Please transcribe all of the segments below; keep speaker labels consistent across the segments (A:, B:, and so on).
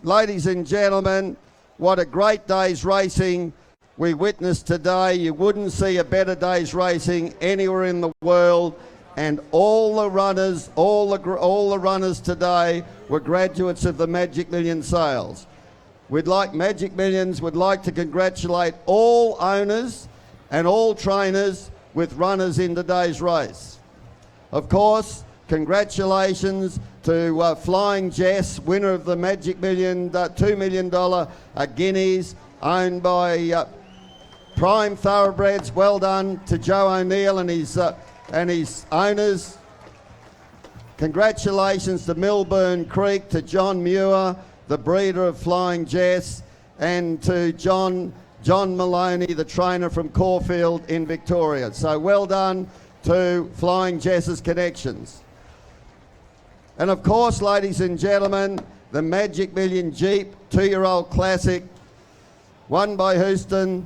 A: Ladies and gentlemen, what a great day's racing we witnessed today. You wouldn't see a better day's racing anywhere in the world, and all the runners today were graduates of the Magic Millions sales. Magic Millions would like to congratulate all owners and all trainers with runners in today's race. Of course, congratulations to Flying Jess, winner of the Magic Million $2 million guineas, owned by Prime Thoroughbreds. Well done to Joe O'Neill and his owners. Congratulations to Milburn Creek, to John Muir, the breeder of Flying Jess, and to John Maloney, the trainer from Caulfield in Victoria. So well done to Flying Jess's connections. And of course, ladies and gentlemen, the Magic Million Jeep 2-year-old classic, won by Houston,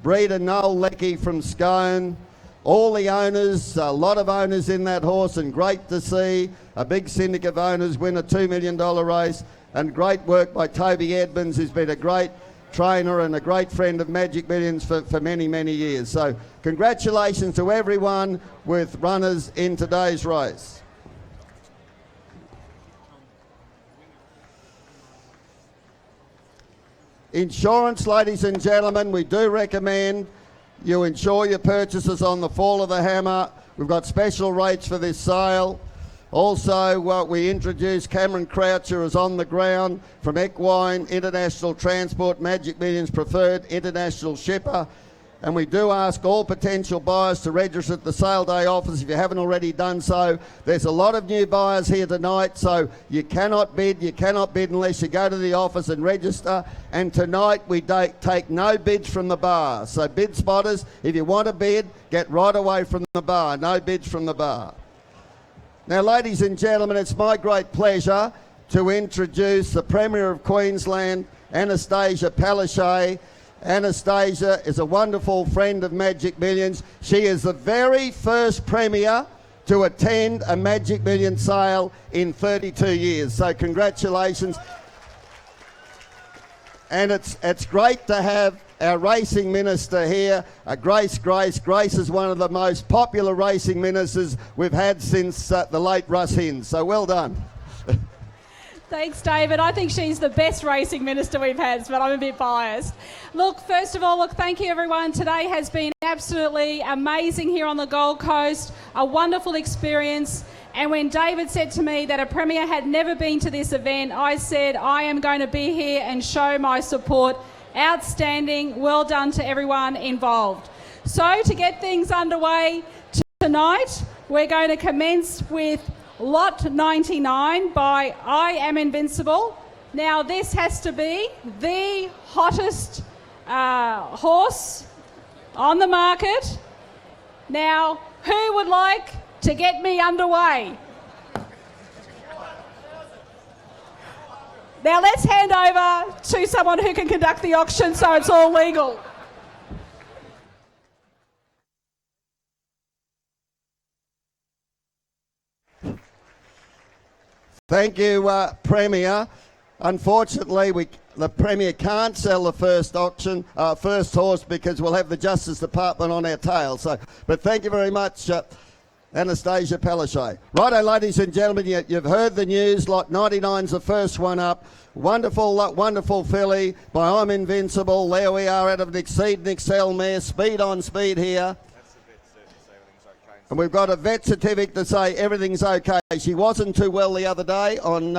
A: breeder Noel Leckie from Scone. All the owners, a lot of owners in that horse, and great to see a big syndicate of owners win a $2 million race, and great work by Toby Edmonds, who's been a great trainer and a great friend of Magic Millions for many, many years. So congratulations to everyone with runners in today's race. Insurance, ladies and gentlemen, we do recommend you insure your purchases on the Fall of the Hammer. We've got special rates for this sale. Also, we introduced Cameron Croucher as on the ground from Equine International Transport, Magic Millions preferred international shipper. And we do ask all potential buyers to register at the sale day office if you haven't already done so. There's a lot of new buyers here tonight, so you cannot bid unless you go to the office and register. And tonight we take no bids from the bar. So bid spotters, if you want to bid, get right away from the bar. No bids from the bar. Now, ladies and gentlemen, it's my great pleasure to introduce the Premier of Queensland, Anastasia Palaszczuk. Anastasia is a wonderful friend of Magic Millions. She is the very first Premier to attend a Magic Million sale in 32 years. So congratulations. And it's great to have our racing minister here, Grace. Grace is one of the most popular racing ministers we've had since the late Russ Hinds. So well done.
B: Thanks, David. I think she's the best racing minister we've had, but I'm a bit biased. Look, first of all, thank you, everyone. Today has been absolutely amazing here on the Gold Coast, a wonderful experience. And when David said to me that a Premier had never been to this event, I said, I am going to be here and show my support. Outstanding. Well done to everyone involved. So to get things underway tonight, we're going to commence with Lot 99 by I Am Invincible. Now this has to be the hottest horse on the market. Now, who would like to get me underway? Now let's hand over to someone who can conduct the auction so it's all legal.
A: Thank you, Premier. Unfortunately, the Premier can't sell the first horse because we'll have the Justice Department on our tail. But thank you very much, Anastasia Palaszczuk. Righto, ladies and gentlemen, you've heard the news. Lot 99's the first one up. Wonderful filly by I'm Invincible. There we are out of an Exceed and Excel mare. Speed on speed here. And we've got a vet certificate to say everything's okay. She wasn't too well the other day on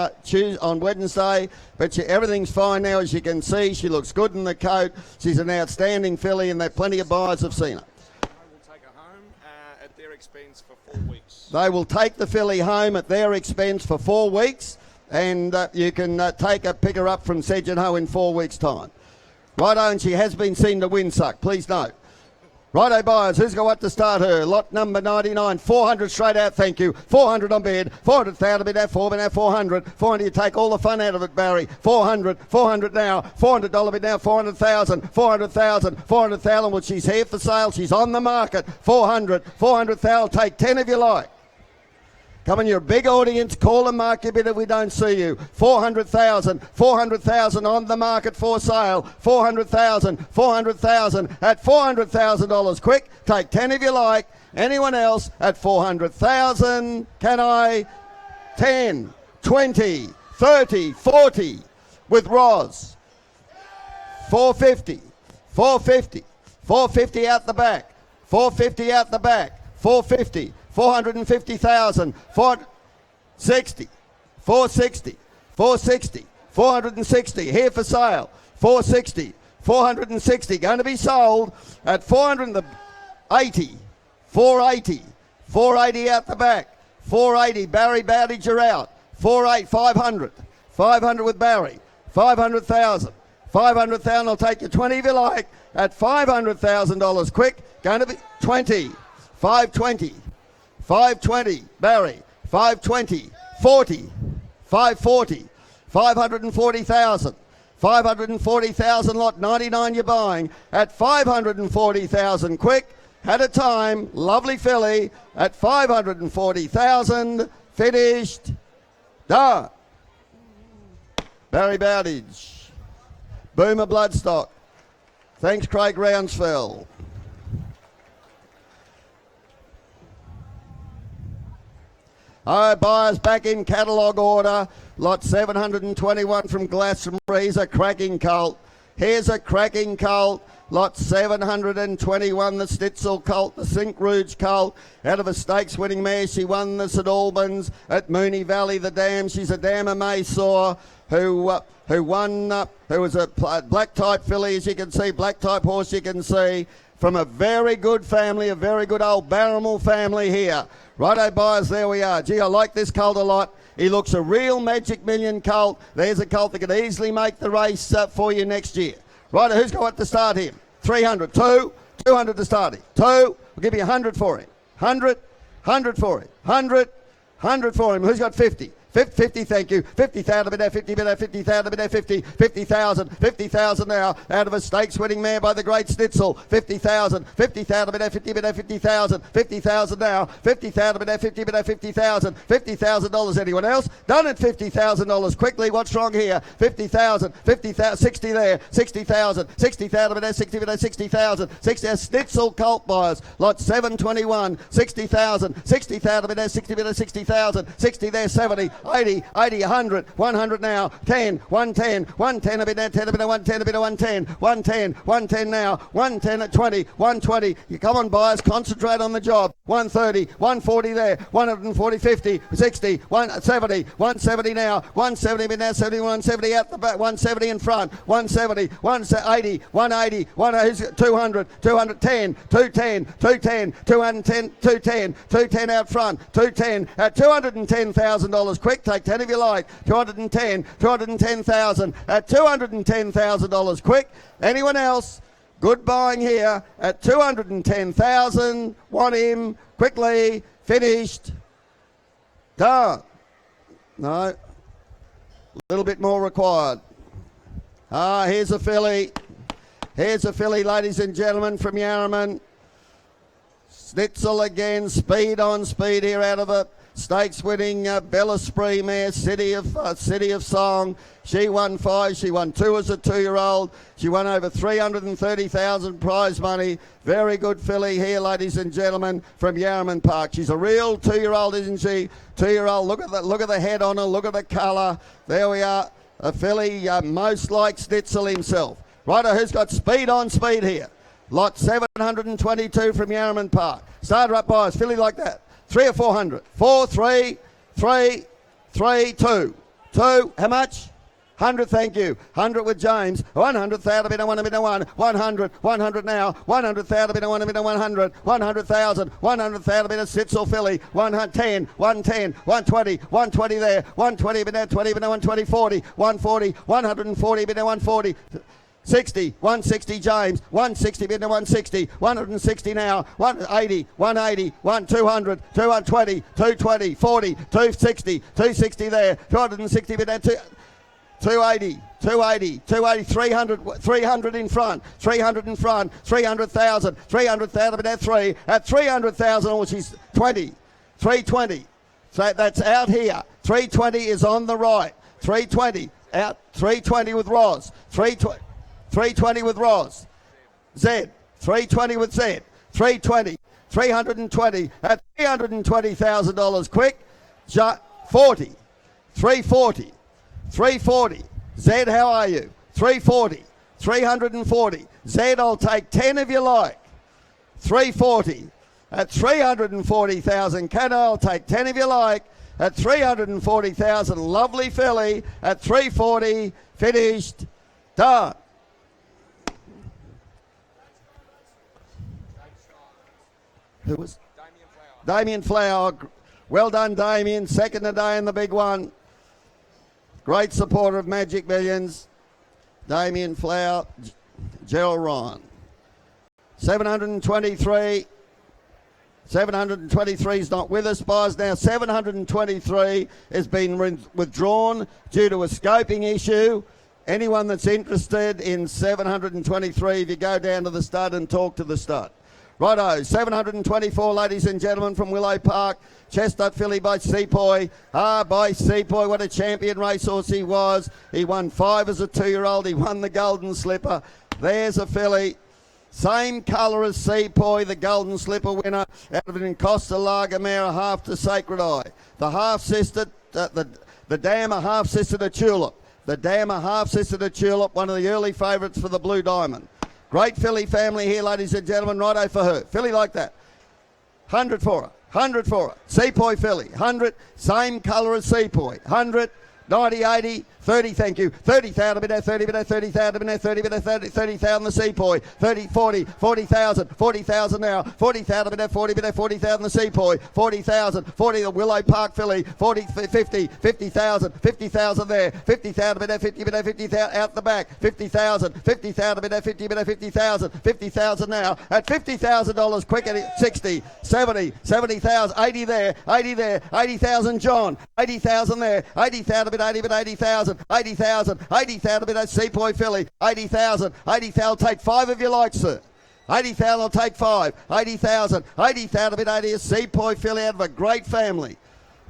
A: Wednesday, but everything's fine now, as you can see. She looks good in the coat. She's an outstanding filly, and plenty of buyers have seen her.
C: They will take her home at their expense for 4 weeks.
A: They will take the filly home at their expense for 4 weeks, and you can pick her up from Sedgenhoe in 4 weeks' time. Righto, and she has been seen to Windsuck, please note. Righto, buyers, who's got what to start her? Lot number 99, 400 straight out, thank you. 400 on bid, 400,000 bid out, 400. 400, you take all the fun out of it, Barry. 400 now, $400 bid now, 400,000, 400,000. Well, she's here for sale, she's on the market. 400,000, take 10 if you like. Come on, you're a big audience. Call and mark your bid if we don't see you. 400,000, 400,000 on the market for sale. 400,000, 400,000 at $400,000. Quick, take 10 if you like. Anyone else at 400,000? Can I? 10, 20, 30, 40 with Roz. 450, 450, 450 out the back. 450 out the back. 450, 450,000. 460, 460, 460, 460. Here for sale. 460, 460. Going to be sold at 480, 480, 480 out the back. 480, Barry Bowditch are out. 480, 500. 500 with Barry. 500,000. 500,000, I'll take you 20 if you like. At $500,000. Quick, going to be 20. 520. 520, Barry. 520. 40. 540. 540,000. 540,000 lot, 99 you're buying. At 540,000. Quick. Had a time, lovely filly at 540,000, finished, done. Barry Bowditch, Boomer Bloodstock. Thanks, Craig Rounsfell. All right, buyers back in catalogue order. Lot 721 from Glastonbury's a cracking colt. Here's a cracking colt. Lot 721, the Stitzel colt, the Sink Rouge colt, out of a stakes winning mare. She won the St Albans at Moonee Valley, the dam. She's a dam of Maysaw who won, who was a black type filly, as you can see, black type horse you can see, from a very good family, a very good old Barramel family here. Righto, buyers, there we are. Gee, I like this colt a lot. He looks a real Magic Million colt. There's a colt that could easily make the race for you next year. Right, who's got what to start him? 300, 200 to start him. 2, we'll give you 100 for him. 100 for him. 100 for him. Who's got 50? 50, thank you. 50,000, bid there, 50, bid there, 50,000, bid there, 50, 50,000 now, out of a stakes winning mare by the great Stitzel. 50,000, bid there, 50, bid there, 50,000 now, 50,000, bid there, 50, bid there, $50,000. Anyone else? Done at $50,000. Quickly, what's wrong here? 50,000, 60 there, 60,000, bid there, 60, bid there, 60,000, 60, Stitzel colt buyers, lot 721, 60,000, bid there, 60, bid there, 60,000, 60 there, 70, 80, 100 now, 10, 110 a bit now, 10 a bit now, 110 a bit now, 110 now, 110 at 20, 120. You come on, buyers, concentrate on the job. 130, 140 there, 140, 50, 60, 170 now, 170 a bit now, 70, 170 out the back, 170 in front, 170, 180, 180, 200, 210, 210, 210, 210, 210, 210 out front, 210 at $210,000. Quick, take 10 if you like. 210,000 at $210,000. Quick. Anyone else? Good buying here at 210,000. Want him quickly. Finished. Done. No. A little bit more required. Here's a filly. Here's a filly, ladies and gentlemen, from Yarraman. Stitzel again. Speed on speed here out of a stakes winning Bella Spree mare, City of Song. She won 5. She won 2 as a 2-year-old. She won over 330,000 prize money. Very good filly here, ladies and gentlemen, from Yarraman Park. She's a real 2-year-old, isn't she? 2-year-old. Look at the head on her. Look at the colour. There we are. A filly most like Stitzel himself. Righto, who's got speed on speed here? Lot 722 from Yarraman Park. Starter up buyers. Filly like that. 3 or 400. 4, 3, 3, 3, 2. 2, how much? 100, thank you. 100 with James. 100,000, bit of 1, a bit of 1. 100 now. 100,000, bit of 1, a bit of 100. 100,000, 100,000, bit of Stitzel filly. 110, 120 there. 120, bit of 20, bit of 120, 40. 140, 140, bit of 140. 60, 160 James, 160 bid to 160, 160 now, 180, 180, 200, 220, 220, 40, 260, 260 there, 260 bid to 280, 300 in front, 300,000 bid at 3, at 300,000, oh she's 20, 320, So that's out here. 320 is on the right. 320 out. 320 with Roz. 320 with Roz. Z. 320 with Z. 320. 320 at $320,000 quick. 40. 340. 340. Z, how are you? 340. 340. Z, I'll take 10 if you like. 340. At 340,000. Can I'll take 10 if you like. At 340,000. Lovely filly. At 340. Finished. Done. Who was? Damien Flower. Well done, Damien. Second today in the big one. Great supporter of Magic Millions. Damien Flower. Gerald Ryan. 723. 723 is not with us, boys. Now 723 has been withdrawn due to a scoping issue. Anyone that's interested in 723, if you go down to the stud and talk to the stud. Righto, 724, ladies and gentlemen, from Willow Park. Chestnut filly by Sepoy. By Sepoy, what a champion racehorse he was. He won 5 as a 2-year-old. He won the Golden Slipper. There's a filly. Same colour as Sepoy, the Golden Slipper winner, out of an Costa Lager mare, half to Sacred Eye. The half-sister, the dam, a half-sister to Tulip. The dam, a half-sister to Tulip, one of the early favourites for the Blue Diamond. Great filly family here, ladies and gentlemen. Righto for her. Filly like that. 100 for her. 100 for her. Sepoy filly. 100. Same colour as Sepoy. 100. 90, 80, 30, thank you. 30,000, bit there, 30, bit there, 30,000, bit there, 30, bit there, 30,000 the Sepoy. 30, 40, 40,000, 40,000 now. 40,000, bit there, 40, bit there, 40,000 the Sepoy. 40,000, 40 the Willow Park filly. 40, 50, 50,000, 50,000 there. 50,000, bit there, 50, bit there, 50,000 out the back. 50,000, 50,000, bit there, 50, bit there, 50,000, 50,000 now. At $50,000 quick at 60, 70, 70,000, 80 there, 80 there, 80,000 John. 80,000 there, 80,000. 80,000, 80,000, 80,000 bit of Sepoy filly, 80,000, 80,000, take 5 if you like, sir. 80,000, I'll take 5. 80,000, 80,000 bit 80 Sepoy filly out of a great family.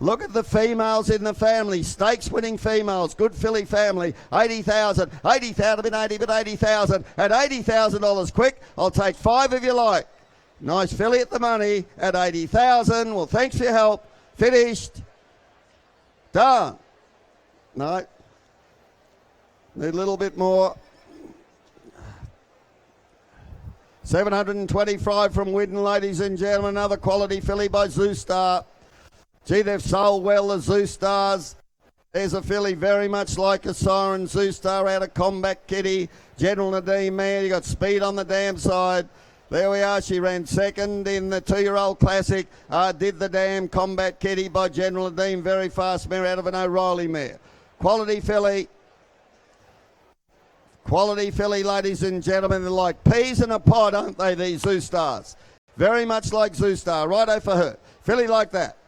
A: Look at the females in the family, stakes winning females, good filly family. 80,000, 80,000 bit 80 bit 80,000 at $80,000 quick. I'll take 5 if you like. Nice filly at the money at 80,000. Well, thanks for your help. Finished. Done. No. Need a little bit more. 725 from Widden, ladies and gentlemen. Another quality filly by Zoostar. Gee, they've sold well, the Zoostars. There's a filly very much like a Siren. Zoostar out of Combat Kitty. General Nadine mare. You got speed on the damn side. There we are. She ran second in the 2-year-old classic. Did the damn Combat Kitty by General Nadine. Very fast mare out of an O'Reilly mare. Quality filly. Quality filly, ladies and gentlemen. They're like peas in a pod, aren't they, these Zoostars? Very much like Zoostar. Righto for her. Filly like that.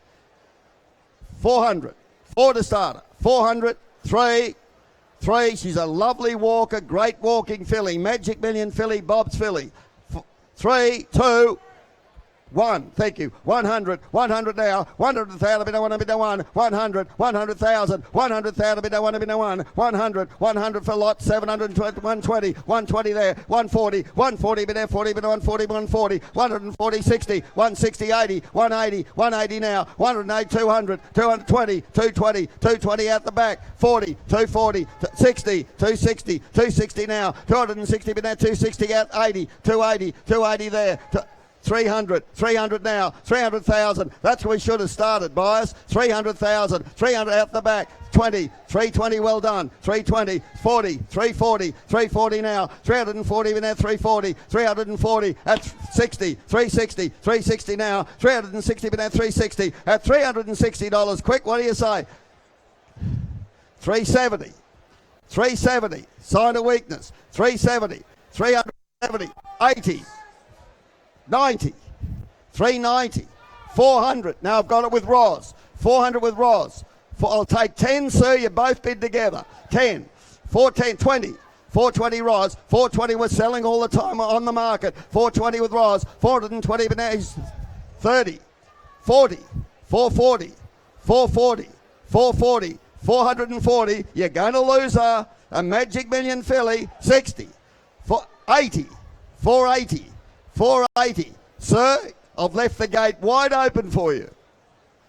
A: 400. 4 to starter. 400. 3. 3. She's a lovely walker. Great walking filly. Magic Million filly. Bob's filly. 3, 2, 1. Thank you. 100. 100 now. 100,000. Bit 1. Bit 1. 100. 100,000. 100,000. Bit 1. Bit 1. 100. 100 for lot. 720. 120. 120 there. 140. 140. Bit there. 40. Bit 140. 140. 140. 60. 160. 80. 180. 180 now. 108. 200. 220. 220. 220 out the back. 40. 240. 60. 260. 260 now. 260. Bit there. 260 out. 80. 280. 280 there. 300, 300 now, 300,000. That's where we should have started, boys. 300,000, 300 out the back. 20, 320, well done. 320, 40, 340, 340 now. 340 now, 340, 340 at 60, 360, 360 now. 360 now, 360 at $360. Quick, what do you say? 370, 370. Sign of weakness. 370, 370, 80. 90, 390, 400. Now I've got it with Roz. 400 with Roz. I'll take 10, sir. You both bid together. 10, 410, 20. 420 Roz. 420 we're selling all the time on the market. 420 with Roz. 420 but now he's 30, 40, 440, 440, 440, 440. You're going to lose her. A Magic Million filly, 60, 480, 480, 480. Sir, I've left the gate wide open for you.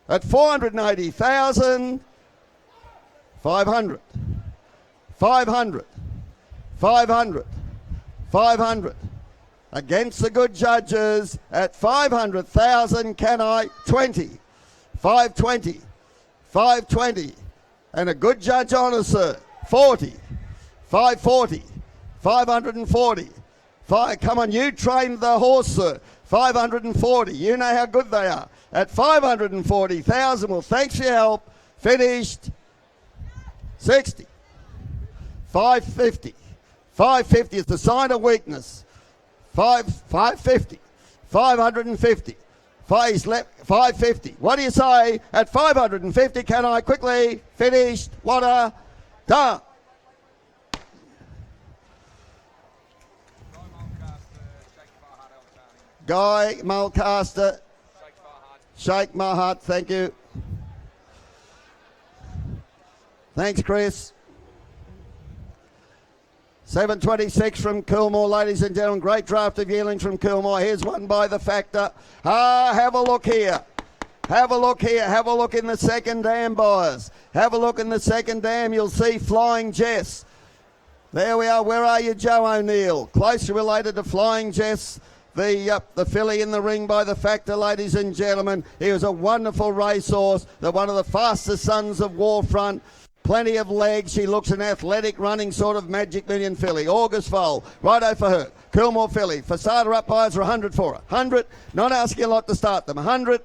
A: At 480,000, 500, 500, 500, 500. Against the good judges at 500,000, can I? 20, 520, 520. And a good judge honour, sir. 40, 540, 540. Come on, you trained the horse, sir. 540. You know how good they are. At 540,000. Well, thanks for your help. Finished. 60. 550. 550 is the sign of weakness. 550. 550. 550. What do you say? At 550, can I quickly finish? What a done. Guy Mulcaster. Shake my heart. Thank you. Thanks, Chris. 726 from Coolmore, ladies and gentlemen. Great draft of Yearlings from Coolmore. Here's one by the Factor. Have a look here. Have a look here. Have a look in the second dam, buyers. Have a look in the second dam. You'll see Flying Jess. There we are. Where are you, Joe O'Neill? Closely related to Flying Jess. The filly in the ring by the Factor, ladies and gentlemen. He was a wonderful racehorse. One of the fastest sons of Warfront. Plenty of legs. She looks an athletic running sort of Magic Million filly. August foal. Righto for her. Coolmore filly. Facada up buyers are 100 for her. 100. Not asking a lot to start them. 100.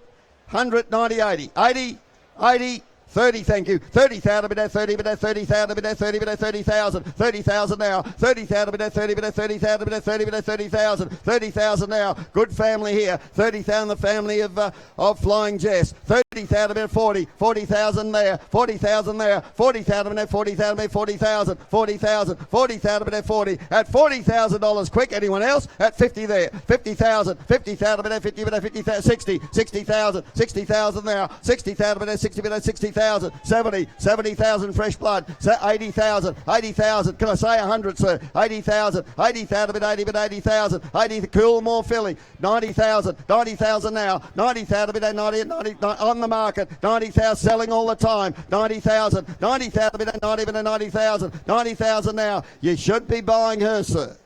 A: 100. 90. 80. 80. 80. 30, thank you. 30,000, bid at 30, bid at 30,000, bid at 30, bid at 30,000. 30,000 now. 30,000, bid at 30, bid at 30,000, bid at 30, bid at 30,000. 30,000 now. Good family here. 30,000, the family of Flying Jess. 30,000, bid at 40. 40,000 there. 40,000 there. 40,000, bid at 40,000, bid at 40,000. 40,000. 40,000, bid at 40. At $40,000 quick. Anyone else? At 50 there. 50,000. 50,000, bid at 50, bid at 50,000. 60. 60,000. 60,000 now. 60,000, bid at 60, bid at 60,000. 70,000 fresh blood. 80,000. 80,000. Can I say 100, sir? 80,000. 80,000, bid 80, bid 80,000. 80, the Coolmore filly. 90,000. 90,000 now. 90,000, bid 90, 90 on the market. 90,000 selling all the time. 90,000. 90,000, bid 90, bid 90,000. 90,000 now. You should be buying her, sir.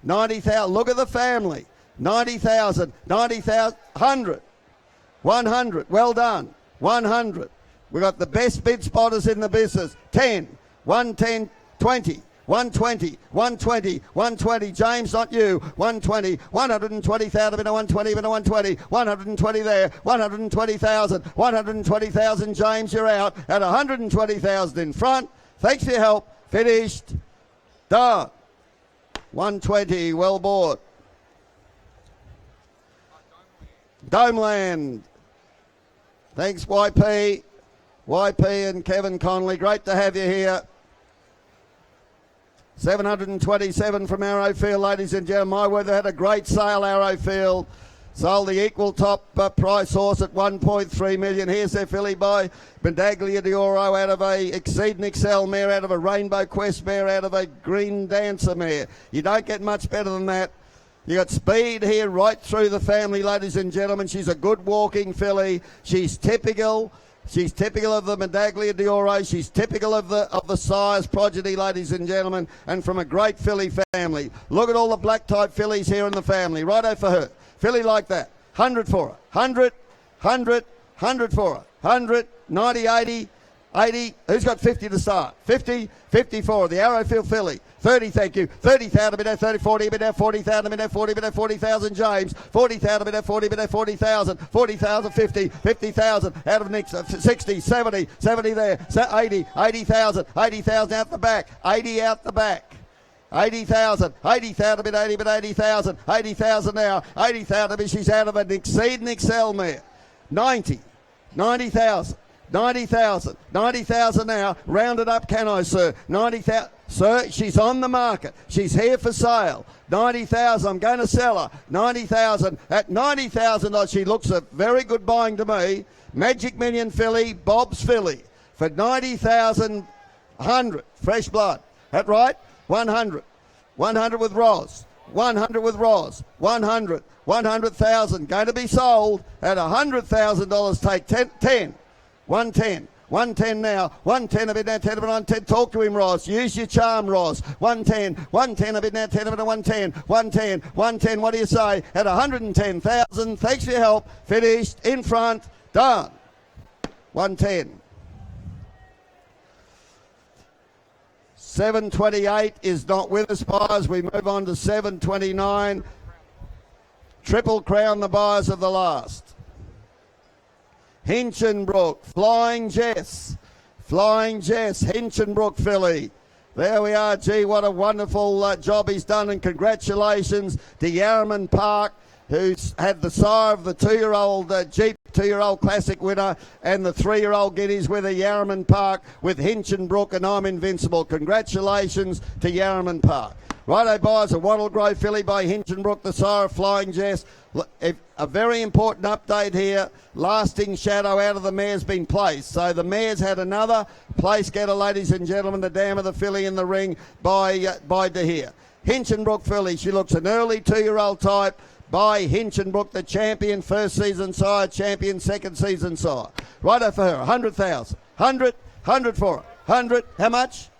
A: 90,000. Look at the family. 90,000. 90,000. 100. 100. Well done. 100. We've got the best bid spotters in the business. 10, 110, 20, 120, 120, 120. James, not you. 120, 120,000, bid 120, bid 120, 120 there, 120,000, 120,000. James, you're out at 120,000 in front. Thanks for your help. Finished. Done. 120, well bought. Domeland. Thanks, YP. YP and Kevin Connolly, great to have you here. 727 from Arrowfield, ladies and gentlemen. My word, they had a great sale, Arrowfield. Sold the equal top price horse at 1.3 million. Here's their filly by Medaglia d'Oro out of a Exceed and Excel mare, out of a Rainbow Quest mare, out of a Green Dancer mare. You don't get much better than that. You got speed here right through the family, ladies and gentlemen. She's a good walking filly. She's typical. She's typical of the Medaglia d'Oro. She's typical of the size progeny, ladies and gentlemen, and from a great filly family. Look at all the black type fillies here in the family. Righto for her. Filly like that. 100 for her. 100, 100, 100 for her. 100, 90, 80, 80. Who's got 50 to start? 50, 50 for her. The Arrowfield filly. 30, thank you. 30,000, bid at 30, 40, bid at 40,000, bid at 40, bid at 40,000, James. 40,000, bid at 40, bid at 40,000, 40,000, 50, 50,000, out of Nick, 60, 70, 70 there, 80, 80,000, 80,000 out the back, 80 out the back. 80,000, 80,000, bid 80, bid 80,000, 80,000 now, 80,000, bid she's out of an Exceed and Excel mare. 90, 90,000, 90,000, 90,000 now, round it up, can I, sir? 90,000. Sir, she's on the market. She's here for sale. 90,000. I'm going to sell her. 90,000. At 90,000, she looks a very good buying to me. Magic Million filly, Bob's filly. For 90,000, 100. Fresh blood. That right? 100. 100 with Roz. 100 with Roz. 100. 100,000. Going to be sold at $100,000. Take 10. 110. 110 now. 110 a bit now. 10 a bit on 10. Talk to him, Roz. Use your charm, Roz. 110. 110 a bit now. 10 a bit on 110. 110. 110. What do you say? At 110,000. Thanks for your help. Finished. In front. Done. 110. 728 is not with us, buyers. We move on to 729. Triple Crown, the buyers of the last. Hinchinbrook, Flying Jess, Hinchinbrook filly. There we are. Gee, what a wonderful job he's done, and congratulations to Yarraman Park, who's had the sire of the 2-year-old Jeep 2-year-old Classic winner and the 3-year-old Guineas with a Yarraman Park with Hinchinbrook and I'm Invincible. Congratulations to Yarraman Park. Righto, buyers, a Wattle Grove filly by Hinchinbrook, the sire of Flying Jess. A very important update here. Lasting Shadow out of the mare's been placed. So the mare's had another place getter, ladies and gentlemen. The dam of the filly in the ring by De Heer. Hinchinbrook filly, she looks an early 2-year-old type by Hinchinbrook, the champion first season sire, champion second season sire. Righto for her, 100,000. 100 for her. 100, how much?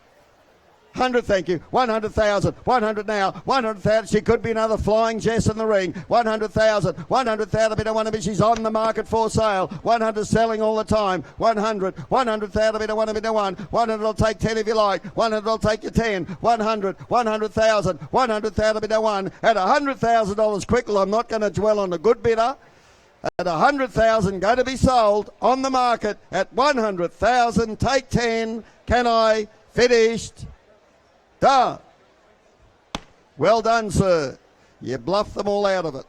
A: 100, thank you. 100,000. 100 now. 100,000. She could be another Flying Jess in the ring. 100,000. 100,000. Bit of one of it. She's on the market for sale. 100 selling all the time. 100. 100,000. Bit of one of it. 100 will take 10 if you like. 100 will take you 10. 100. 100,000. 100,000. Bit of one. At $100,000 quickly. I'm not going to dwell on the good bidder. At 100,000, going to be sold on the market at 100,000. Take 10. Can I? Finished. Done. Well done, sir. You bluffed them all out of it.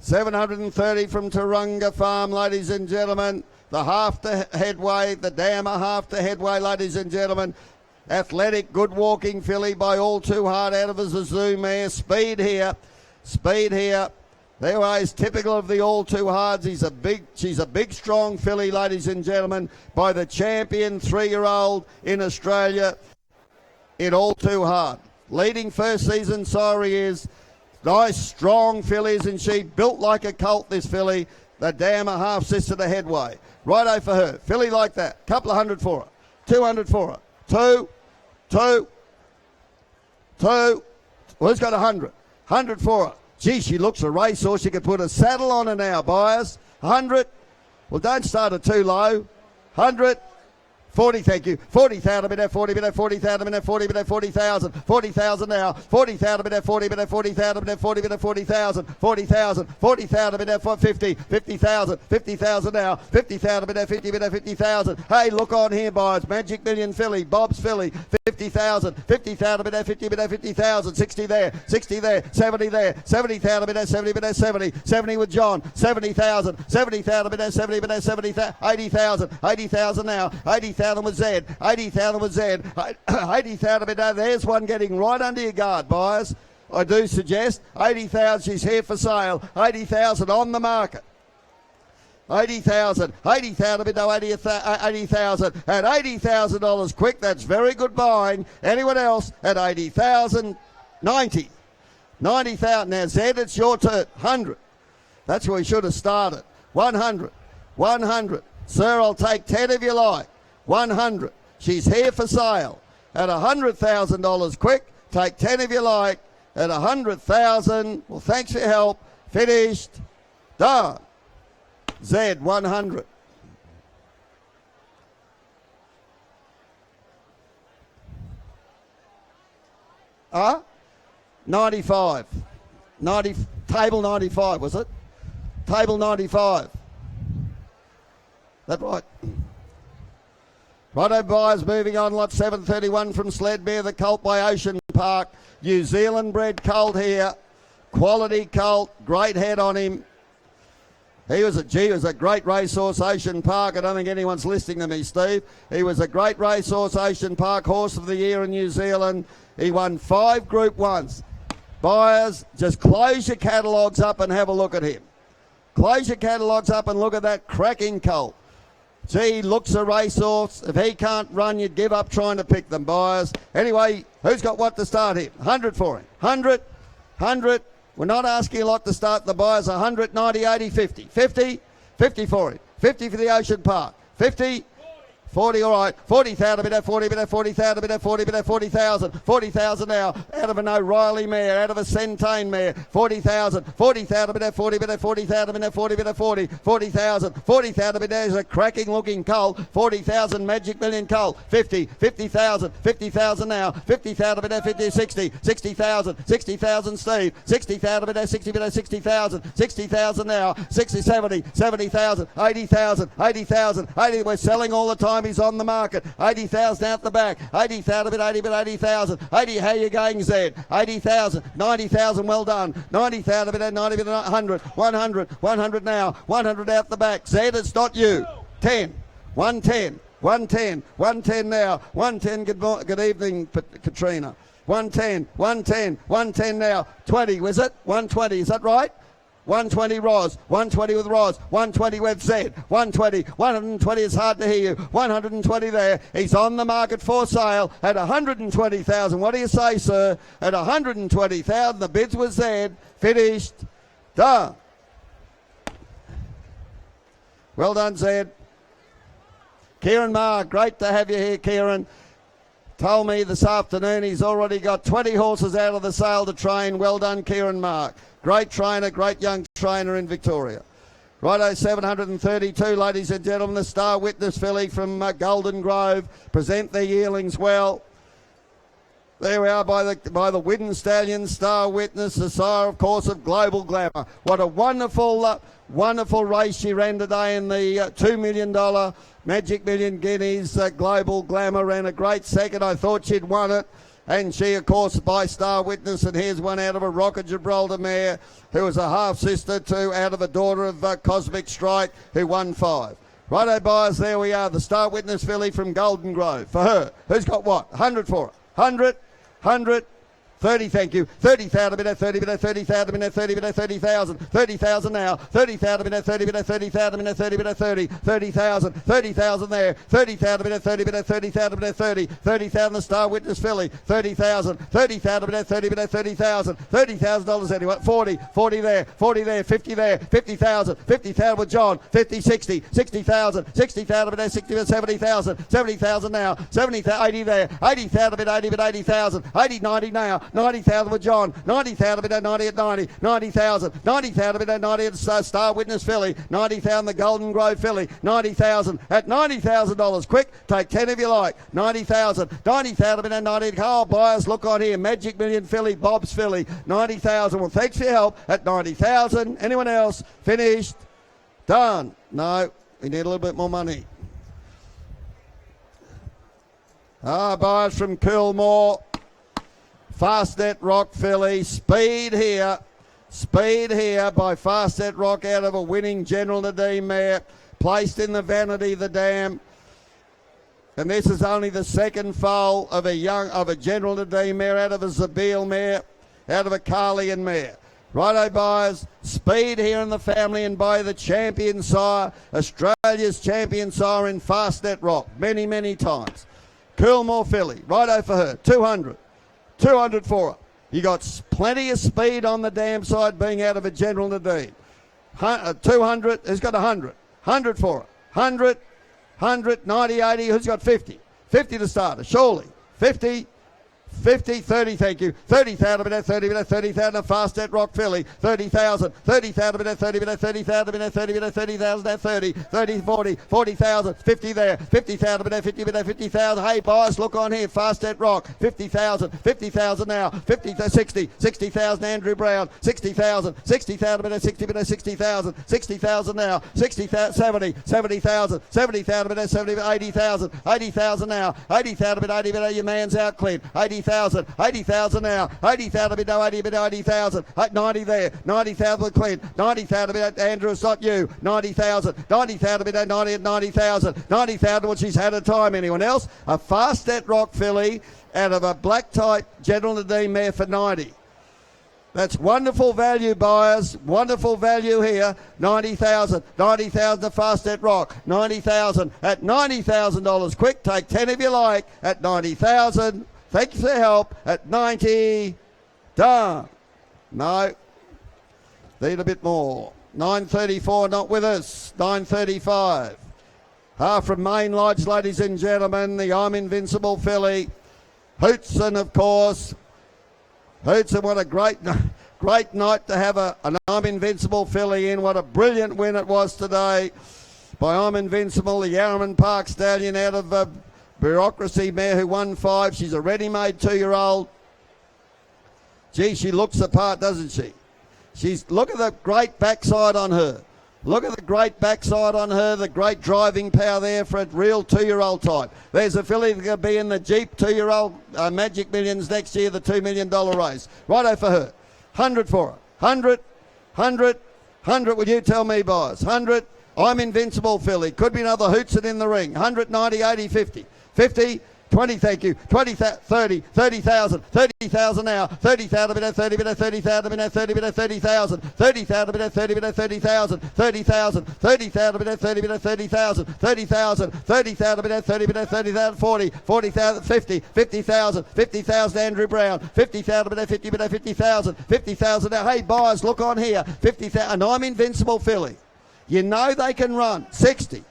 A: 730 from Turunga Farm, ladies and gentlemen. The half to headway, the dammer half to headway, ladies and gentlemen. Athletic, good walking filly by All Too Hard out of a Zoo mare. Speed here. There is typical of the All Too Hards. She's a big, strong filly, ladies and gentlemen, by the champion 3-year-old in Australia. In All Too Hard. Leading first season sire he is. Nice, strong filly, isn't she? Built like a colt, this filly. The dammer half sister to headway. Righto for her. Filly like that. Couple of 100 for her. 200 for her. Two. Well, who's got 100? 100 for her. Gee, she looks a racehorse. You could put a saddle on her now, buyers. 100. Well, don't start her too low. 100. 40, thank you. 40,000, bit at 40, bit at 40,000, bit at 40, bit at 40,000. 40,000 now. 40,000, bit at 40, bit at 40,000, bit at 40, bit at 40,000. 40,000, 40,000, bit at 50, 50,000, 50,000 now. 50,000, bit at 50, bit at 50,000. Hey, look on here, buyers. Magic Million filly, Bob's filly. 50,000, 50,000, bit at 50, bit at 50,000. 60 there, 60 there, 70 there. 70,000, bit at 70, bit at 70. 70 with John. 70,000, 70,000, bit at 70, bit at 70,000. 80,000, 80,000 now. 80,000 with Z, 80,000 with Z, 80,000 bit now. There's one getting right under your guard, buyers. I do suggest 80,000. She's here for sale. 80,000 on the market. 80,000 bid now. 80,000 at $80,000 quick. That's very good buying. Anyone else at 80,000? 90,000. Now Zed, it's your turn. 100. That's where we should have started. 100. Sir, I'll take 10 if you like. 100. She's here for sale at $100,000 quick. Take 10 if you like at 100,000. Well, thanks for your help. Finished. Done. Z 100. Ah? 95. Table 95, was it? Table 95. That right? Righto, buyers, moving on. Lot 731 from Sledbear, the colt by Ocean Park. New Zealand bred colt here. Quality colt, great head on him. He was a great racehorse, Ocean Park. I don't think anyone's listening to me, Steve. He was a great racehorse, Ocean Park, Horse of the Year in New Zealand. He won 5 Group 1s. Buyers, just close your catalogues up and have a look at him. Close your catalogues up and look at that cracking colt. Gee, he looks a racehorse. If he can't run, you'd give up trying to pick them, buyers. Anyway, who's got what to start him? 100 for him. 100, 100. We're not asking a lot to start the buyers. 100, 90, 80, 50. 50, 50 for him. 50 for the Ocean Park. 50, 40, all right. 40,000, bit of 40, bit of 40,000, bit of 40, bit of 40,000. 40,000 now. Out of an O'Reilly mare, out of a Centane mare. 40,000, 40,000, bit of 40, bit of 40,000, bit of 40, bit of 40. 40,000, 40,000, bit of a cracking looking colt. 40,000 Magic Million colt. 50, 50,000, 50,000 now. 50,000, bit of 50, 60, 60,000, 60,000 Steve. 60,000, bit of 60, bit of 60,000. 60,000 now. 60, 70, 70,000, 80,000, 80,000, 80. We're selling all the time. He's on the market. 80,000 out the back. 80,000 bit 80 bit 80,000. 80, how you going, Zed? 80,000. 90,000, well done. 90,000 bit 90 bit 100. 100. 100 now. 100 out the back. Zed, it's not you. 10. 110. 110. 110 now. 110. Good evening, Katrina. 110. 110. 110 now. 20, was it? 120, is that right? 120 Roz, 120 with Roz, 120 with Zed, 120, 120 is hard to hear you, 120 there. He's on the market for sale at 120,000. What do you say, sir? At 120,000, the bids were Zed. Finished. Done. Well done, Zed. Kieran Marr, great to have you here, Kieran. Told me this afternoon he's already got 20 horses out of the sale to train. Well done, Kieran Mark. Great trainer, great young trainer in Victoria. Righto, 732, ladies and gentlemen. The Star Witness filly from Golden Grove present their yearlings well. There we are by the Widden Stallion, Star Witness, the sire, of course, of Global Glamour. What a wonderful race she ran today in the $2 million Magic Million Guineas. Global Glamour ran a great second. I thought she'd won it. And she, of course, by Star Witness. And here's one out of a Rocket Gibraltar mare who was a half-sister to out of a daughter of Cosmic Strike who won 5. Righto, buyers, there we are. The Star Witness filly from Golden Grove. For her, who's got what? 100 for her. 100, 100, 30, thank you. 30,000, bit of 30, bit of 30,000, bit of 30, bit of 30,000. 30,000 now. 30,000, bit of 30, bit of 30,000, bit of 30, bit of 30. 30,000, 30,000 there. 30,000, bit of 30, bit of 30,000, bit of 30. 30,000, the Star Witness filly. 30,000, 30,000, bit of 30, bit of 30,000. $30,000 anyway. 40, 40 there. 40 there. 50 there. 50,000. 50,000 with John. 50, 60. 60,000. 60,000, bit of 60, bit of 70,000. 70,000 now. 70,000, 80 there. 80,000, bit 80, bit 80,000. 80, 90 now. 90,000 with John. 90,000 bit 90 at 90. 90,000. 90,000 bit 90 at Star Witness filly. 90,000 the Golden Grove filly. 90,000 at $90,000. Quick, take 10 if you like. 90,000. 90,000 bit 90. Car buyers, look on here. Magic Million filly, Bob's filly. 90,000. Well, thanks for your help at 90,000. Anyone else? Finished. Done. No, we need a little bit more money. Buyers from Coolmore. Fastnet Rock filly, speed here by Fastnet Rock out of a winning General Nadim mare, placed in the Vanity the Dam. And this is only the second foal of a General Nadim mare, out of a Zabeel mare, out of a Carlian mare. Righto, buyers, speed here in the family and by the champion sire, Australia's champion sire in Fastnet Rock, many, many times. Coolmore filly, righto for her, 200. 200 for her. You got plenty of speed on the dam side being out of a General Nadim. 200, who's got 100? 100 for her. 100, 100, 90, 80, who's got 50? 50 to start her, surely. 50, 50, 30, thank you. 30,000, bit of 30, bit of 30,000, a Fastnet Rock filly. 30,000, 30,000, bit of 30, bit of 30,000, bit of 30, bit of 30,000, at 30, 30, 40, 40,000, 50 there. 50,000, bit of 50, bit of 50,000. Hey, buyers, look on here. Fastnet Rock, 50,000, 50,000 now. 50, 60, 60,000, Andrew Brown. 60,000, 60,000, bit of 60, bit of 60,000. 60,000 now. 60,000, 70, 70,000, 70,000, bit of 70, 80,000. 80,000 now. 80,000, bit 80, bit of your man's out, Clint. 80,000. 80,000, 80,000 now, 80,000 bid now, 80,000, 90 there, 90,000 with Clint, 90,000 bid Andrew, it's not you, 90,000, 90,000 bid 90 at 90,000, 90,000, well, she's had a time. Anyone else? A fast at Rock filly out of a black type General Nadine mare for 90. That's wonderful value, buyers. Wonderful value here. 90,000. 90,000 to Fast at Rock. 90,000 at $90,000. Quick, take 10 if you like at 90,000. Thank you for your help at 90. Done. No. Need a bit more. 934 not with us. 935. Half from Main Lodge, ladies and gentlemen. The I'm Invincible filly. Hootson, of course. Hootson, what a great night to have an I'm Invincible filly in. What a brilliant win it was today by I'm Invincible, the Yarraman Park stallion out of Bureaucracy mare who won 5. She's a ready-made 2-year-old. Gee, she looks the part, doesn't she? Look at the great backside on her. Look at the great backside on her, the great driving power there for a real 2-year-old type. There's a filly that could be in the Jeep 2-year-old Magic Millions next year, the $2 million race. Righto for her. 100 for her. 100, 100, 100. Will you tell me, boys? 100. I'm Invincible filly. Could be another Hootson in the ring. 100, 90, 80, 50. 50. 20, thank you. 20, 30, 30,000, 30,000 now. 30,000 bid at 30 bid at 30,000 bid at 30 bid at 30,000. 30,000 bid at 30 bid at 30,000. 30,000, 30,000 bid at 30 bid at 30,000. 30,000, 30,000 bid at 30 bid at 30,000. 40, 40,000, 50, 50,000, 50,000 Andrew Brown. 50,000 bid at 50 bid at 50,000. 50,000 now. Hey, buyers, look on here. 50,000, and I'm Invincible filly. You know they can run. 60,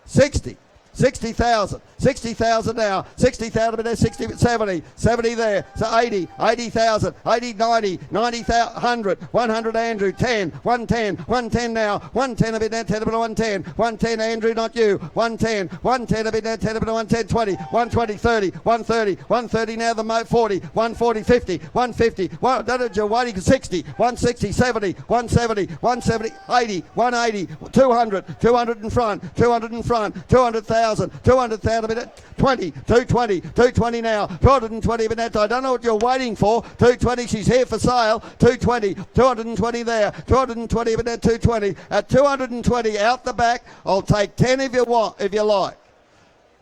A: 60. 60,000, 60,000 now, 60,000 there, 60, 70, 70 there, so 80, 80,000, 80, 90, 90,000, 100, 100 Andrew, 10, 110, 110 now, 110 a bit now, 10 a bit 110, 110 Andrew, not you, 110, 110 a bit now, 10 a bit 110, 20, 120, 30, 130, 130 now, the 40, 140, 50, 150, you're waiting, 60, 160, 70, 170, 170, 80, 180, 200, 200 in front, 200 in front, 200,000, 200,000 a minute, 20, 220, 220 now, 220 a minute. I don't know what you're waiting for. 220, she's here for sale. 220, 220 there, 220 a minute, 220. At 220 out the back, I'll take 10 if you want, if you like.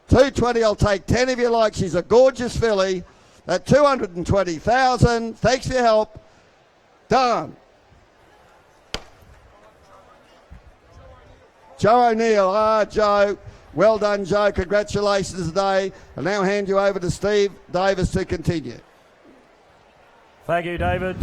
A: 220, I'll take 10 if you like. She's a gorgeous filly. At 220,000, thanks for your help. Done. Joe O'Neill, Joe. Well done, Joe. Congratulations today. I'll now hand you over to Steve Davis to continue.
D: Thank you, David.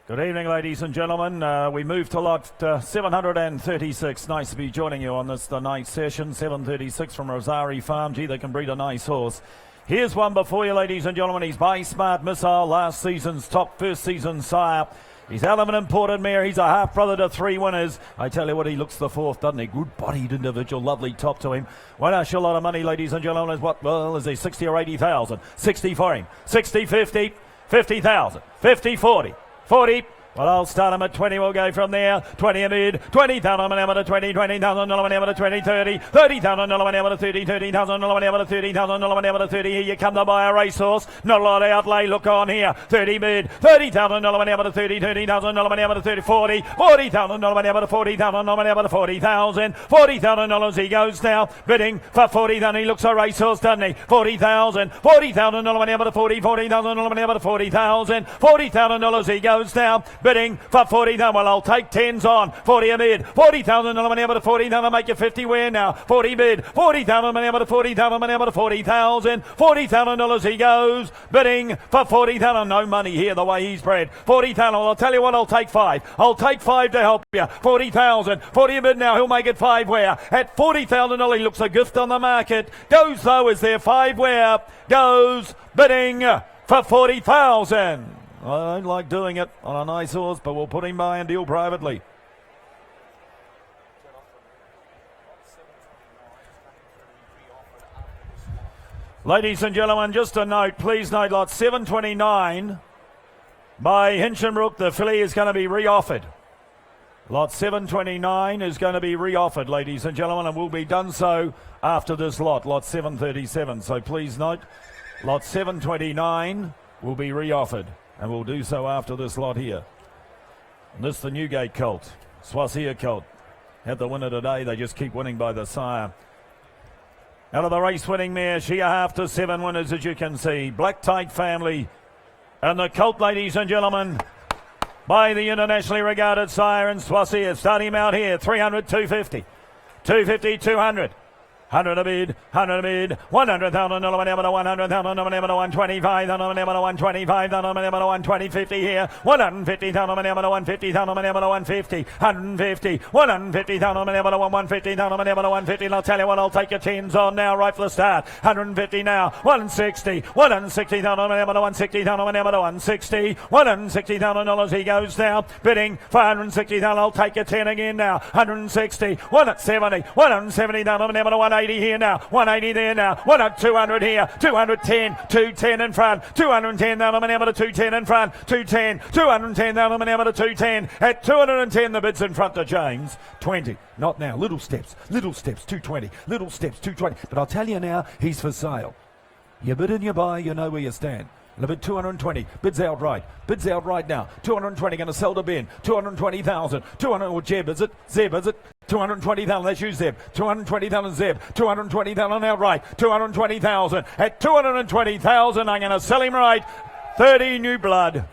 D: Good evening, ladies and gentlemen. We move to lot 736. Nice to be joining you on this the night session. 736 from Rosari Farm. Gee, they can breed a nice horse. Here's one before you, ladies and gentlemen. He's by Smart Missile, last season's top first season sire. He's Element Imported Mare. He's a half-brother to 3 winners. I tell you what, he looks the 4th, doesn't he? Good-bodied individual, lovely top to him. Won't ask you a lot of money, ladies and gentlemen. Is he 60 or 80,000? 60 for him. 60, 50, 50,000. 50, 40, 40. Well, I'll start him at 20. We'll go from there. 20 a mid. 20,000 to 20. 20,000 to 20. 30. 30,000 to 30. 30,000 to 30,000 to 30. Here you come to buy a racehorse. Not a lot of outlay. Look on here. 30 mid. 30,000 to 30. 30,000 to 30. 40. 40,000 to 40,000 to 40,000. $40,000 he goes now. Bidding for 40,000. He looks a racehorse, doesn't he? 40,000. 40,000 to 40. 40,000 to 40,000. $40,000 he goes now. Bidding for 40,000. Well, I'll take 10s on. 40 a mid. 40,000 to 40,000. Make you 50 where now. 40 bid. 40,000 to 40,000 to 40,000. $40,000 he goes. Bidding for 40,000. No money here the way he's bred. 40,000. Well, I'll tell you what, I'll take 5. I'll take 5 to help you. 40,000. 40 a bid now. He'll make it 5 where. At $40,000 he looks a gift on the market. Goes though, is there 5 where? Goes bidding for 40,000. I don't like doing it on a nice horse, but we'll put him by and deal privately. Ladies and gentlemen, just a note, please note lot 729 by Hinchinbrook. The filly is going to be reoffered. Lot 729 is going to be reoffered, ladies and gentlemen, and will be done so after this lot 737. So please note, Lot 729 will be re-offered, and we'll do so after this lot here. And this the Newgate colt, Swasia colt. Had the winner today, they just keep winning by the sire. Out of the race-winning mare, she a half to 7 winners, as you can see. Black Tide Family and the colt, ladies and gentlemen, by the internationally regarded sire and Swasia. Starting him out here, 300, 250. 250, 200. 100 a bid, 100 a bid, 100,000 on the 100,000 on the 125,000 on the 125,000 on the 120, here, 150,000 on the 150,000 on the 150, 150, 150,000 on the 150,000 on the 150. I'll tell you what, I'll take your tens on now, right for the start. 150 now, 160, 160,000 on the 160,000 on the 160, $160,000 he goes now, bidding for 160,000. I'll take your 10 again now, 160, 170, 170,000 on the 180 here now, 180 there now, 200 here, 210, 210 in front, 210,000 on the 210 in front, 210, 210,000 on the 210, at 210 the bids in front to James, 20, not now, little steps, 220, little steps, 220, but I'll tell you now, he's for sale. You bid and you buy, you know where you stand. And a bid 220, bids outright now, 220 going to sell to Ben, 220,000, 200, or Zeb is it, 220,000, that's you Zeb, 220,000 Zeb, 220,000 outright, 220,000, at 220,000 I'm going to sell him right, 30 new blood,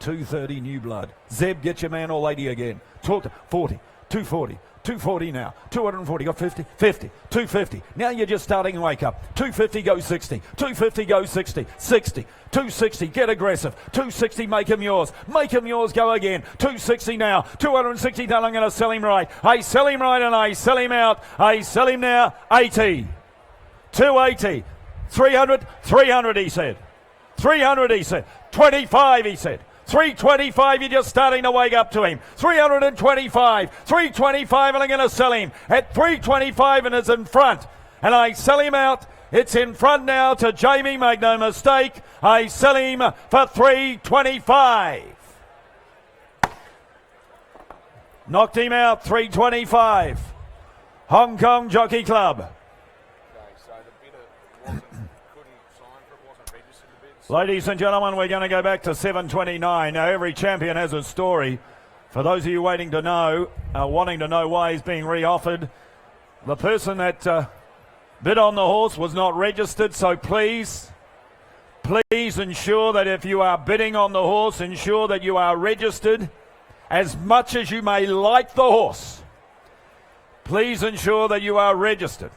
D: 230 new blood, Zeb get your man or lady again, talk to 40, 240, 240 now, 240, got 50, 50, 250. Now you're just starting to wake up. 250 goes 60, 250 goes 60, 60, 260, get aggressive. 260, make him yours, go again. 260 now, 260, I'm going to sell him right. I sell him right and I sell him out. I sell him now, 80, 280, 300, 300 he said. 300 he said, 25 he said. 325, you're just starting to wake up to him. 325, 325, and I'm going to sell him at 325, and it's in front. And I sell him out. It's in front now to Jamie, make no mistake. I sell him for 325. Knocked him out, 325. Hong Kong Jockey Club. Ladies and gentlemen, we're going to go back to 729. Now, every champion has a story. For those of you waiting to know, wanting to know why he's being re-offered, the person that bid on the horse was not registered, so please ensure that if you are bidding on the horse, ensure that you are registered. As much as you may like the horse, please ensure that you are registered.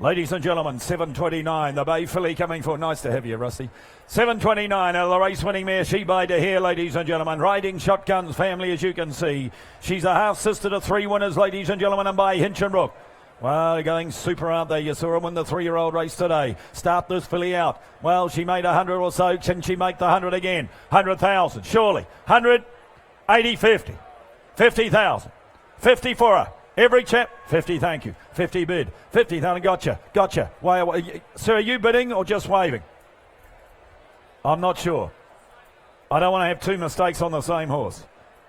D: Ladies and gentlemen, 729, the Bay filly coming for. Nice to have you, Rusty. 729, out of the race-winning mare, She By to Here, ladies and gentlemen. Riding Shotguns family, as you can see. She's a half-sister to 3 winners, ladies and gentlemen, and by Hinchinbrook. Well, they're going super, aren't they? You saw her win the 3-year-old race today. Start this filly out. Well, she made 100 or so. Can she make the 100 again? 100,000, surely. 100, 80, 50. 50,000. 50 for her. Every chap, 50, thank you. 50 bid. 50,000, gotcha. Why, sir, are you bidding or just waving? I'm not sure. I don't want to have 2 mistakes on the same horse.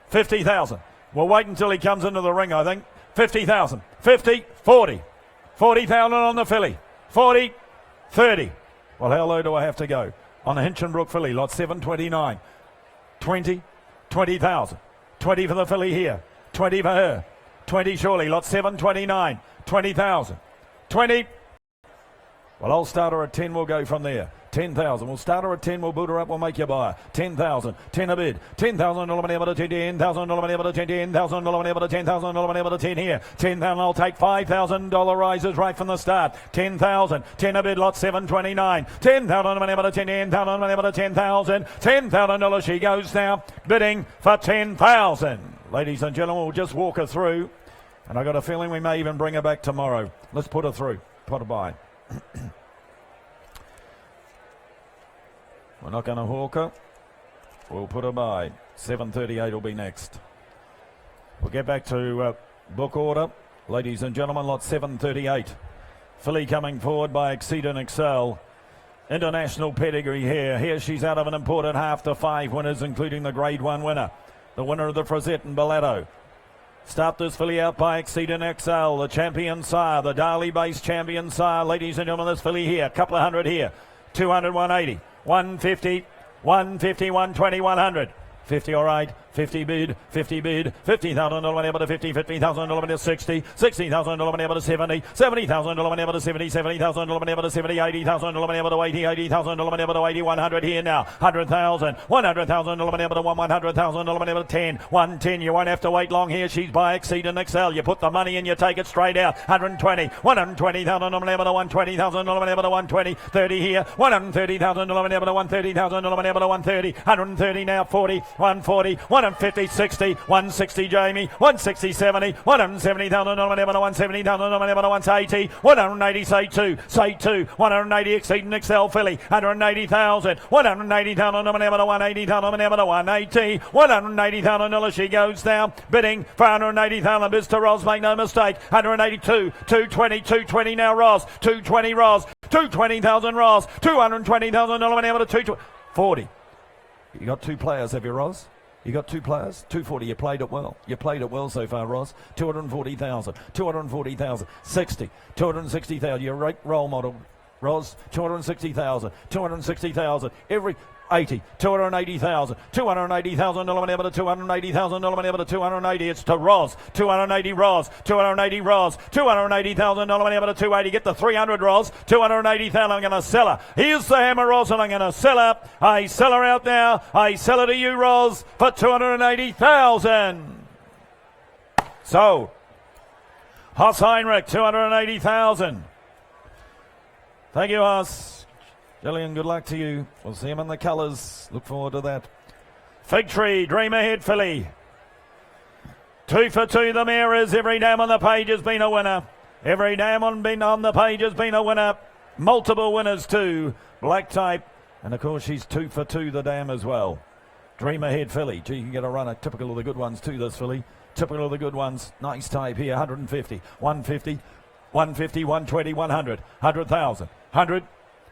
D: 50,000. We'll wait until he comes into the ring, I think. 50,000. 50, 40. 40,000 on the filly. 40, 30. Well, how low do I have to go? On the Hinchinbrook filly, lot 729. 20, 20,000. 20 for the filly here. 20 for her. 20 surely, lot 729, 20,000, 20. Well, I'll start her at 10, we'll go from there. 10,000, we'll start her at 10, we'll build her up, we'll make you buy her. 10,000, 10 a bid, 10,000, able to 10,000, able to 10,000, able to 10,000, able to 10 here. 10,000, I'll take $5,000 rises right from the start. 10,000, 10 a bid, lot 729. 10,000, able to 10,000, able to 10,000. $10,000 she goes now, bidding for 10,000. Ladies and gentlemen, we'll just walk her through, and I got a feeling we may even bring her back tomorrow. Let's put her through. Put her by. We're not going to hawk her. We'll put her by. 7:38 will be next. We'll get back to book order. Ladies and gentlemen, lot 7:38. Filly coming forward by Exceed and Excel. International pedigree here. Here she's out of an important half to 5 winners, including the Grade 1 winner. The winner of the Frazette and Balletto. Start this filly out by Exceed and Excel, the champion sire, the Darley Base champion sire. Ladies and gentlemen, this filly here, couple of hundred here. 200, 180, 150, 150, 120, 100. 50, all right. 50 bid, 50 bid, $50,000 able to 50, $50,000 able to 60, $60,000 able to 70, $70,000 able to 70, $70,000 able to 70, $80,000 able to 80, $80,000 able to 80, 100 here now, $100,000, $100,000 able to 100,000 able to 10, 110. You won't have to wait long here. She's by Exceed and Excel. You put the money in, you take it straight out. 120, $120,000 able to 120,000 able to 120, 30 here, $130,000 able to 130,000 able to 130, 130 now, 40, 140, 150, 60, 160 Jamie, 160, 70, $170,000 able to 170,000 able to 180, 180 say 2, 180 Exceed and Excel filly, 180,000, 180,000 able to 180,000 able to 180, $180,000 she goes down, bidding for 180,000 bids to Roz, make no mistake, 182, 220, 220 now Roz, 220 Roz, 220,000 Roz, $220,000 able to 220, 40. You got two players, have you, Roz? You got two players? 240. You played it well. You played it well so far, Roz. 240,000. 240,000. 60. 260,000. You're a great role model, Roz. 260,000. 260,000. Every 80. 280,000. $280,000 able to 280,000 able to 280. It's to Roz. 280 Roz. 280 Roz. $280,000 able to 280. Get the 300 Roz. 280,000. I'm going to sell her. Here's the hammer, Roz, and I'm going to sell her. I sell her out now. I sell her to you, Roz, for 280,000. So, Hoss Heinrich, 280,000. Thank you, Hoss. Yearling, good luck to you. We'll see him in the colours. Look forward to that. Fig Tree, Dream Ahead filly. 2 for 2, the mare is. Every dam on the page has been a winner. Every dam on the page has been a winner. Multiple winners too. Black type. And of course she's 2 for 2, the dam as well. Dream Ahead filly. Gee, you can get a runner. Typical of the good ones too, this filly. Typical of the good ones. Nice type here. 150, 150, 150, 120, 100, 100,000, 100.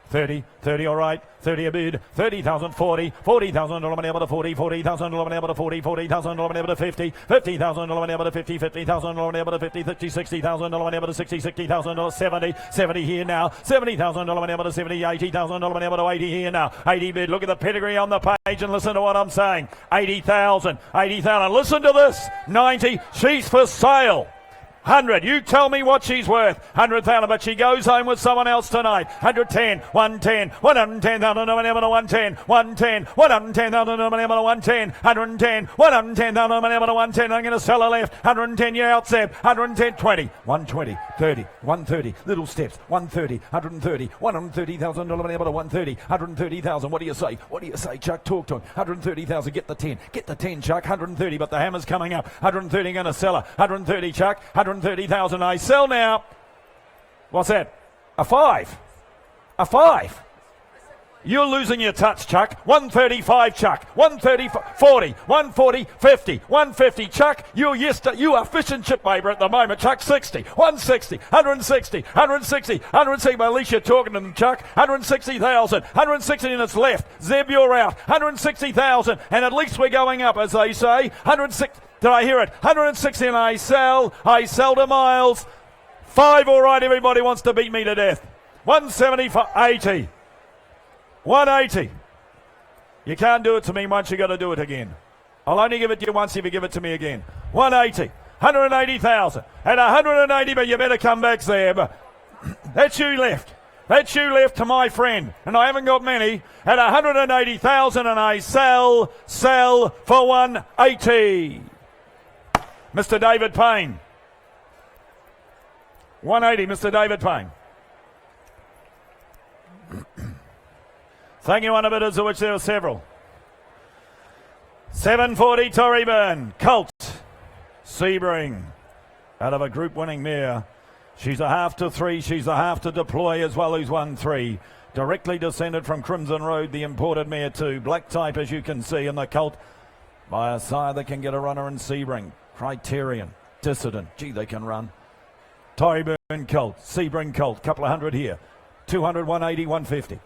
D: 30, 30, all right, 30 a bid, 30,000, 40, $40,000 able to 40, $40,000 able to 40, $40,000 able to 50, $50,000 able to 50, $50,000 able to 50, $60,000 able to 60, $60,000, 70, 70 here now, $70,000 able to 70, $80,000 able to 80 here now, 80 bid, look at the pedigree on the page and listen to what I'm saying, 80,000, 80,000, listen to this, 90, she's for sale. 100, you tell me what she's worth. 100,000, but she goes home with someone else tonight. 110, 110, 110,000 able to 110, 110, 110,000 able to 110, 110, 110,000 able to 110. I'm going to sell her left. 110, you're out, Seb. 110, 20, 120, 30, 130, little steps. 130, 130, $130,000 able to 130, 130,000. What do you say? What do you say, Chuck? Talk to him. 130,000, get the 10. Get the 10, Chuck. 130, but the hammer's coming up. 130, going to sell her. 130, Chuck. 130,000. I sell now. What's that? A 5. A 5. You're losing your touch, Chuck. 135, Chuck. 130, 40, 140, 50, 150, Chuck. You are fish and chip paper at the moment, Chuck. 60, 160, 160, 160, 160. Well, at least you're talking to them, Chuck. 160,000, 160 and it's left. Zeb, you're out. 160,000, and at least we're going up, as they say. 160. Did I hear it? 160 and I sell to Miles. 5, all right, everybody wants to beat me to death. 175, 80. 180. You can't do it to me once, you got to do it again. I'll only give it to you once if you give it to me again. 180. 180,000. At 180, but you better come back, Zeb. That's you left. That's you left to my friend. And I haven't got many. At 180,000 and I sell for 180. Mr. David Payne. 180, Mr. David Payne. Thank you, bidders, of which there were several. 740, Tory Byrne. Colt. Sebring. Out of a group winning mare. She's a half to 3. She's a half to deploy as well, who's won 3. Directly descended from Crimson Road, the imported mare too. Black type, as you can see, and the Colt by a sire that can get a runner in Sebring. Criterion. Dissident. Gee, they can run. Tory Byrne Colt. Sebring Colt. Couple of hundred here. 200, 180, 150.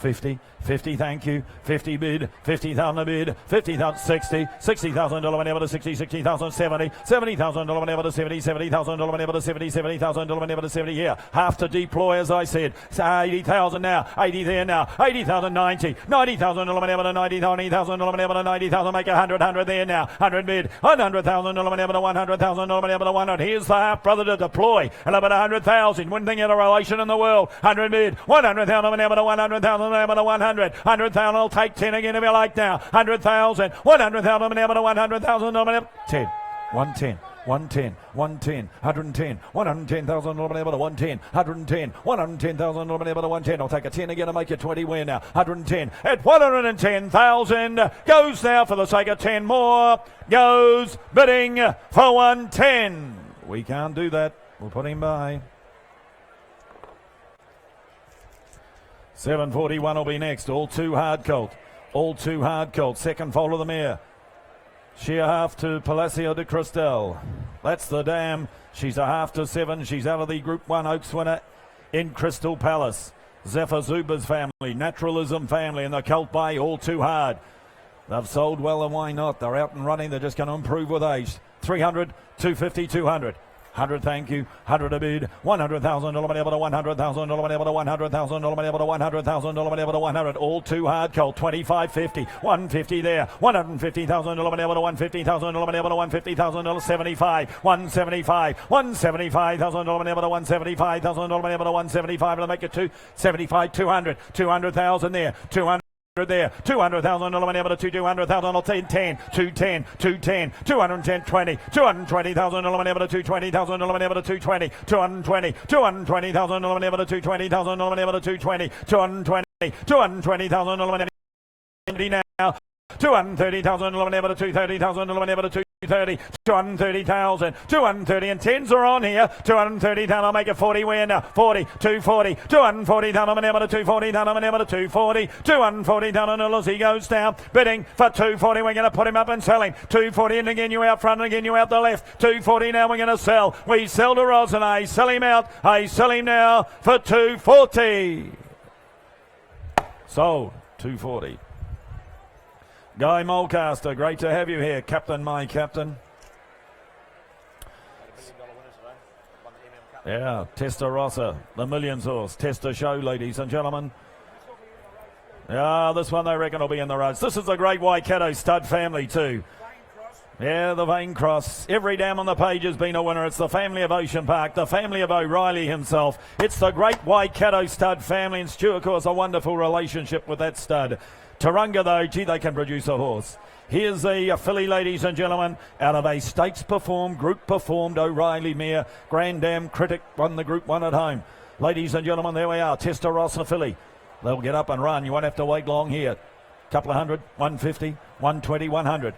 D: 50, 50, thank you. 50 bid, 50,000 a bid, 50,000, 60, $60,000 whenever to 60, 60,000, 70, $70,000 whenever to 70, $70,000 whenever to 70, $70,000 whenever to 70 here. Half to deploy, as I said. 80,000 now, 80 there now, 80,000, 90, $90,000 whenever to 90, $90,000 whenever to 90,000, make 100 there now, 100 bid, $100,000 whenever to 100,000 whenever to 100. Here's the half brother to deploy, and about 100,000. Wouldn't think of a relation in the world. 100 bid, 100,000 whenever to 100,000 whenever to 100. 100,000, I'll take 10 again if you like now. 100,000, 100,000 whenever to 100,000 whenever 10, 110. 110, 110, 110, 110,000 whenever to 110, 110, 110,000 whenever to 110. I'll take a 10 again and make you 20 win now. 110 at 110,000 goes now for the sake of 10 more. Goes bidding for 110. We can't do that. We'll put him by. 741 will be next. All too hard colt. All too hard colt. Second foal of the mare. Sheer half to Palacio de Cristal. That's the dam. She's a half to 7. She's out of the Group 1 Oaks winner in Crystal Palace. Zephyr Zuba's family, Naturalism family, and the Colt Bay, all too hard. They've sold well, and why not? They're out and running. They're just going to improve with age. 300, 250, 200. 100, thank you. 100 a bid. $100,000 whenever to 100,000 whenever to 100,000 whenever to 100,000 whenever to 100. All too hard colt. 25.50. 150 there. 150,000 whenever to 150,000 whenever to 150,000. 75. 175. 175,000 whenever to 175,000 whenever to 175. It'll make it 275. 200. 200,000 there. 200. There, 200,000 whenever to 200,000. I'll take 10, 210, 210, 210, 20, 220,000 whenever to 220,000 whenever to 220, 220, 220,000 whenever to 220,000 whenever to 220, 220, 220,000 whenever now. 230,000 whenever to 230,000 whenever to 230, 230,000, 230 and 10s are on here. 230,000, I'll make it 40 win now. 40, 240, 240,000 whenever to 240,000 whenever to 240, 240,000 as he goes down. Bidding for 240, we're going to put him up and sell him. 240 and again you out front and again you out the left. 240 now we're going to sell. We sell to Roz and I sell him out. I sell him now for 240. Sold, 240. Guy Mulcaster, great to have you here, Captain, my captain. Yeah, Testarossa, the Millions horse. Testa Show, ladies and gentlemen. Yeah, this one they reckon will be in the roads. This is the Great Waikato stud family too. Yeah, the Vane Cross. Every dam on the page has been a winner. It's the family of Ocean Park, the family of O'Reilly himself. It's the Great Waikato stud family, and Stu, of course, a wonderful relationship with that stud. Tarunga, though, gee, they can produce a horse. Here's a filly, ladies and gentlemen, out of a stakes performed, group performed O'Reilly mare. Grand Dam Critic won the Group 1 at home. Ladies and gentlemen, there we are. Testarossa filly. They'll get up and run. You won't have to wait long here. Couple of hundred, 150, 120, 100.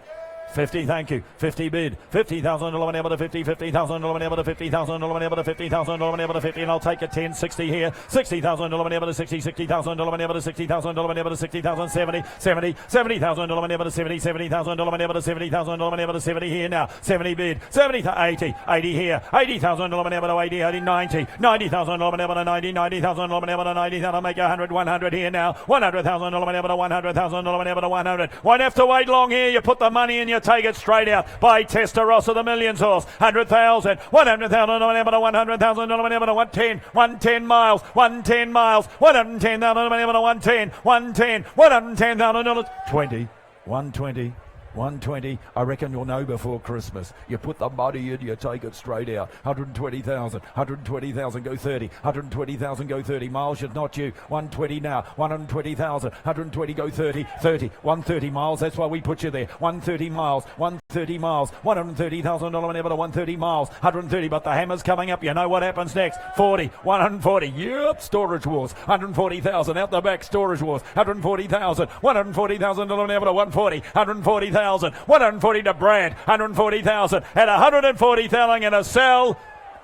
D: 50, thank you. 50 bid. 50,000 whenever to 50, 50,000 whenever to 50,000 whenever to 50,000 whenever to 50, and I'll take a 10, 60 here. 60,000 whenever to 60, 60,000 whenever to 60,000 whenever to 60,000, 70, 70, 70,000 whenever to 70, 70,000 whenever to 70,000 whenever to 70 here now. 70 bid. 70 to 80, 80 here. 80,000 whenever to 80, 80, 90, 90,000 whenever to 90, 90,000 whenever to 90, that'll make 100, 100 here now. 100,000 whenever to 100,000 whenever to 100. Won't have to wait long here. You put the money in, you take it straight out by Testarossa, the Millions horse. 100,000, 100,000 whenever to 100,000 whenever to 110, 110 miles, 110 miles, 110,000 whenever to 110, 110, 110,000, 20, 120. 120, I reckon you'll know before Christmas. You put the money in, you take it straight out. 120,000, 120,000, go 30. 120,000, go 30. Miles, it's not you. 120 now. 120,000, 120, go 30. 30, 130 miles, that's why we put you there. 130 miles, 130 miles, 130,000 whenever to 130 miles. 130, but the hammer's coming up. You know what happens next. 40, 140, yep, Storage Wars. 140,000, out the back, Storage Wars. 140,000, 140,000 whenever to 140. 140,000. 140 to Brad, 140,000 at 140,000. I'm going to sell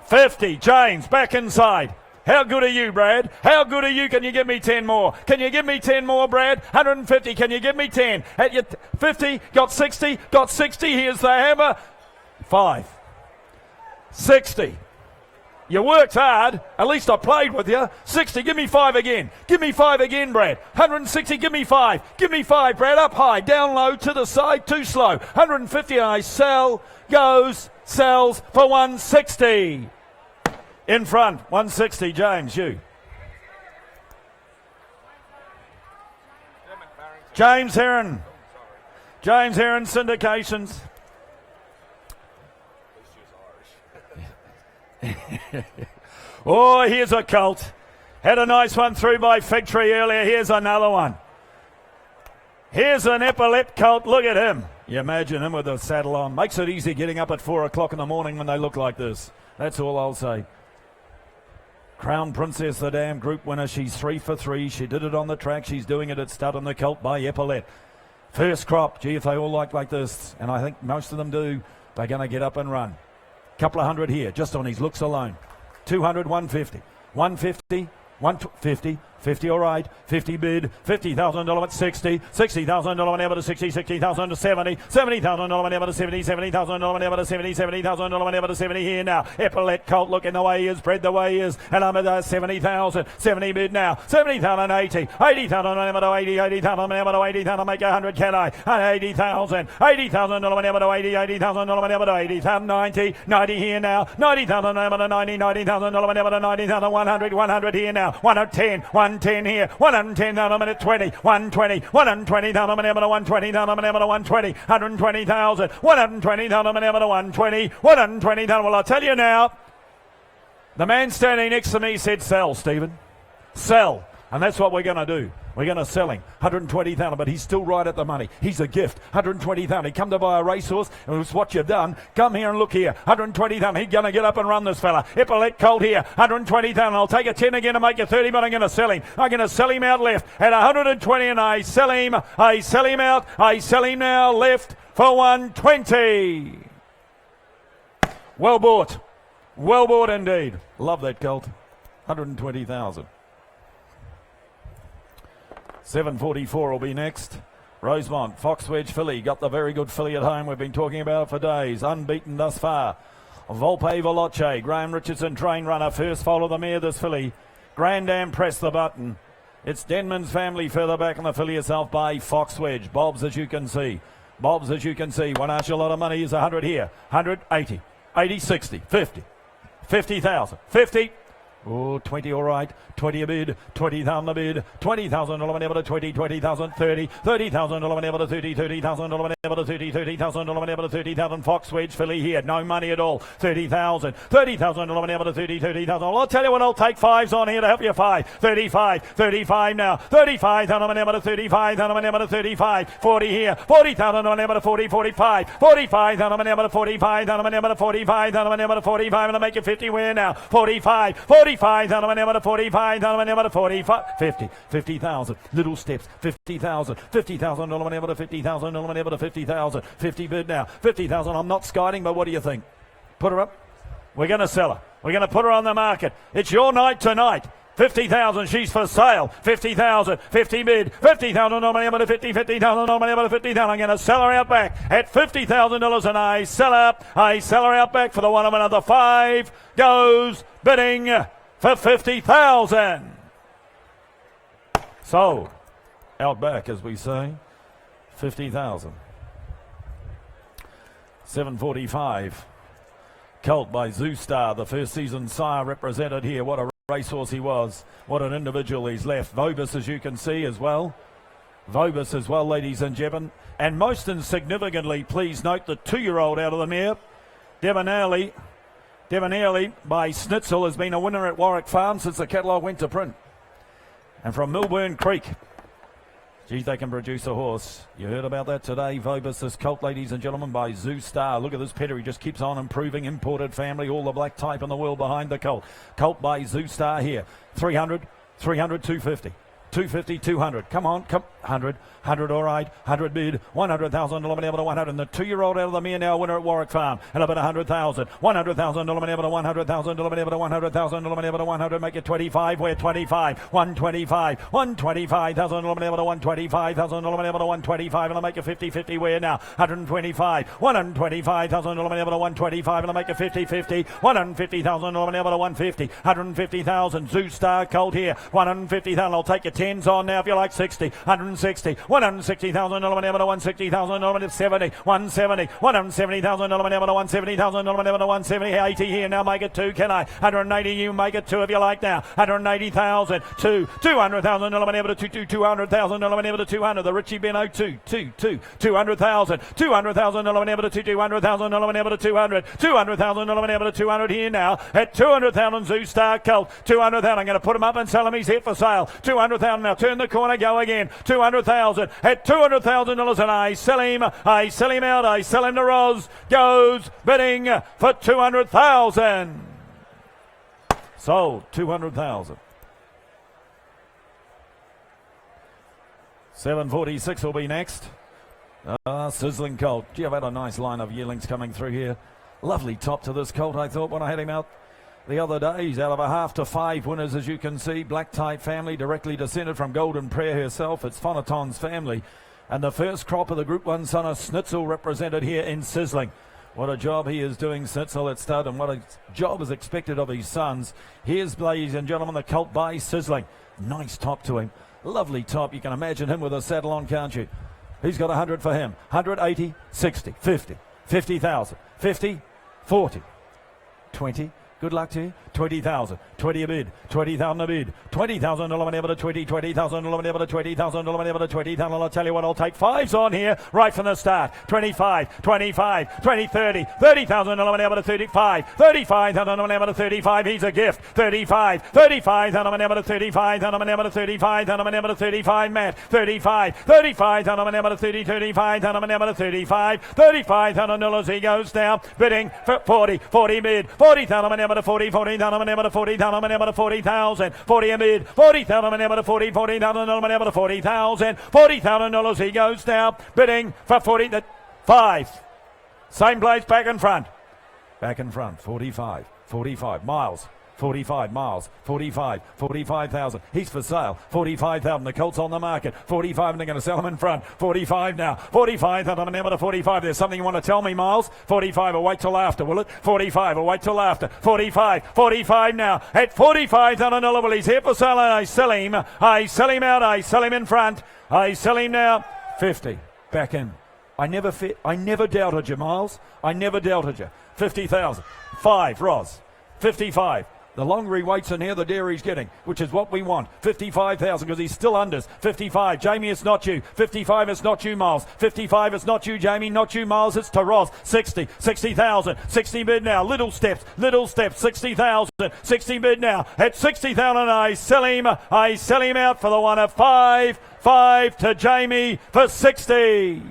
D: 50. James, back inside. How good are you, Brad? How good are you? Can you give me 10 more? Can you give me 10 more, Brad? 150. Can you give me 10? At your 50, got 60, got 60. Here's the hammer. 5, 60, You worked hard. At least I played with you. 60, give me 5 again. Give me 5 again, Brad. 160, give me 5. Give me 5, Brad. Up high, down low, to the side, too slow. 150, I sell, goes, sells for 160. In front, 160, James, you. James Heron. James Heron, syndications. Oh, here's a colt. Had a nice one through by Fig Tree earlier. Here's another one. Here's an epaulette colt. Look at him. You imagine him with a saddle on. Makes it easy getting up at 4 o'clock in the morning when they look like this. That's all I'll say. Crown Princess, the damn group winner. She's 3 for 3. She did it on the track. She's doing it at stud on the colt by epaulette. First crop. Gee, if they all like this, and I think most of them do, they're going to get up and run. Couple of hundred here, just on his looks alone. 200, 150. 150, 150, 50 all right, 50 bid, $50,000 at 60, $60,000 whenever to 60, $60,000 to 70, $70,000 whenever to 70, $70,000 whenever to 70, $70,000 whenever to 70 here now. Epaulette colt looking the way he is, bred the way he is, and I'm at 70,000, 70 bid now, 70,000, 80, 80,000 whenever to 80, 80,000 whenever to 80,000, make 100, can I? 80,000, $80,000 whenever to 80, $80,000 whenever to 80,000, 90, 90 here now, 90,000 whenever to 90, $90,000 whenever to 90,000, 100, 100 here now, 110, 110 here, 110,000 minute 20, 120, 120,000 whenever to 120,000 whenever to 120, 120,000, 120,000 whenever to 120, 120,000. Well, I'll tell you now, the man standing next to me said sell, Stephen. Sell. And that's what we're going to do. We're going to sell him. 120,000, but he's still right at the money. He's a gift. 120,000. He come to buy a racehorse, and it's what you've done. Come here and look here. 120,000. He's going to get up and run this fella. Epaulette colt here. 120,000. I'll take a 10 again to make you 30, but I'm going to sell him. I'm going to sell him out left at 120, and I sell him. I sell him out. I sell him now left for 120. Well bought. Well bought indeed. Love that colt. 120,000. 7:44 will be next. Rosemont, Fox Wedge filly. Got the very good filly at home. We've been talking about it for days. Unbeaten thus far. Volpe Veloce. Graham Richardson, train runner. First foal of the mare, this filly. Grandam, press the button. It's Denman's family further back on the filly herself by Fox Wedge. Bob's, as you can see. Bob's, as you can see. One ask a lot of money is 100 here. 100, 80, 80, 60, 50. 50,000. 50. Oh, 20 all right. 20 a bid. 20,000 a bid. $20,000 whenever to 20, 20,000, 30, $30,000 whenever to 30, $30,000 whenever to 30, $30,000 whenever to 30,000. Fox Wedge filly here. No money at all. 30,000. $30,000 whenever to 30, $30,000. Well, I'll tell you what, I'll take fives on here to help you 5. 35. 35 now. 35,000 whenever to 35,000 whenever to 35. 40 here. 40,000 whenever to 40, 45. 45,000 whenever to 45,000 whenever to 45,000 whenever to 45. And I'll make it 50 where now. 45. 45,000 whenever to 45,000 whenever to 45. 50. 50,000. Little steps. 50,000. $50,000 whenever to 50,000 whenever to 50,000. 50 bid now. 50,000. I'm not skiding, but what do you think? Put her up. We're going to sell her. We're going to put her on the market. It's your night tonight. 50,000, she's for sale. 50,000, 50 bid. 50,000 whenever to 50, 50,000 whenever to 50,000. I'm going to sell her out back at $50,000, and I sell her out back for the one of another 5. Goes bidding for 50,000. Sold. Out back, as we say. 50,000. 7:45. Colt by Zoostar, the first season sire represented here. What a racehorse he was. What an individual he's left. Vobis, as you can see, as well. Vobis as well, ladies and gentlemen. And most insignificantly, please note the 2-year-old out of the mare. Devon Early by Snitzel has been a winner at Warwick Farm since the catalogue went to print. And from Millburn Creek. Geez, they can produce a horse. You heard about that today. Vobis, this colt, ladies and gentlemen, by Zoostar. Look at this pedigree, just keeps on improving. Imported family, all the black type in the world behind the colt. Colt by Zoostar here. 300, 250. 250, 200. Come on, come. 100, 100, all right. 100 bid. 100,000, eliminated to 100. And the 2-year-old out of the mare now winner at Warwick Farm. And about 100,000. 100,000, eliminated to 100,000, eliminated to 100,000, eliminated to 100. Make it 25. We're 25. 125. 125,000, eliminated to 125,000, eliminated to 125. And I'll make it 50, 50. We're now 125. 125,000, eliminated to 125. And I'll make it 50, 50. 150,000, eliminated to 150. 150,000. Zoo Star Colt here. 150,000. I'll take your 10s on now if you like. 60. 160. 160,000, eliminated to 160,000, eliminated to 70. 170. 170,000, eliminated to 170,000, eliminated to 170. 80 here. Now make it 2. Can I? 180. You make it 2 if you like now. 180,000. 2. 200,000, eliminated to 2. 200,000, eliminated to 200. The Richie Beno 2. 200,000. 200,000, eliminated to 200,000, eliminated to 200. 200,000, eliminated to 200 here now. At 200,000, Zoo Star Colt. 200,000. I'm going to put him up and sell him. He's here for sale. 200,000. Now turn the corner. Go again. 200,000 at $200,000, and I sell him out, I sell him to Roz, goes bidding for 200,000. Sold 200,000. 746 will be next. Sizzling Colt. Gee, I've had a nice line of yearlings coming through here. Lovely top to this colt, I thought, when I had him out the other day. He's out of a 1/2 to 5 winners, as you can see. Black Tie family, directly descended from Golden Prayer herself. It's Phonaton's family. And the first crop of the Group 1 son of Snitzel represented here in Sizzling. What a job he is doing, Snitzel at stud, and what a job is expected of his sons. Here's, ladies and gentlemen, the colt by Sizzling. Nice top to him. Lovely top. You can imagine him with a saddle on, can't you? He's got 100 for him. 180, 60, 50, 50,000, 50, 40, 20. Good luck to you. 20,000. 20 a bid. 20,000 a bid. 20,000 eliminated to 20. 20,000 eliminated to 20,000 eliminated to 20,000. I'll tell you what, I'll take 5s on here right from the start. 25, 25, 20, 30. 30,000 eliminated to 35. 35,000 eliminated to 35. He's a gift. 35. 35,000 eliminated to 35,000 eliminated to 35,000 eliminated to 35. Matt. 35. 35,000 eliminated to 30. 35,000 eliminated to 35. 35,000 dollars. He goes down. Bidding for 40. 40 bid. 40,000 eliminated to 40. 40,000 eliminated to 40,000 eliminated to 40,000. 40 a bid. 40,000 eliminated to 40. 40,000 eliminated to 40,000. $40,000. He goes down. Bidding for 45. Same place back in front. Back in front. 45. 45. Miles. 45 miles, 45, 45,000. He's for sale. 45,000. The colt's on the market. 45, and they're going to sell him in front. 45 now. 45, and I'm enamored of 45. There's something you want to tell me, Miles? 45, I'll wait till after, will it? 45, I'll wait till after. 45, 45 now. At 45,000, well, he's here for sale, and I sell him. I sell him out. I sell him in front. I sell him now. 50. Back in. I never doubted you, Miles. I never doubted you. 50,000. 5, Roz. 55. The longer he waits in here, the dearer he's getting, which is what we want. 55,000, because he's still unders. 55. Jamie, it's not you. 55, it's not you, Miles. 55, it's not you, Jamie. Not you, Miles. It's to Ross. 60. 60,000. 60 bid now. Little steps. 60,000. 60 bid now. At 60,000, I sell him. I sell him out for the one of 5. 5 to Jamie for 60.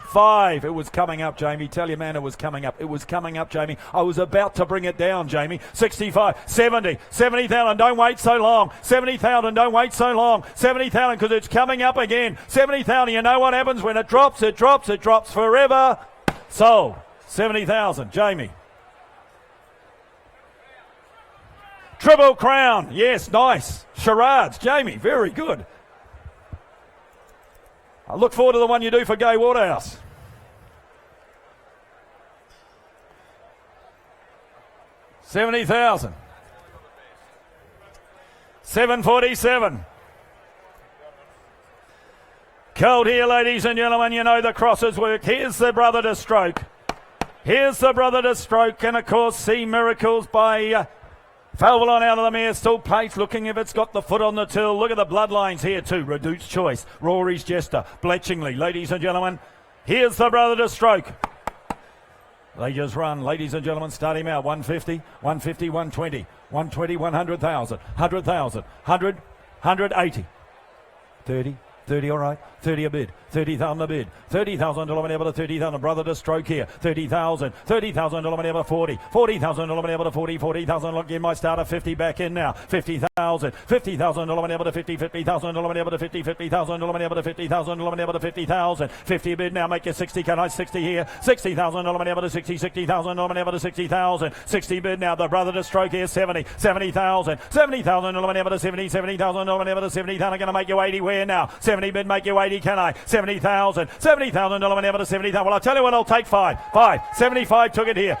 D: 5. It was coming up, Jamie. Tell your man it was coming up. It was coming up, Jamie. I was about to bring it down, Jamie. 65, 70, 70,000. Don't wait so long. 70,000. Don't wait so long. 70,000, because it's coming up again. 70,000. You know what happens when it drops? It drops. It drops forever. Sold. 70,000. Jamie. Triple Crown. Yes, nice. Charades. Jamie, very good. I look forward to the one you do for Gay Waterhouse. $70,000. 747. Cold here, ladies and gentlemen. You know the crosses work. Here's the brother to stroke. Here's the brother to stroke. And, of course, See Miracles by Falvalon out of the mare, still place, looking if it's got the foot on the till. Look at the bloodlines here too. Reduced Choice, Rory's Jester, Bletchingly. Ladies and gentlemen, here's the brother to stroke. They just run. Ladies and gentlemen, start him out. 150, 150, 120, 120, 100,000, 100,000, 100, 180, 30, 30, all right. 30 a bid, 30,000 a bid, 30,000 able to 30,000, brother to stroke here, 30,000 able to 40, 40,000 able to 40, 40,000, look, you might start at 50 back in now, 50,000 able to 50, 50,000 able to 50, 50,000 able to 50,000 able to 50,000, 50 a bid now, make your 60, can I 60 here, 60,000 able to 60, 60,000 able to 60,000, 60 bid now, the brother to stroke here, 70, 70,000, 70,000 able to 70, 70,000 able to 70,000, I'm going to make you 80 where now, 70 bid, make you 80, can I, 70,000 able to 70,000, well I'll tell you what, I'll take 5, 75 took it here,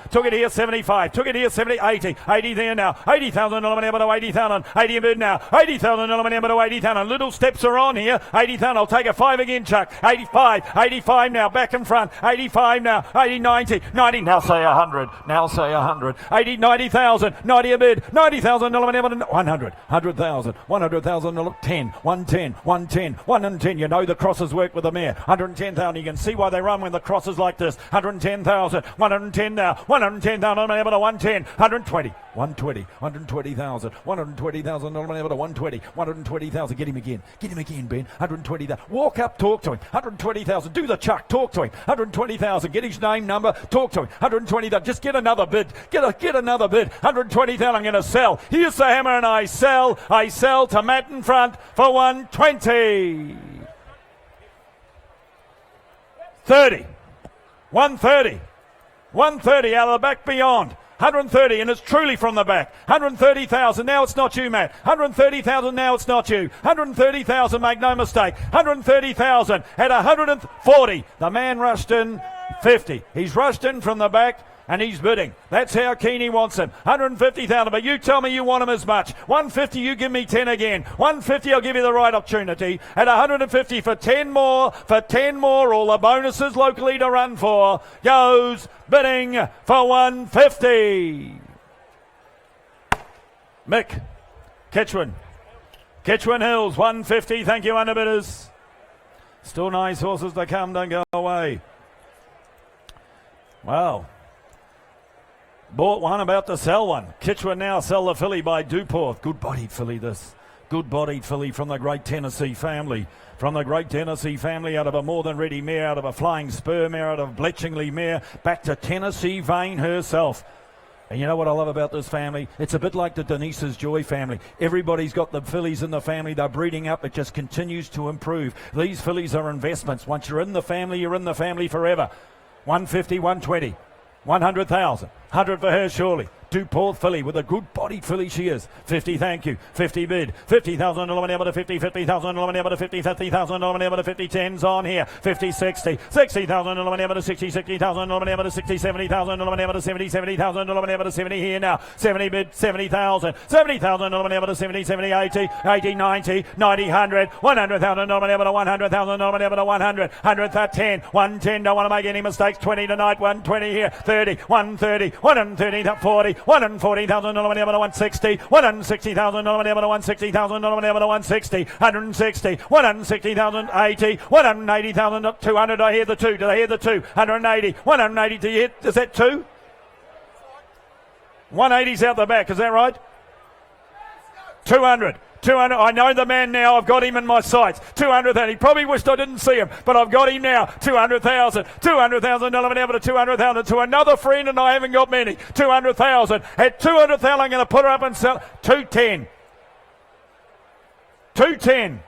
D: 75, took it here, 70, 80 there now, 80,000 able to 80,000, 80 a bid now, 80,000 able to 80,000, little steps are on here, 80,000, I'll take a 5 again, Chuck, 85 now, back in front, 85 now, 80, 90, now say 100, 80, 90,000, 90 a bid, 90,000 able to 100, 100,000, 100,000, 10, 110, 110, you know the crosses work with the mare, 110,000, you can see why they run when the crosses like this, 110,000, 110 now, 110,000 able to 110, 120, 120,000, 120,000 able to 120, 120,000, get him again, Ben, 120,000, walk up, talk to him, 120,000, do the chuck, talk to him, 120,000, get his name, number, talk to him, 120,000, just get another bid, get another bid, 120,000, I'm going to sell, here's the hammer and I sell to Matt in front for 120. 30, 130, 130 out of the back beyond, 130, and it's truly from the back, 130,000, now it's not you, Matt, 130,000, now it's not you, 130,000, make no mistake, 130,000 at 140, the man rushed in 50, he's rushed in from the back, and he's bidding. That's how keen he wants him. 150,000, but you tell me you want him as much. 150, you give me 10 again. 150, I'll give you the right opportunity. At 150 for 10 more, all the bonuses locally to run for, goes bidding for 150. Mick, Kitchwin Hills, 150, thank you underbidders. Still nice horses to come, don't go away. Wow. Bought one, about to sell one. Kitchwin now sell the filly by Duporth. Good-bodied filly this. Good-bodied filly from the great Tennessee family. From the great Tennessee family, out of a more than ready mare, out of a flying spur mare, out of Bletchingley mare, back to Tennessee Vane herself. And you know what I love about this family? It's a bit like the Denise's Joy family. Everybody's got the fillies in the family. They're breeding up. It just continues to improve. These fillies are investments. Once you're in the family, you're in the family forever. 150, 120. 100,000. 100 for her, surely. Duporth filly with a good-bodied filly she is. 50, thank you. 50 bid. 50,000 able to 50. 50,000 able to 50. 50,000 able to 50. 10's on here. 50, 60. 60,000 able to 60. 60,000 able to 60. 70,000 able to 70. 70,000 able to 70 here now. 70 bid. 70,000. 70,000 able to 70. 70, 80. 80, 90. 90, 100. 100,000 able to 100,000 able to 100. 100, 10. 110. Don't want to make any mistakes. 20 tonight. 120 here. 30. 130. 130. 40. 140,000 able to 160, 160,000 able to 160,000 able to 160, 160, 160,000, 80, 180,000, 200. I hear the two. Did I hear the two? 180, 180. Do you hit? Is that two? 180's out the back. Is that right? 200. 200, I know the man now, I've got him in my sights. 200,000, he probably wished I didn't see him, but I've got him now. 200,000, 200,000, able to 200,000, to another friend, and I haven't got many. 200,000, at 200,000 I'm going to put her up and sell. 210. 210.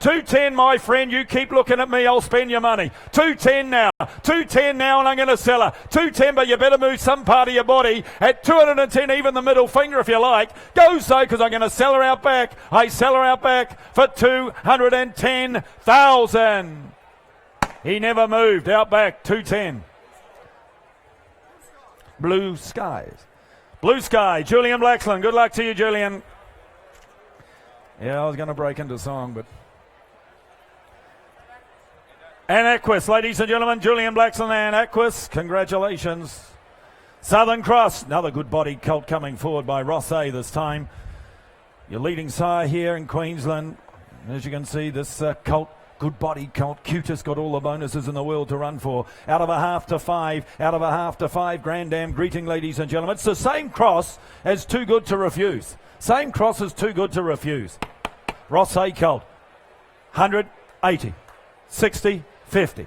D: 210, my friend, you keep looking at me, I'll spend your money. 210 now, 210 now, and I'm going to sell her. 210, but you better move some part of your body. At 210, even the middle finger if you like. Go so, because I'm going to sell her out back. I sell her out back for 210,000. He never moved, out back, 210. Blue Skies. Blue Sky, Julian Blaxland. Good luck to you, Julian. Yeah, I was going to break into song, but... And Aquis, ladies and gentlemen, Julian Blaxland and Aquis, congratulations. Southern Cross, another good-bodied colt coming forward by Ross A this time. Your leading sire here in Queensland. As you can see, this colt, good-bodied colt, cutest, got all the bonuses in the world to run for. Out of a half to 5, out of a half to 5, Grand Dam greeting, ladies and gentlemen. It's the same cross as Too Good to Refuse. Same cross as Too Good to Refuse. Ross A colt, 180. 60, 50.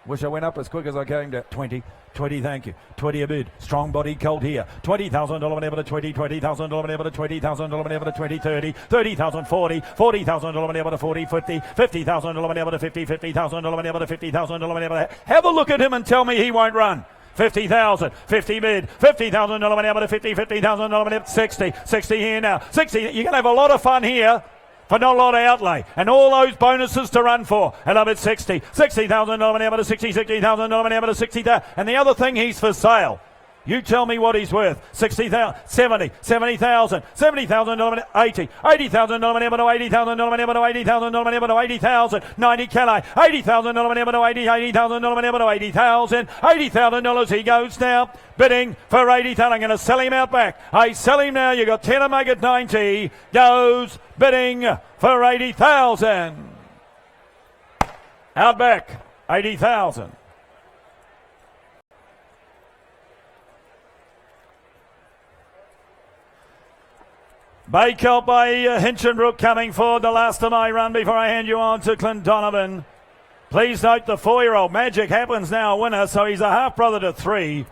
D: Wish I went up as quick as I came to 20. 20, thank you. 20 a bid. Strong body colt here. $20,000 whenever to 20, $20,000 whenever to 20,000 whenever to 20, 30, 30,000, 40, $40,000 whenever to 40, 50, $50,000 whenever to 50, $50,000 whenever to 50,000 whenever to. Have a look at him and tell me he won't run. 50,000, 50 bid, $50,000 whenever to 50, $50,000 whenever 60, 60 here now. 60, you're going to have a lot of fun here. For not a lot of outlay, and all those bonuses to run for. And I'm at 60, $60,000 whenever to 60, $60,000 whenever to 60,000. And the other thing, he's for sale. You tell me what he's worth. 60,000, 70, 70,000, $70,000, 80, $80,000 whenever to 80,000 whenever to 80,000 whenever to 80,000, 90 Calais, $80,000 whenever to 80, $80,000 whenever to 80,000, $80,000 he goes now. Bidding for 80,000. I'm going to sell him out back. I sell him now. You got 10 to make it 90. Goes bidding for 80,000. Out back, 80,000. Baycolt by Hinchinbrook coming forward, the last of my run before I hand you on to Clint Donovan. Please note the 4-year-old Magic Happens now a winner, so he's a half-brother to 3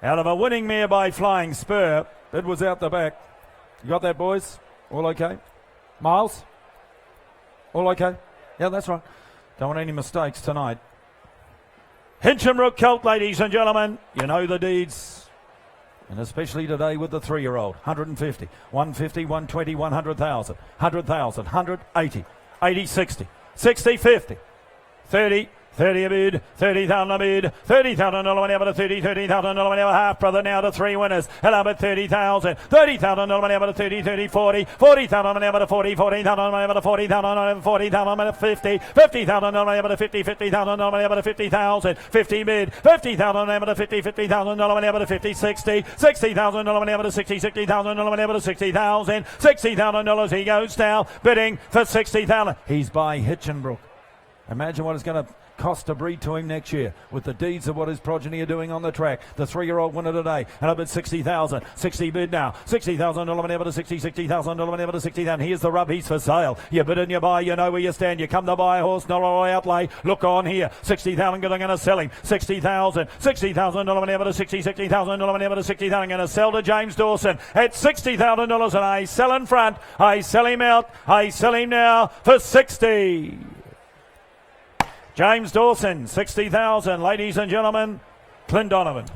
D: out of a winning mare by Flying Spur. It was out the back. You got that, boys? All okay? Miles? All okay? Yeah, that's right. Don't want any mistakes tonight. Hinchinbrook Colt, ladies and gentlemen. You know the deeds. And especially today with the 3-year-old. 150, 150, 120, 100,000, 100,000, 180, 80, 60, 60, 50, 30, 30 a bid, 30,000 a bid, $30,000 whenever to 30, $30,000 whenever half brother now to 3 winners. And up at 30,000, $30,000 whenever to 30, 30, 40, $40,000 whenever to 40, $40,000 whenever to 40,000 whenever 40,000 whenever 50, $50,000 whenever to 50, $50,000 whenever to 50,000, 50 bid, $50,000 whenever to 50, $50,000 whenever to 50, 60, $60,000 whenever to 60, $60,000 whenever to 60,000, $60,000 he goes now, bidding for 60,000. He's by Hinchinbrook. Imagine what it's going to cost to breed to him next year with the deeds of what his progeny are doing on the track. The 3-year-old winner today, and up at 60,000, 60 bid now, $60,000 whenever to 60, $60,000 whenever to 60,000. Here's the rub, he's for sale. You bid and you buy, you know where you stand. You come to buy a horse, not all outlay. Look on here, 60,000, I'm going to sell him. 60,000, $60,000 whenever to 60, $60,000 whenever to 60,000. I'm going to sell to James Dawson at $60,000, and I sell in front, I sell him out, I sell him now for 60. James Dawson, 60,000. Ladies and gentlemen, Clint Donovan.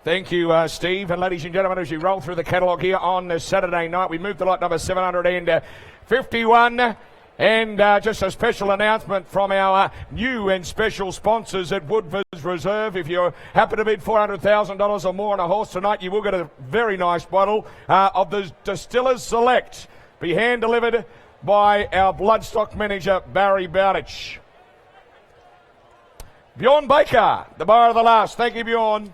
E: Thank you, Steve. And ladies and gentlemen, as you roll through the catalogue here on this Saturday night, we moved to lot number 751. And just a special announcement from our new and special sponsors at Woodford's Reserve. If you happen to bid $400,000 or more on a horse tonight, you will get a very nice bottle of the Distillers Select. Be hand-delivered by our bloodstock manager, Barry Bowditch. Bjorn Baker, the bar of the last. Thank you, Bjorn.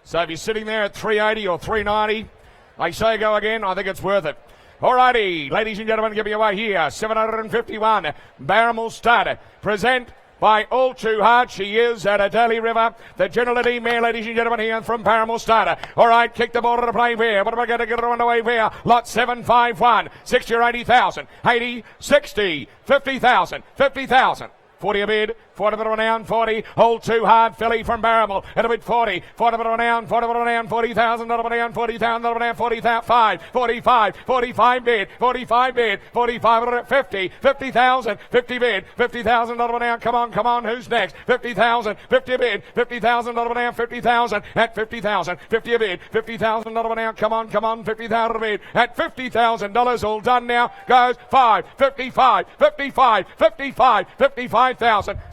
E: So if you're sitting there at 380 or 390, I say go again, I think it's worth it. Alrighty, ladies and gentlemen, give me away here. 751, Barramel Stud. Present by All Too Hard. She is at a Daly River. The Generality mare, ladies and gentlemen, here from Paramount Starter. All right, kick the ball to the play here. What am I going to get her underway here? Lot 751, 60 or 80,000, 80, 60, 50,000, 50,000. 40 a bid, 40 bit of renown, 40, hold too hard, Philly from Barramel, at a bid 40, 40 bit of renown, 40 bit of renown, $40,000 renown, $40,000 renown, 45, 45, 45 bid, 45 bid, 45, 50, 50,000, 50 bid, $50,000 renown, come on, who's next? 50,000, 50 a bid, $50,000 renown, 50,000, at 50,000, 50 a bid, $50,000 renown, come on, 50,000 a bid, at $50,000, all done now, goes 5, 55, 55, 55, 55,000,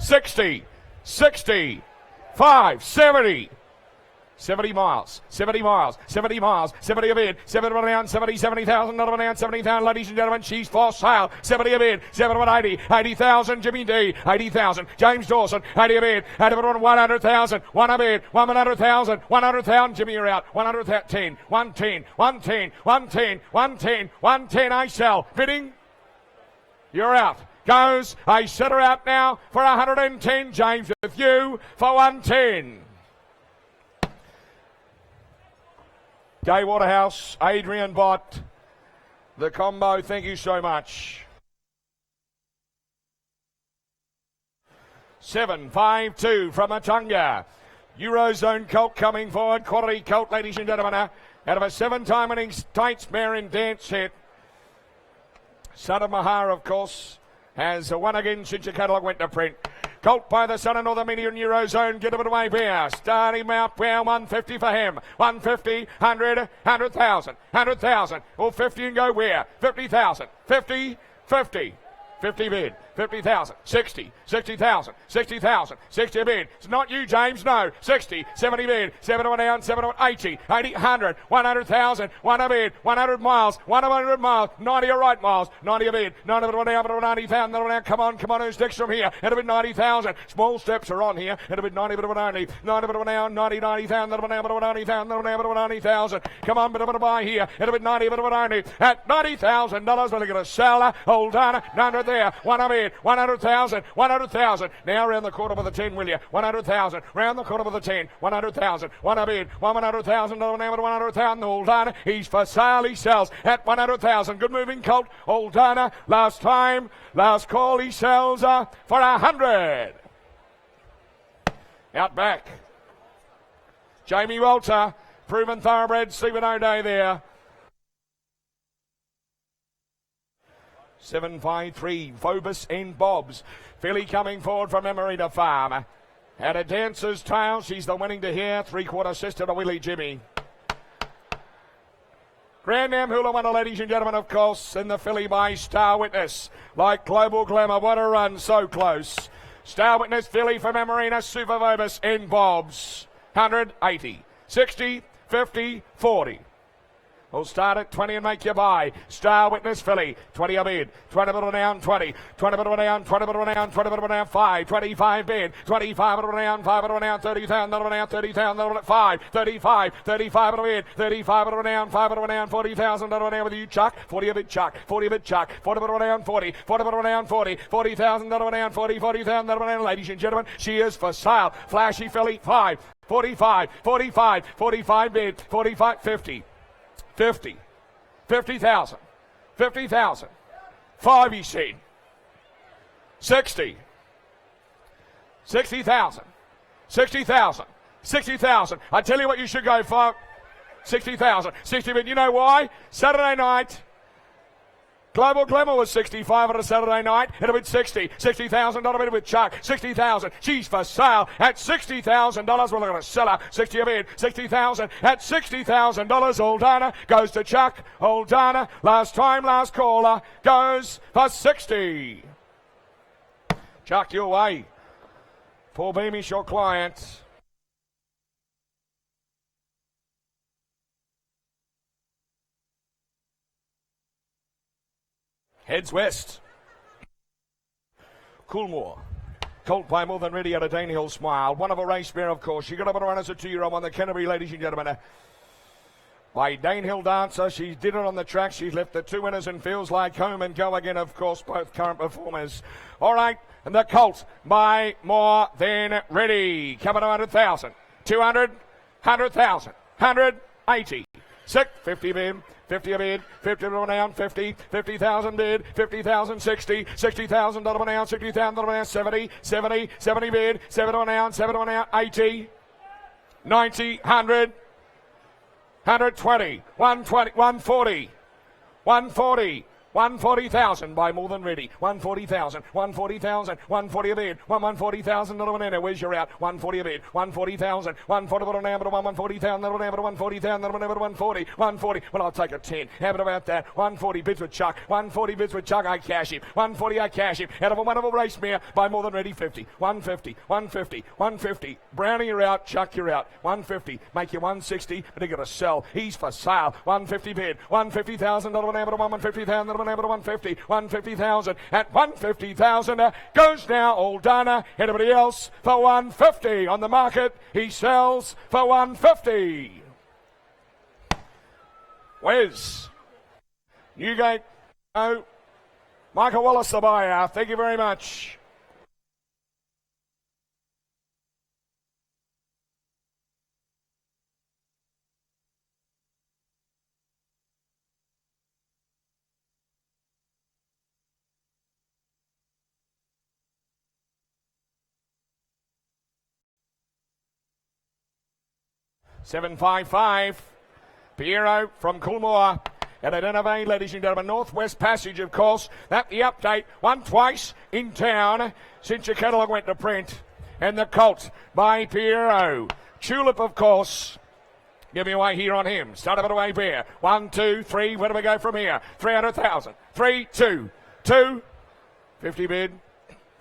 E: 60, 60, 5, 70, 70 miles, 70 miles, 70 miles, 70 a bid, 70 around, 70,000, not around 70,000, ladies and gentlemen, she's for sale, 70 a bid, 70, 80,000, Jimmy D, 80,000, James Dawson, 80 a bid, 100,000, 1 a bid, 100,000, 100,000, Jimmy, you're out, 110, 110, 110, 110, 110, 110, I sell, bidding, you're out. Goes, I set her out now for 110, James with you for 110. Gay Waterhouse, Adrian Bott, the combo, thank you so much. 7.52 from Matunga. Eurozone colt coming forward. Quality colt, ladies and gentlemen. Out of a 7-time winning tight mare in Dance Hit. Son of Mahar, of course, has won again since your catalogue went to print. Colt by the son-in-law, the medium Eurozone. Get a bit away here. Starting out there, 150 for him. 150, 100, 100,000, 100,000. Or 50 and go where? 50,000, 50, 50. 50 bid, 50,000, 60, 60,000, 60,000, 60 bid. It's not you, James, no. 60, 70 bid, 71 down, 71, 80, 80, 100, 100,000, 1 a bid, 100 miles, 100 miles, 90 a right miles, 90 a bid, 90 down, 90,000, now. Come on, who's next from here? It'll be 90,000. Small steps are on here. It'll be 90 only, 90 down, 90,000, 90,000. Come on, bit of a buy here. It'll be 90 only at $90,000. We're going to sell. Hold on, 100 there, 1 a bid, 100,000, 100,000. Now round the corner with the 10, will you? 100,000, round the corner with the 10, 100,000, 1 a bid, 100,000, 100,000. Hold on, he's for sale, he sells at 100,000. Good moving colt, hold on. Last time, last call, he sells for 100. Out back, Jamie Walter, proven thoroughbred, Stephen O'Day there. 7.53, Phobos and Bobs. Philly coming forward from Emerita Farm. At a Dancer's Tail, she's the winning to here. 3/4 sister to Willie Jimmy. Grand Am Hula winner, ladies and gentlemen, of course, in the filly by Star Witness. Like Global Glamour, what a run, so close. Star Witness, filly from Emerita, Super Phobos and Bobs. 180, 60, 50, 40. We'll start at 20 and make you buy. Star Witness filly, 20 a bid, 20 bit down, 20, 20 bit down, 20 bit down, 20 bit down, 5, 25 bid, 25 bit down, 5 bit down, 30,000 down, 30,000 5, 35, 35 bit bid, 35 bit down, 5 bit down, 40,000 down with you, Chuck, 40 a bit Chuck, 40 a bit Chuck, 40 bit down, 40, 40 bit down, 40, 40,000 down, 40, 40,000 down, ladies and gentlemen, she is for sale. Flashy filly, 5, 45, 45, 45 bid, 45, 50. 50, 50,000, 50,000, 5 he said, 60, 60,000, 60,000, 60,000. I tell you what you should go for, 60,000, 60, but you know why? Saturday night, Global Glamour was 65 on a Saturday night. It'll be 60. $60,000 bid with Chuck. 60,000. She's for sale at $60,000. We're going to sell her. 60 a bid. 60,000 at $60,000. Aldana goes to Chuck. Aldana, last time, last caller, goes for 60. Chuck, your way. Paul Beamish, your client. Heads west. Coolmore. Colt by more than ready out of Danehill Smile. One of a race mare, of course. She got up and run as a 2-year-old on the Canterbury, ladies and gentlemen. By Danehill Dancer. She did it on the track. She's left the 2 winners and feels like home and go again, of course, both current performers. All right, and the Colt by more than ready. Coming to 100,000. 200, 100,000. 180. 50 bid, 50 a bid, 50 down, 50, 50,000 bid, 50,000, 60, $60,000 down, 60,000 down, 70, 70, 70 bid, 7 down, 7 down, 80, 90, 100, 120, 120, 140, 140. 140,000 by more than ready. 140,000, 140,000, 140 a bid, 140,000 little banana. Where's your out? 140 a bid, 140,000, 140 little number, 140,000 little number, 140,000 little number, 140, 140. Well, I'll take a 10. How about that? 140 bids with Chuck, 140 bids with Chuck. I cash him. 140, I cash him. Out of a wonderful race mare by more than ready. 50, 150, 150, 150. Brownie, you're out. Chuck, you're out. 150. Make you 160, but he got to sell. He's for sale. 150 bid, 150,000 little number, 150,000. 150, 150,000 at 150,000 goes now Aldana. Anybody else for 150 on the market? He sells for 150. Wes Newgate. Oh, Michael Wallace, the buyer. Thank you very much. 755. Piero from Coolmore. And at Innovate, ladies and gentlemen, Northwest Passage, of course. That the update. Won twice in town since your catalogue went to print. And the Colt by Piero. Tulip, of course. Give me away here on him. Start of it away there. 1, 2, 3. Where do we go from here? 300,000. 3, 2, 2. 50 bid.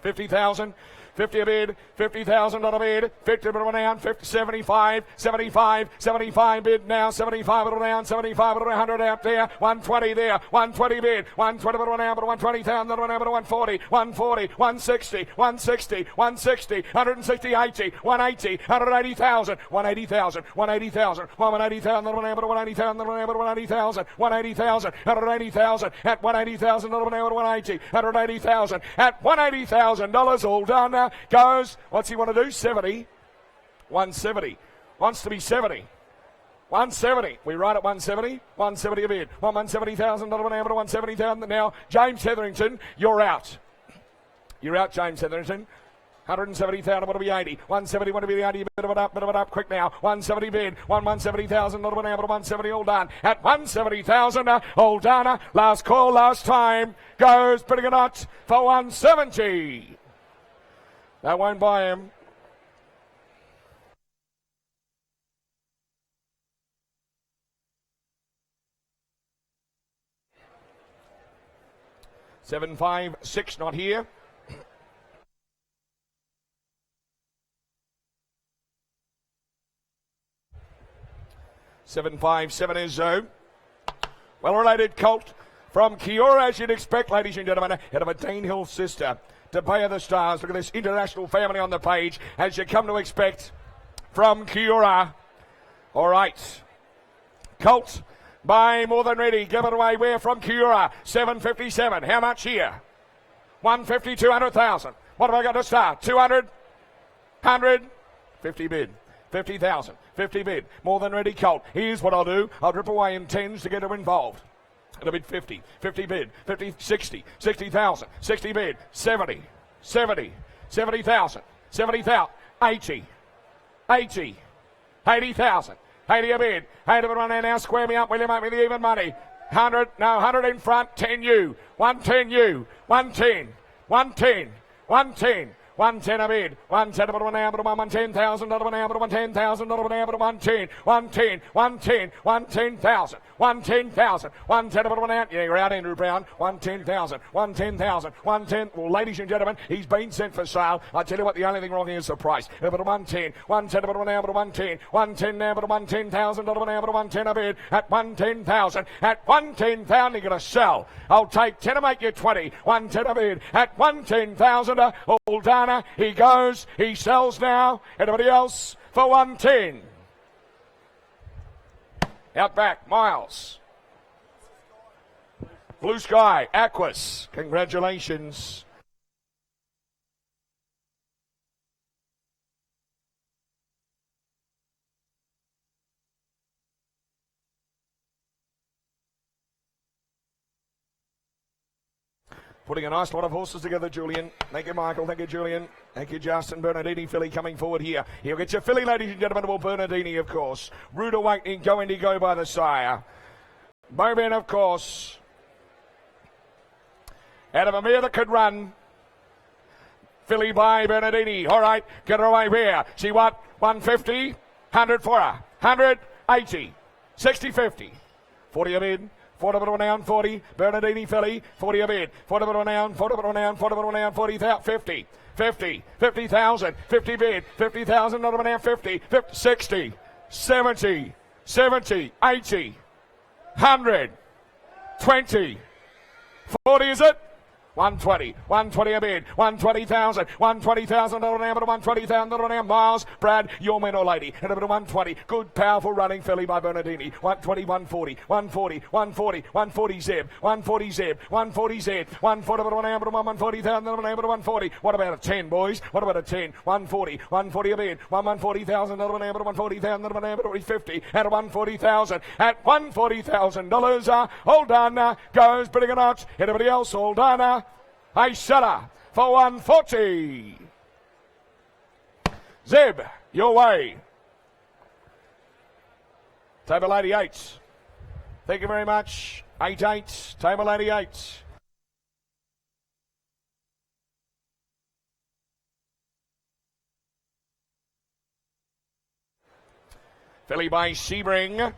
E: 50,000. 50 a bid, $50,000 bid, 50 bid down, 50, 75, 75, 75 bid now, 75 bid down, 75 bid 100 out there, 120 there, 120 bid, 120 bid down, but 120,000 bid down, but 140, 140, 160, 160, 160, 160, 80, 180, 180,000, 180,000, 180,000, 180,000 bid down, but 180,000 bid down, but 180,000, 180,000, 180,000 at 180,000 bid down, 180, 180,000 at $180,000 all done. Goes, what's he want to do? 70. 170. Wants to be 70. 170. We right at 170. 170 a bid. $170,000 now, but 170,000 now. James Hetherington, you're out. You're out, James Hetherington. 170,000, want to be 80. 170, want to be the 80, bit of it up, quick now. 170 bid, 170,000, not now, but 170 all done. At 170,000, all done. Last call, last time. Goes, pretty good not for 170. That won't buy him. $756 not here. $757 is well-related colt from Kiora, as you'd expect, ladies and gentlemen, out of a Dean Hill sister. To Bay of the Stars. Look at this international family on the page, as you come to expect from Kiora. All right. Colt by More Than Ready. Give it away. Where from Kiora? 757. How much here? 150, 200,000. What have I got to start? 200, 100, 50 bid. 50,000. 50 bid. More Than Ready Colt. Here's what I'll do. I'll drip away in tens to get her involved. It'll bid 50, 50 bid, 50, 60, 60,000, 60 bid, 70, 70, 70,000, 70,000, 80, 80, 80,000, 80 a bid, 80 a bid run now, square me up, will you make me the even money? 100, no, 100 in front, 10 you, 110 you, 110, 110, 110, 110 a bid, 110 a bid, 110,000, 110,000, 110, 110, 110, 110,000, 110,000, 110 a bid, 1 yeah, you're out, Andrew Brown, 110,000, 110,000, 110, well, ladies and gentlemen, he's been sent for sale. I tell you what, the only thing wrong here is the price. A bit of 110, 110 a bid, 110, 110 now, but 110,000, now, but 110 a bid, at 110,000, at 110,000, you're going to sell. I'll take 10 to make you 20, 110 a bid, at 110,000, all done. He goes, he sells now. Anybody else for 110? Out back, Miles. Blue Sky, Aquas. Congratulations. Putting a nice lot of horses together, Julian. Thank you, Michael. Thank you, Julian. Thank you, Justin. Bernardini filly coming forward here. He'll get your filly, ladies and gentlemen. Well, Bernardini, of course. Rude Awakening, Go Indigo by the sire. Bowman, of course. Out of a mare that could run. Filly by Bernardini. All right, get her away there. See what? 150, 100 for her. 100, 80, 60, 50. 40 a bid. 40 bit down, 40. Bernardini filly, 40 a bid. 40 bit down, 40 bit down, 40 bit down, 40,000, 50. 50, 50,000, 50 bid, 50,000, not down, 50, 50, 60, 70, 70, 80, 100, 20, 40 is it? 120, 120 a bid, 120,000, 120,000 now, but 120,000 now. Miles, Brad, your man or lady, and a bit of 120. Good, powerful running filly by Bernardini. 120, 140, 140, 140, 140 Zeb, 140 Zeb, 140 Zeb, 140 but 140,000 now, but 140. What about a 10, boys? What about a 10? 140, 140 a bid, 140,000 now, but 140,000 now, but 50 at 140,000 at $140,000. All done. Goes pretty good out. Anybody else? All done. I seller for 140. Zeb, your way. Table 88. Thank you very much. 88. Table 88. Filly by Sebring.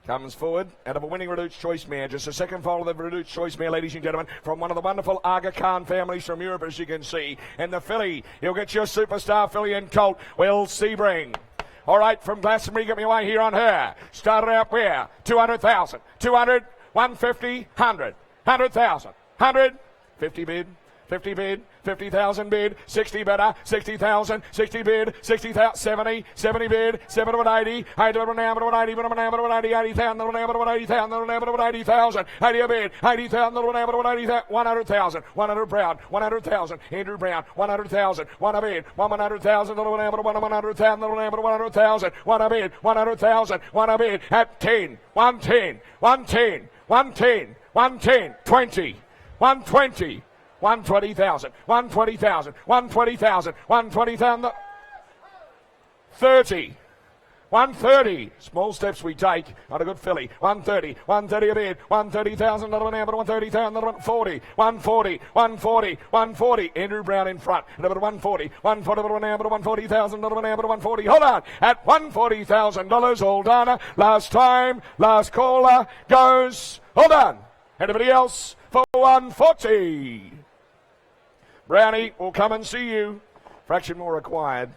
E: Comes forward out of a winning Reduced Choice mare. Just a second foal of the Reduced Choice mare, ladies and gentlemen, from one of the wonderful Aga Khan families from Europe, as you can see. And the filly, you'll get your superstar filly and colt, Will Sebring. All right, from Glastonbury, get me away here on her. Started out where? 200,000, 200, 150, 100, 100,000, 100, 50 bid. 50 bid, 50,000 bid, 60 better, 60,000, 60 bid, 60,000, 70, 70 bid, 70 to 80, 80 to 80, 80,000, 80,000, 80 a bid, 80,000, 100,000, 100 Brown, 100,000, Andrew Brown, 100,000, 1 a bid, 100,000, 100,000, 100,000, 1 a bid, 100,000, 1 a bid, at 10, 110, 110, 110, 110, 20, 120, 120,000, 120,000, 120,000, 120,000, 30, 130. Small steps we take on a good filly. 130, 130 a bid, 130,000, 130,000, 40, 140, 140, 140. Andrew Brown in front, number 140, 140,000, 140. Hold on, at $140,000. Hold on. Last time, last caller goes. Hold on. Anybody else for 140? Brownie will come and see you. Fraction more required.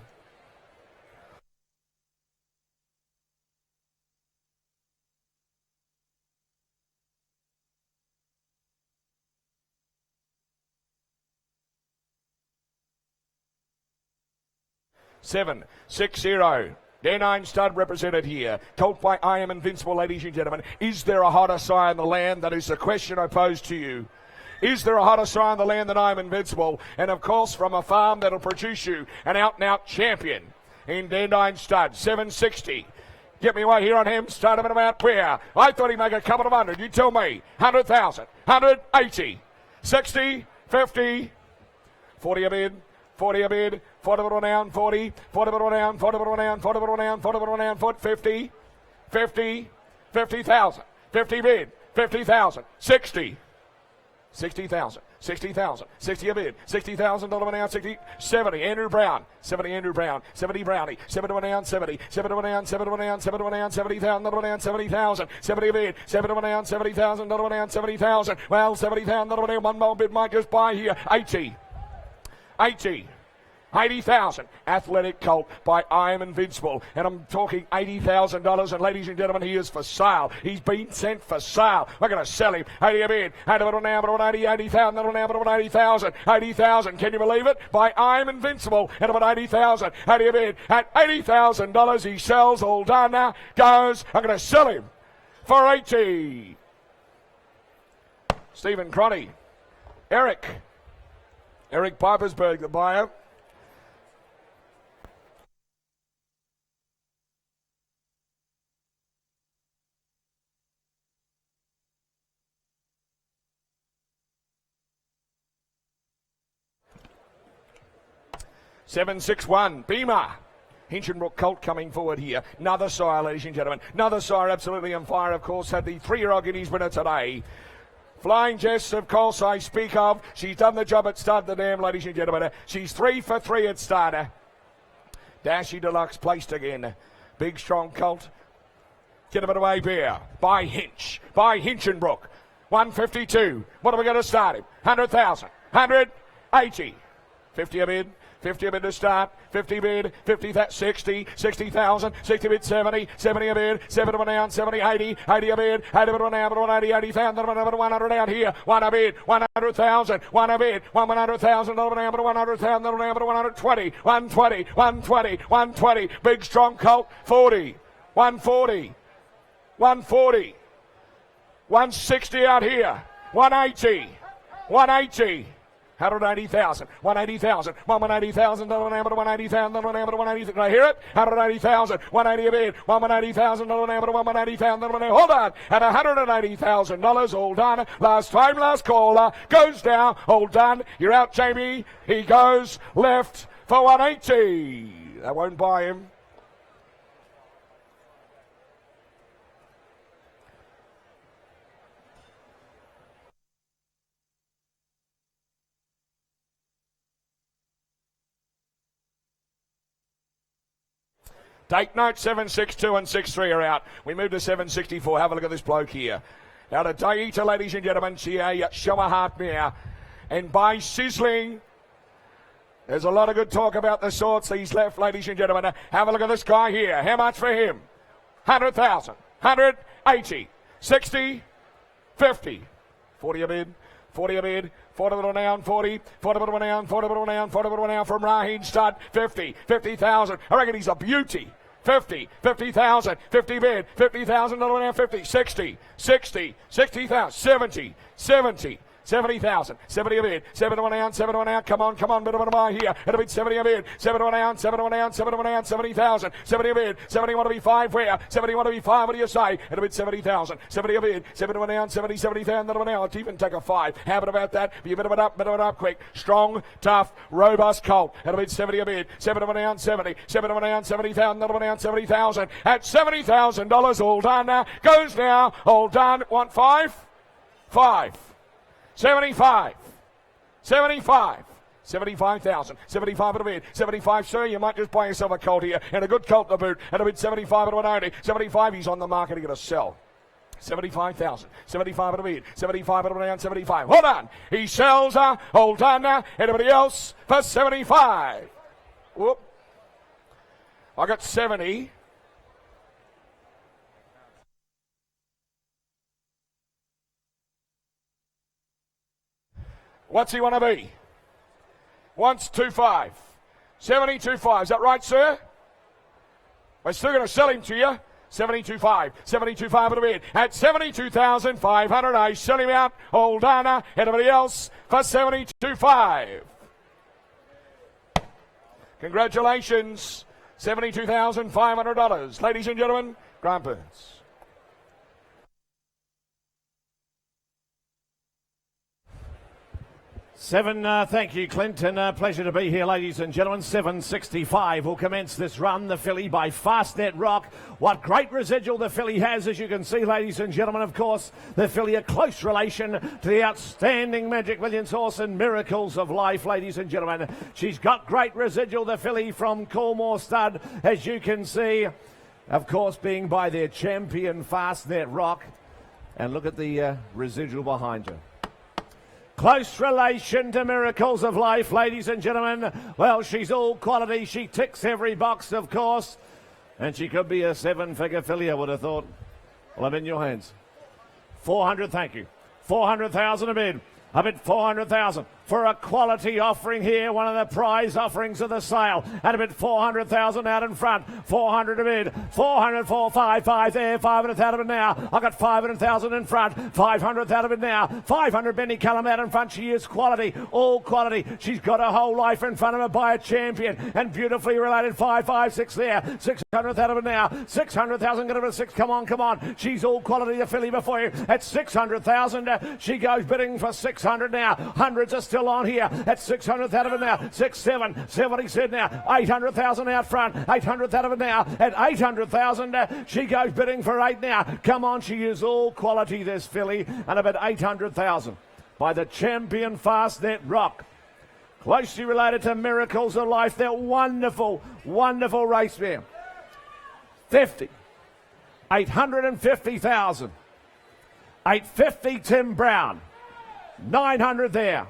E: Seven, 6-0. Dare 9 stud represented here. Colt by I Am Invincible, ladies and gentlemen. Is there a hotter sire in the land? That is the question I pose to you. Is there a hotter sire in the land than I Am Invincible? And of course, from a farm that'll produce you an out-and-out champion in Dare 9 stud, 760. Get me away here on him. Start him at about where? I thought he'd make a couple of hundred. You tell me. 100,000, 180, 60, 50, 40 a bid. 40 a bid, 40 down, 40, 40 down, 40 down, 40 down, 40 down, 50, 50, 50,000, 50 bid, 50,000, 60, 60,000, 60,000, 60 a bid, $60,000 down, 60, 70, Andrew Brown, 70 Andrew Brown, 70 Brownie, 70 down, 70, 70 down, 70 down, 70 down, 70,000 down, 70,000, 70 a bid, 70 down, 70,000 down, 70,000, well, 70,000 down, one more bid might just buy here, 80. 80,000. Athletic Colt by I Am Invincible. And I'm talking $80,000. And ladies and gentlemen, he is for sale. He's been sent for sale. We're going to sell him. 80 a bid. 80,000. 80,000. 80,000. Can you believe it? By I Am Invincible. And about 80,000. 80 a bid. At $80,000 he sells. All done now. Goes. I'm going to sell him for 80. Stephen Cronny. Eric Pipersberg, the buyer. $761, Beamer. Hinchinbrook Colt coming forward here. Another sire, ladies and gentlemen. Another sire absolutely on fire, of course, had the 3-year-old Guineas winner today. Flying Jess, of course, I speak of. She's done the job at Stud the Dam, ladies and gentlemen. She's 3 for 3 at starter. Dashy Deluxe placed again. Big, strong Colt. Get a bit away beer. By Hinchinbrook. 152. What are we going to start him? 100,000. 180. 50 a bid. 50 a bid to start, 50 bid, 50, 60, 60,000, 60 bid, 70, 70 a bid, 70 down, 70, 80, 80 a bid, 80 bid, 180, 80,000, 100 out here, 1 a bid, 100,000, 1 a bid, 100,000, 100,000, 120, 120, 120, 120, big strong Colt, 40, 140, 140, 160 out here, 180, 180. 180,000, 180,000, 180,000, 180,000, 180,000. Can I hear it? 180,000, 180 a bid, 180,000, 180,000. Hold on, at $180,000. All done. Last time, last caller goes down. All done. You're out, Jamie. He goes left for 180. That won't buy him. Take note, 762 and 63 are out. We move to 764. Have a look at this bloke here. Out of Dayita, ladies and gentlemen, she a show a heart mare. And by Sizzling, there's a lot of good talk about the sorts he's left, ladies and gentlemen. Have a look at this guy here. How much for him? 100,000, 180, 60, 50, 40 a bid, 40 a bid, 40 little down, 40 little down, 40 little down, 40 little down from Raheen Stud, 50,000. I reckon he's a beauty. 50,000, 50 bid, 50,000, little down, 50, 60, 60,000, 70,000, 70 a bid, 71 down, 71 down, come on, bit of a buy here, it'll be 70 a bid, 71 down, 70,000, 70 a bid, 71 to be 5 where, 71 to be 5, what do you say, it'll be 70,000, 70 a bid, 71 down, 70,000, little down, I'll even take a 5, have it about that, be a bit of it up, quick, strong, tough, robust colt, it'll be 70 a bid, 71 down, 71 down, 70,000, little down, 70,000, at $70,000, all done, goes now, all done, want 5? 75, 75,000, 75 at a bid, 75, sir, you might just buy yourself a colt here, and a good colt to boot, and a bid 75 at 180, 75, he's on the market, he's going to sell. 75,000, 75 at a bid, 75 at a down, 75, hold on, he sells, hold on, anybody else for 75, whoop, I got 70, what's he want to be? Wants 25. 72.5. Is that right, sir? We're still going to sell him to you. 72.5. 72.5 at a bid. At 72,500. I sell him out. Old Dana. Anybody else for 72.5? Congratulations. $72,500. Ladies and gentlemen, Grant Burns.
F: Thank you, Clint, and pleasure to be here, ladies and gentlemen. 765 will commence this run, the filly by Fastnet Rock. What great residual the filly has, as you can see, ladies and gentlemen. Of course, the filly a close relation to the outstanding Magic Millions horse and Miracles of Life, ladies and gentlemen. She's got great residual, the filly from Coolmore Stud, as you can see, of course, being by their champion Fastnet Rock. And look at the residual behind her. Close relation to Miracles of Life, ladies and gentlemen. Well, she's all quality. She ticks every box, of course. And she could be a 7-figure filly, I would have thought. Well, I'm in your hands. 400, thank you. 400,000 a bid. A bid 400,000 for a quality offering here, one of the prize offerings of the sale. And a bid 400,000 out in front. 400 a bid. 400, 455 there. 500 out of it now. I got 500,000 in front. 500 out of it now. 500 Benny Cullum out in front. She is quality, all quality. She's got her whole life in front of her by a champion and beautifully related. 556 there. 600 out of it now. 600,000 got over 6. Come on. She's all quality. The filly before you at 600,000. She goes bidding for 600 now. Hundreds are still on here at 600 out of it now. 6, 7, 70 said now. 800,000 out front. 800 out of it now. At 800,000, she goes bidding for 8 now. Come on, she is all quality, this filly, and about 800,000 by the champion Fastnet Rock. Closely related to Miracles of Life. They're wonderful, wonderful race mare. 50. 850,000. 850 Tim Brown. 900 there.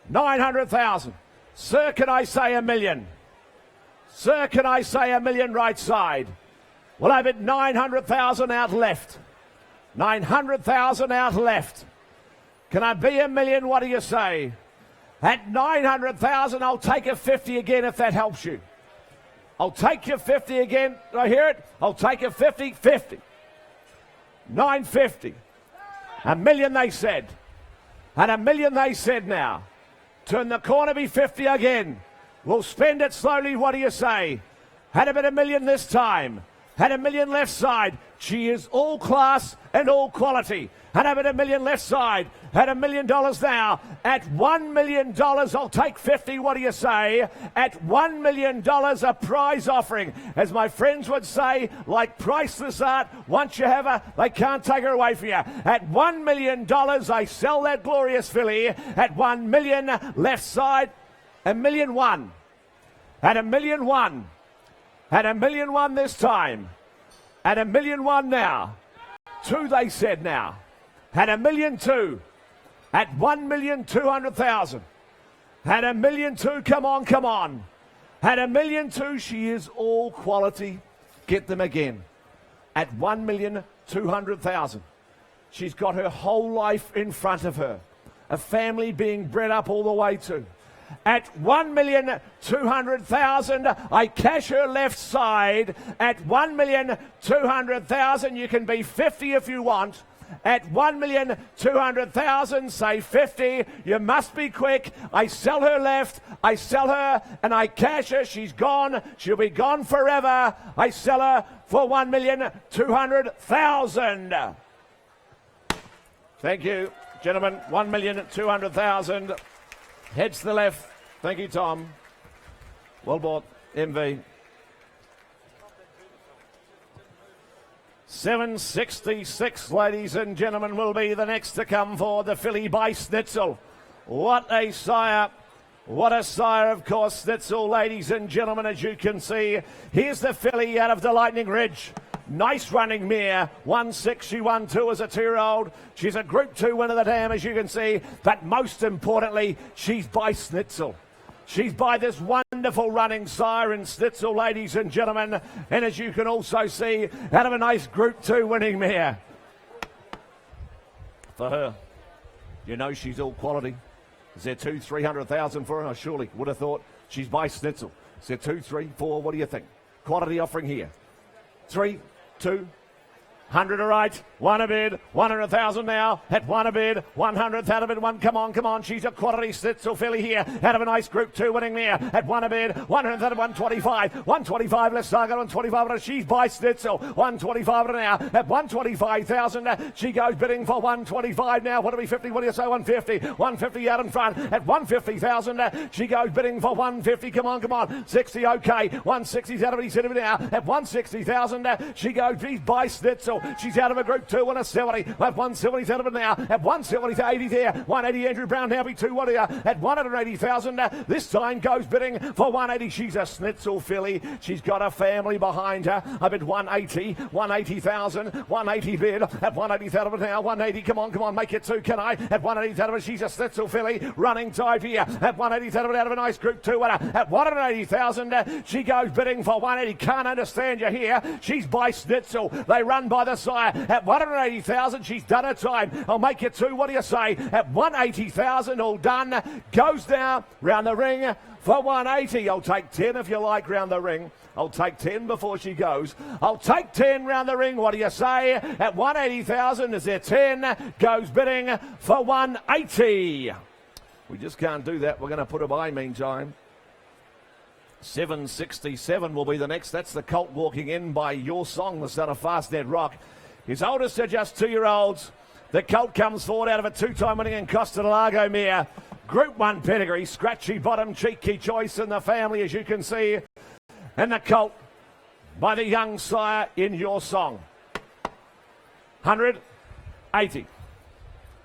F: 900,000. Sir, can I say $1 million? Sir, can I say $1 million right side? Well, I've at 900,000 out left. 900,000 out left. Can I be $1 million? What do you say? At 900,000, I'll take a 50 again if that helps you. I'll take your 50 again. Did I hear it? I'll take a 50. 950. $1 million they said. And $1 million they said now. Turn the corner, be 50 again. We'll spend it slowly. What do you say? Had a bit $1 million this time. Had $1 million left side. She is all class and all quality. Had a bit $1 million left side. Had $1 million now. At $1 million, I'll take 50. What do you say? At $1 million, a prize offering. As my friends would say, like priceless art, once you have her, they can't take her away from you. At $1 million, I sell that glorious filly. At $1 million, left side, $1,000,001. At $1,000,001. At $1,000,001 this time. At $1,000,001 now. 2 they said now. At $1,000,002. At $1,200,000. At $1,000,002. Come on, come on. At $1,000,002. She is all quality. Get them again. At $1,200,000. She's got her whole life in front of her. A family being bred up all the way to. At $1,200,000, I cash her left side. At $1,200,000, you can be 50 if you want. At $1,200,000, say 50. You must be quick. I sell her left. I sell her and I cash her. She's gone. She'll be gone forever. I sell her for $1,200,000. Thank you, gentlemen. $1,200,000. Heads to the left. Thank you, Tom. Well bought, MV. 766, ladies and gentlemen, will be the next to come forward. The filly by Snitzel. What a sire. What a sire, of course, Snitzel, ladies and gentlemen, as you can see. Here's the filly out of the Lightning Ridge. Nice running mare. 1-6, she won 2 as a 2-year-old. She's a Group 2 winner of the dam, as you can see. But most importantly, she's by Snitzel. She's by this wonderful running sire in Snitzel, ladies and gentlemen. And as you can also see, out of a nice Group 2 winning mare. For her, you know she's all quality. Is there 200,000-300,000 for her? I surely would have thought. She's by Snitzel. Is there 2, 3, 4? What do you think? Quality offering here. 3, 2, 100, all right. 1 a bid, 100,000 now. At 1 a bid, 100th out of it. 1, come on, come on. She's a quality Snitzel filly here. Out of a nice Group 2 winning mare. At 1 a bid, 100th out of 125. 125, let's start 125. She's by Snitzel. 125 now. At 125,000, she goes bidding for 125 now. What do we 50? What do you say? 150. 150 out in front. At 150,000, she goes bidding for 150. Come on, come on. 60, okay. 160's out of it. He's sitting now. At 160,000, she goes. She's by Snitzel. She's out of a Group 2 and a 70. At 170's out of it now. At 170 to 80 there. 180 Andrew Brown now be 2. What are you? At 180,000. This time goes bidding for 180. She's a Snitzel filly. She's got a family behind her. I bid 180. 180,000. 180 bid. At 180 out of it now. 180. Come on, come on. Make it 2. Can I? At 180 out of it. She's a Snitzel filly. Running tide here. At 180 out of it. Out of a nice Group 2 winner. At 180,000. She goes bidding for 180. Can't understand you here. She's by Snitzel. They run by the sire. At 180,000, she's done her time. I'll make it 2. What do you say? At 180,000, all done. Goes now round the ring for 180. I'll take 10 if you like round the ring. I'll take 10 before she goes. I'll take 10 round the ring. What do you say? At 180,000, is there 10? Goes bidding for 180. We just can't do that. We're going to put her by meantime. 767 will be the next. That's the colt walking in by Your Song, the son of Fastnet Rock. His oldest are just 2-year-olds. The colt comes forward out of a 2-time winning in Costa del Lago mare. Group 1 pedigree, scratchy bottom, cheeky choice in the family, as you can see. And the colt by the young sire in Your Song. 180.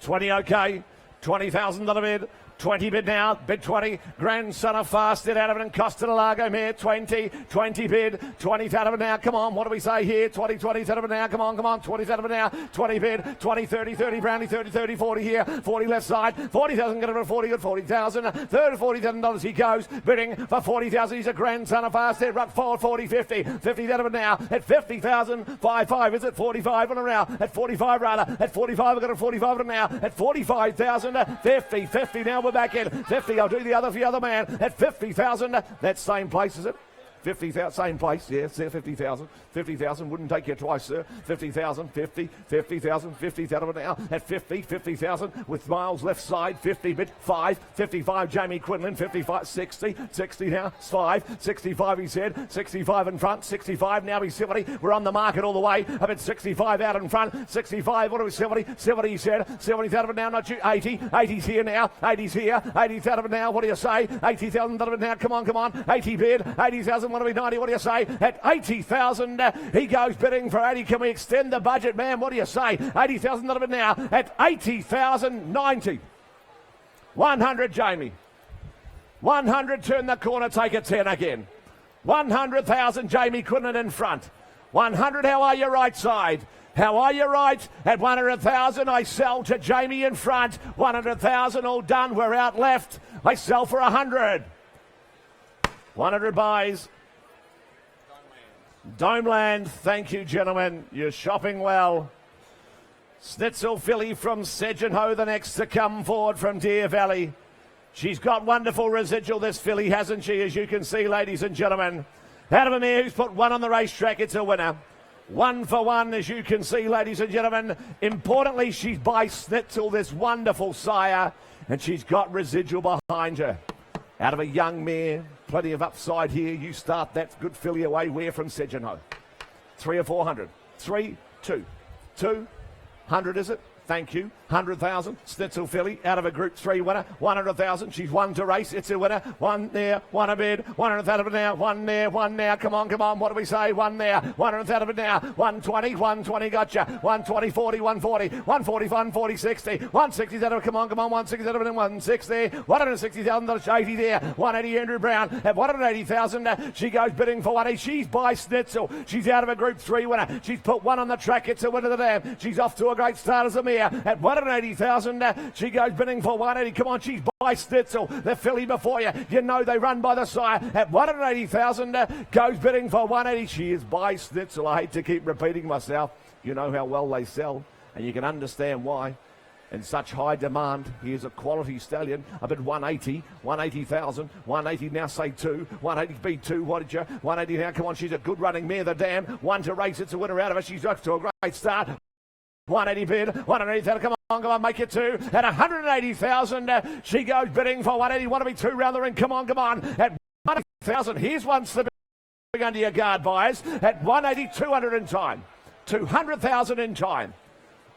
F: 20 okay. 20,000 on a bid. 20 bid now, bid 20, grandson of Fastnet out of it in Costa del Lago mare, 20 bid, 20 out of it now, come on, what do we say here, 20 out of it now, come on, 20 out of it now, 20 bid, 20, 30, Brownie, 30, 40 here, 40 left side, 40,000, get over 40, good 40,000, $40,000 he goes, bidding for 40,000, he's a grandson of Fastnet, ruck forward, 40, 50 out of it now, at 50,000, 5, is it 45 on around, at 45 rather, at 45, I've got a 45 on now, at 45,000, 50 now, we're back in. 50, I'll do the other for the other man. At 50,000, that same place, is it? 50,000, same place, yes, 50,000. 50,000, wouldn't take you twice, sir. 50,000, 50,000, 50 out of it now. At 50,000, with Miles left side, 50 bid, 5, 55, Jamie Quinlan, 55, 60 now, 5, 65 he said, 65 in front, 65 now he's 70, we're on the market all the way, a bit 65 out in front, 65, what are we, 70 he said, 70 out of it now, not you, 80's here now, 80's here, 80's out of it now, what do you say, 80,000 out of it now, come on, 80 bid, 80,000, what do we, 90, what do you say, at 80,000, he goes bidding for 80. Can we extend the budget, man? What do you say? 80,000 out of it now. At 80,000, 90. 100, Jamie. 100, turn the corner, take a 10 again. 100,000, Jamie Quinlan in front. 100, how are you right side? How are you right? At 100,000, I sell to Jamie in front. 100,000, all done. We're out left. I sell for 100. 100 buys. Domeland, thank you, gentlemen. You're shopping well. Snitzel filly from Sedgenho, the next to come forward from Deer Valley. She's got wonderful residual, this filly, hasn't she, as you can see, ladies and gentlemen. Out of a mare who's put one on the racetrack, it's a winner. 1 for 1, as you can see, ladies and gentlemen. Importantly, she's by Snitzel, this wonderful sire, and she's got residual behind her. Out of a young mare, plenty of upside here. You start that good filly away. Where from Sedgenho? 3 or 400. 3, 2. 200, is it? Thank you. 100,000. Snitzel filly out of a Group 3 winner. 100,000. She's won to race. It's a winner. One there. One a bid. 100,000 now. One there. One now. Come on, come on. What do we say? One there. 100,000 now. 120. 120. Gotcha. 120. 40. 140. 140. 140. 60. 160. Come on, come on. 160. 160. 160,000. 80 there. 180. Andrew Brown at 180,000. She goes bidding for 180. She's by Snitzel. She's out of a Group 3 winner. She's put one on the track. It's a winner of the dam. She's off to a great start as a mare. At 180,000, she goes bidding for 180. Come on, she's by Snitzel. The filly before you. You know they run by the sire. At 180,000, goes bidding for 180. She is by Snitzel. I hate to keep repeating myself. You know how well they sell, and you can understand why. In such high demand, he is a quality stallion. I bid 180, 180,000, 180 now, say 2, 180 B2, what did you? 180 now, come on, she's a good running mare, the dam. 1 to race, it's a winner out of it. She's off to a great start. 180 bid, 180,000, come on, make it 2. At 180,000, she goes bidding for 180, want to be 2 round the ring, come on. At 180,000, here's one slipping under your guard, buyers. At 180, 200 in time. 200,000 in time.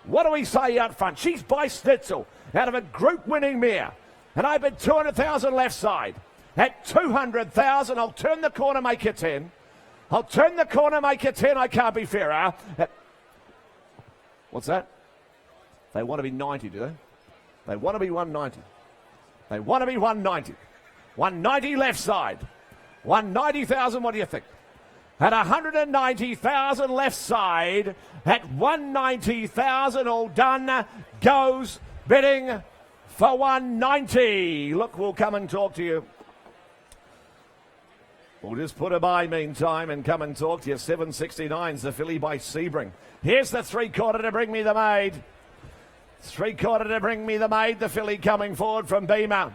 F: What do we say out front? She's by Snitzel, out of a group winning mare. And I bid 200,000 left side. At 200,000, I'll turn the corner, make it 10. I'll turn the corner, make it 10, I can't be fairer. What's that? They want to be 90, do they? They want to be 190. They want to be 190. 190 left side. 190,000, what do you think? At 190,000 left side, at 190,000, all done, goes bidding for 190. Look, we'll come and talk to you. We'll just put a by meantime and come and talk to you. 769's the filly by Sebring. Here's the 3/4 to bring me the maid. 3/4 to bring me the maid. The filly coming forward from Beamer.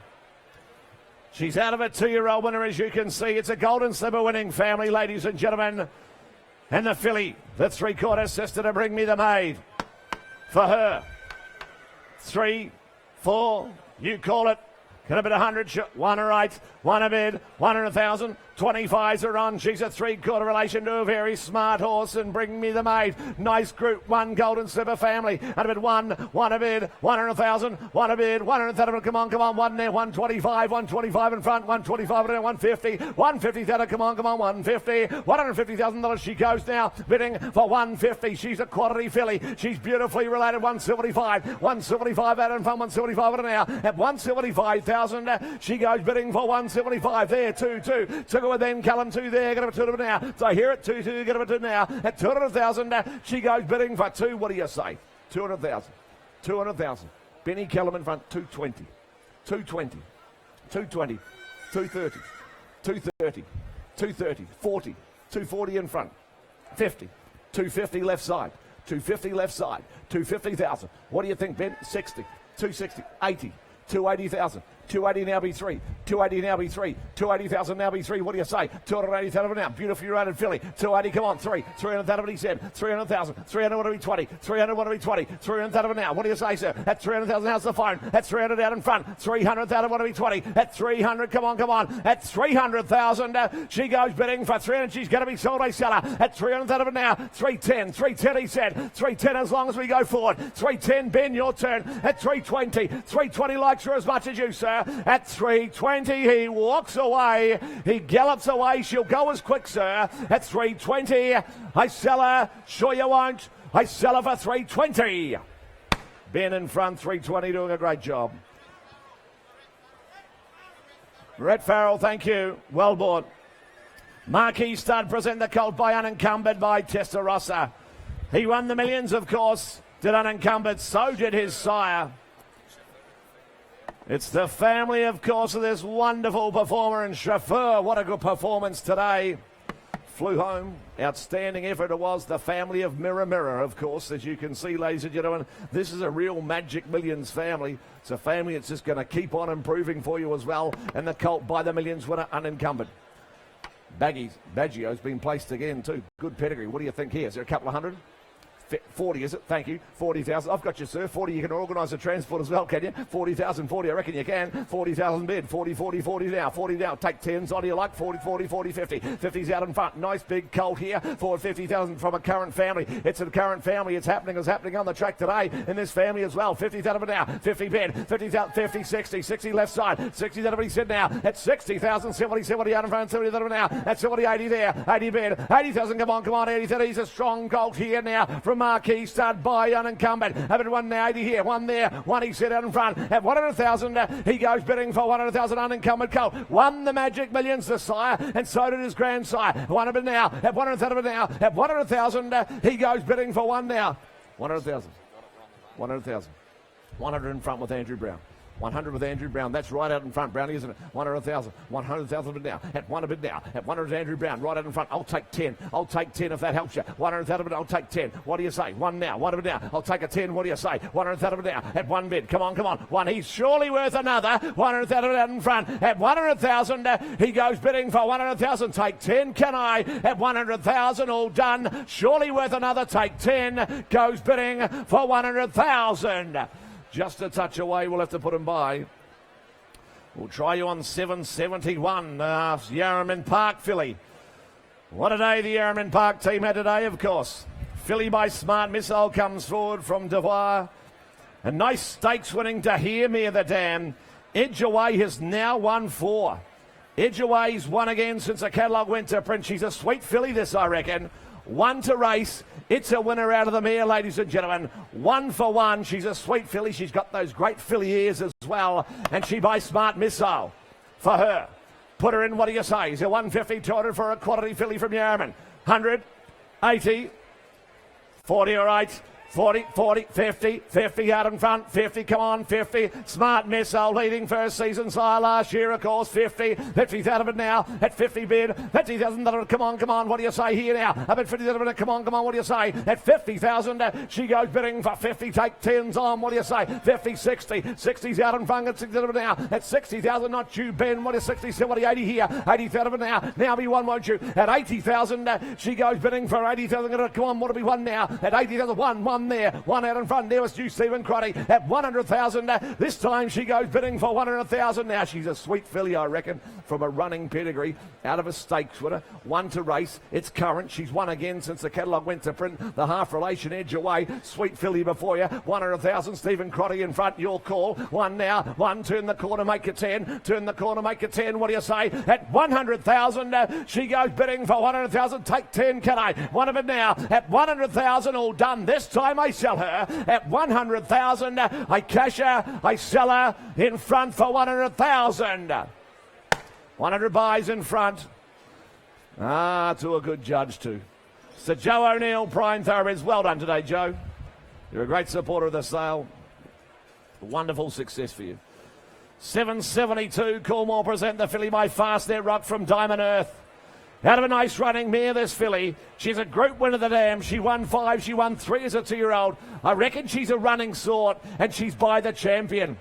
F: She's out of a 2-year-old winner, as you can see. It's a Golden Slipper winning family, ladies and gentlemen. And the filly, the 3/4 sister to bring me the maid. For her. 3, 4, you call it. Can a bid 100, 1 a right, 1 a bid, 100,000, 25s are on. She's a 3/4 relation to a very smart horse, and bring me the maid. Nice Group 1 Golden Slipper family. And a bid 1 a bid, 100,000, 1 a bid, 100,000, come on, 1 there, 125, 125 in front, 125 there, 150, 150,000, come on, 150, $150,000 she goes now, bidding for 150. She's a quality filly. She's beautifully related, 175 out in front, 175 now. At 175,000, she goes bidding for 175 there, 2, took it then Callum 2 there, get a 2 now. So here at 2, get a 2 now. At 200,000, she goes bidding for 2. What do you say? 200,000. 200,000. Benny Callum in front, 220. 220. 220. 230. 230. 230. 40. 240 in front. 50. 250 left side. 250 left side. 250,000. What do you think, Ben? 60. 260. 80. 280,000. 280 now be 3. 280 now be 3. 280,000 now be 3. What do you say? 280,000 now. Beautifully rated filly. 280, come on. 3. 300,000 he said. 300,000. 300 want to be 20. 300 want to be 20. 300,000 now. What do you say, sir? At 300,000, how's the phone? At 300 out in front. 300,000 want to be 20. At 300, come on. At 300,000, she goes bidding for 300. She's going to be sold a seller. At 300,000 now. 310. 310 he said. 310 as long as we go forward. 310, Ben, your turn. At 320. 320 likes her as much as you, sir. At 320, he walks away. He gallops away. She'll go as quick, sir. At 320, I sell her. Sure you won't. I sell her for 320. Ben in front, 320, doing a great job. Brett Farrell, thank you. Well bought. Marquee Stud present the colt by Unencumbered by Testarossa. He won the millions, of course, did Unencumbered, so did his sire. It's the family, of course, of this wonderful performer and chauffeur. What a good performance today. Flew home. Outstanding effort it was. The family of Mirror Mirror, of course, as you can see, ladies and gentlemen. This is a real Magic Millions family. It's a family that's just going to keep on improving for you as well. And the colt by the millions winner, Unencumbered. Baggio's been placed again too. Good pedigree. What do you think here? Is there a couple of hundred? 40, is it? Thank you. 40,000. I've got you, sir. 40, you can organise a transport as well, can you? 40,000, 40, I reckon you can. 40,000 bid. 40, 40, 40 now. 40 now. Take 10s on you like. 40, 40, 40, 50. 50's out in front. Nice big colt here. Forward 50,000 from a current family. It's a current family. It's happening on the track today in this family as well. 50,000 now. 50 bid. 50,000, 50, 60. 60 left side. 60 that he said now. At 60,000. 70, 70 out in front. 70,000 now. At 70, 80 there. 80 bid. 80,000. Come on. 80,000. He's a strong colt here now from Marquee Stud by Unencumbered. Having one now, 80 here, one there, one he set out in front. At 100,000, he goes bidding for 100,000 Unencumbered colt. Won the Magic Millions, the sire, and so did his grandsire. 100 now, at 100,000 now, at 100,000, he goes bidding for one now. 100,000. 100,000. 100 in front with Andrew Brown. 100 with Andrew Brown. That's right out in front, Brownie, isn't it? 100,000. 100,000 bid now. At 1 a bid now. At 100 Andrew Brown. Right out in front. I'll take 10. I'll take 10 if that helps you. 100,000 bid. I'll take 10. What do you say? 1 now. 1 a bid now. I'll take a 10. What do you say? 100,000 bid now. At 1 bid. Come on. 1. He's surely worth another. 100,000 out in front. At 100,000, he goes bidding for 100,000. Take 10. Can I? At 100,000. All done. Surely worth another. Take 10. Goes bidding for 100,000. Just a touch away. We'll have to put him by. We'll try you on 771, Yearling Park filly. What a day the Yearling Park team had today, of course. Filly by Smart Missile comes forward from Devoir. A nice stakes winning to Hear Me the Dam. Edge Away has now won 4. Edge Away's won again since the catalogue went to print. She's a sweet filly, this, I reckon. 1 to race. It's a winner out of the mare, ladies and gentlemen. 1 for 1. She's a sweet filly. She's got those great filly ears as well. And she by Smart Missile for her. Put her in, what do you say? Is it 150, 200 for a quality filly from Yearling? 100, 80, 40, all right. 40, 40, 50, 50 out in front, 50, come on, 50. Smart Missile leading first season sire last year, of course, 50. 50 out of it now, at 50 bid, 50,000, come on, what do you say here now? Up at 50,000, come on, what do you say? At 50,000, she goes bidding for 50, take 10s on, what do you say? 50, 60, 60's out in front, at 60,000 now, at 60,000, not you, Ben, what is 60, 70, 80 here, 80,000 now be one, won't you? At 80,000, she goes bidding for 80,000, come on, what'll be one now? At 80,000, one there, one out in front. There was you, Stephen Crotty, at 100,000. This time she goes bidding for 100,000. Now she's a sweet filly, I reckon, from a running pedigree, out of a stakes winner. 1 to race. It's current. She's won again since the catalogue went to print. The half relation Edge Away. Sweet filly before you. 100,000. Stephen Crotty in front. Your call. 1 now. 1. Turn the corner, make it 10. Turn the corner, make it 10. What do you say? At 100,000. She goes bidding for 100,000. Take 10, can I? One of it now. At 100,000. All done. This time I sell her at 100,000. I cash her, I sell her in front for 100,000. 100 buys in front. To a good judge too. Sir Joe O'Neill, Prime Thoroughbreds. Well done today, Joe. You're a great supporter of the sale. Wonderful success for you. 772, Coolmore present the filly by Fastnet Rock from Diamond Earth. Out of a nice running mare, this filly. She's a group winner of the Dam. She won 5, she won 3 as a 2-year-old. I reckon she's a running sort, and she's by the champion.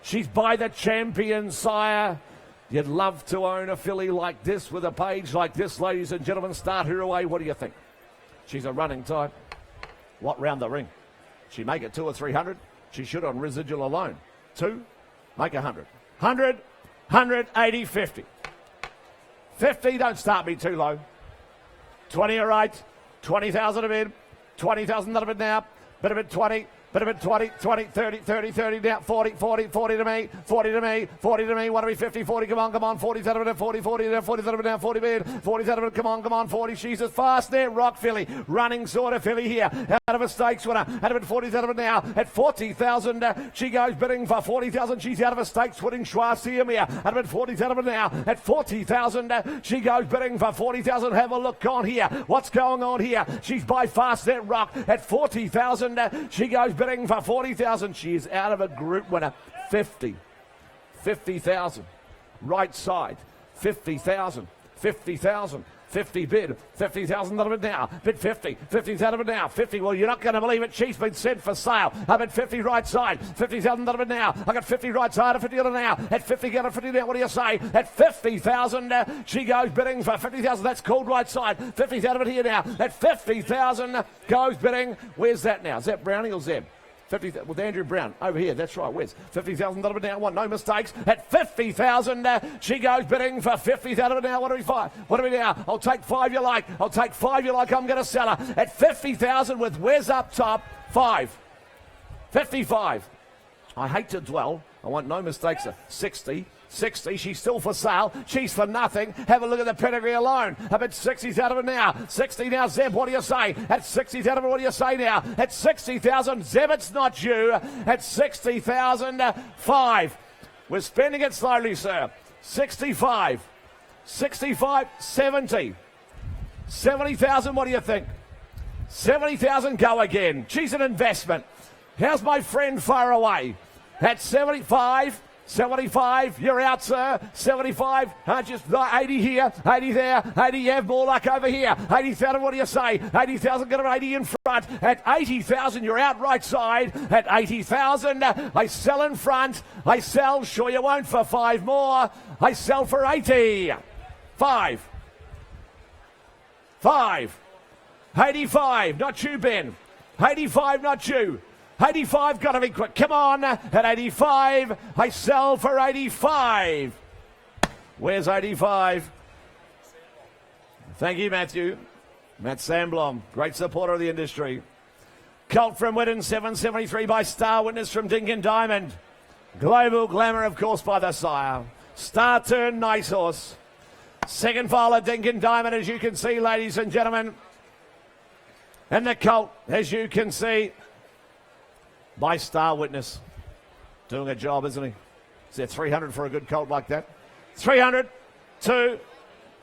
F: She's by the champion, sire. You'd love to own a filly like this with a page like this, ladies and gentlemen. Start her away. What do you think? She's a running type. What round the ring? She make it 200 or 300? She should on residual alone. 2, make 100. 100, 180, 50. 50, don't start me too low. 20, all right. 20,000 a bid. 20,000 a bid now. Bit of it 20. bit of it, 20, 20, 30, 30, 30 down, 40, 40, 40 to me, 40 to me, 40 to me, what are we, 50, 40, come on, 40's out of it, 40, 40 down, 40's out of it down, 40 bid, 40's out of it, come on, 40, she's a fast there, rock filly, running sort of filly here, out of a stakes winner, out of it, 40's out of it now, at 40,000, she goes bidding for 40,000, she's out of a stakes winning Schwarzium, out of it, 40's out of it now, at 40,000, she goes bidding for 40,000, have a look on here, what's going on here, she's by fast that rock, at 40,000, she goes bidding for 40,000, she is out of a group winner, 50,000, right side, 50,000, 50 bid, 50,000 out of it now, bid 50, 50's out of it now, 50, well you're not going to believe it, she's been sent for sale, I bid 50 right side, 50,000 out of it now, I got 50 right side, 50 out of it now, at 50 get a 50 now, what do you say, at 50,000, she goes bidding for 50,000, that's called right side, 50's out of it here now, at 50,000 goes bidding, where's that now, is that Brownie or Zeb? 50 with Andrew Brown over here. That's right. Where's 50,000 out of it now? One, no mistakes. At 50,000, she goes bidding for 50 out of it now. What do we find? What do we now? I'll take 5 you like. I'll take 5 you like. I'm going to sell her at 50,000 with Wes up top. 5. 55. I hate to dwell. I want no mistakes. 60. 60, she's still for sale. She's for nothing. Have a look at the pedigree alone. Up at 60's out of it now. 60 now, Zeb, what do you say? At 60's out of it, what do you say now? At 60,000, Zeb, it's not you. At 60,000, 5. We're spending it slowly, sir. 65. 65, 70. 70,000, what do you think? 70,000, go again. She's an investment. How's my friend far away? At 75. 75, you're out, sir. 75, just 80 here, 80 there, 80, you have more luck over here. 80,000, what do you say? 80,000, get an 80 in front. At 80,000, you're out right side. At 80,000, I sell in front. I sell, sure you won't, for 5 more. I sell for 80. 5. 5. 85, not you, Ben. 85, not you. 85, got to be quick. Come on, at 85, I sell for 85. Where's 85? Thank you, Matthew. Matt Samblom, great supporter of the industry. Colt from Whitton, 773 by Star Witness from Dinkin Diamond. Global Glamour, of course, by the sire. Star Turn, nice horse. Second file of Dinkin Diamond, as you can see, ladies and gentlemen. And the Colt, as you can see, by Star Witness. Doing a job, isn't he? Is there 300 for a good colt like that? 300, 2,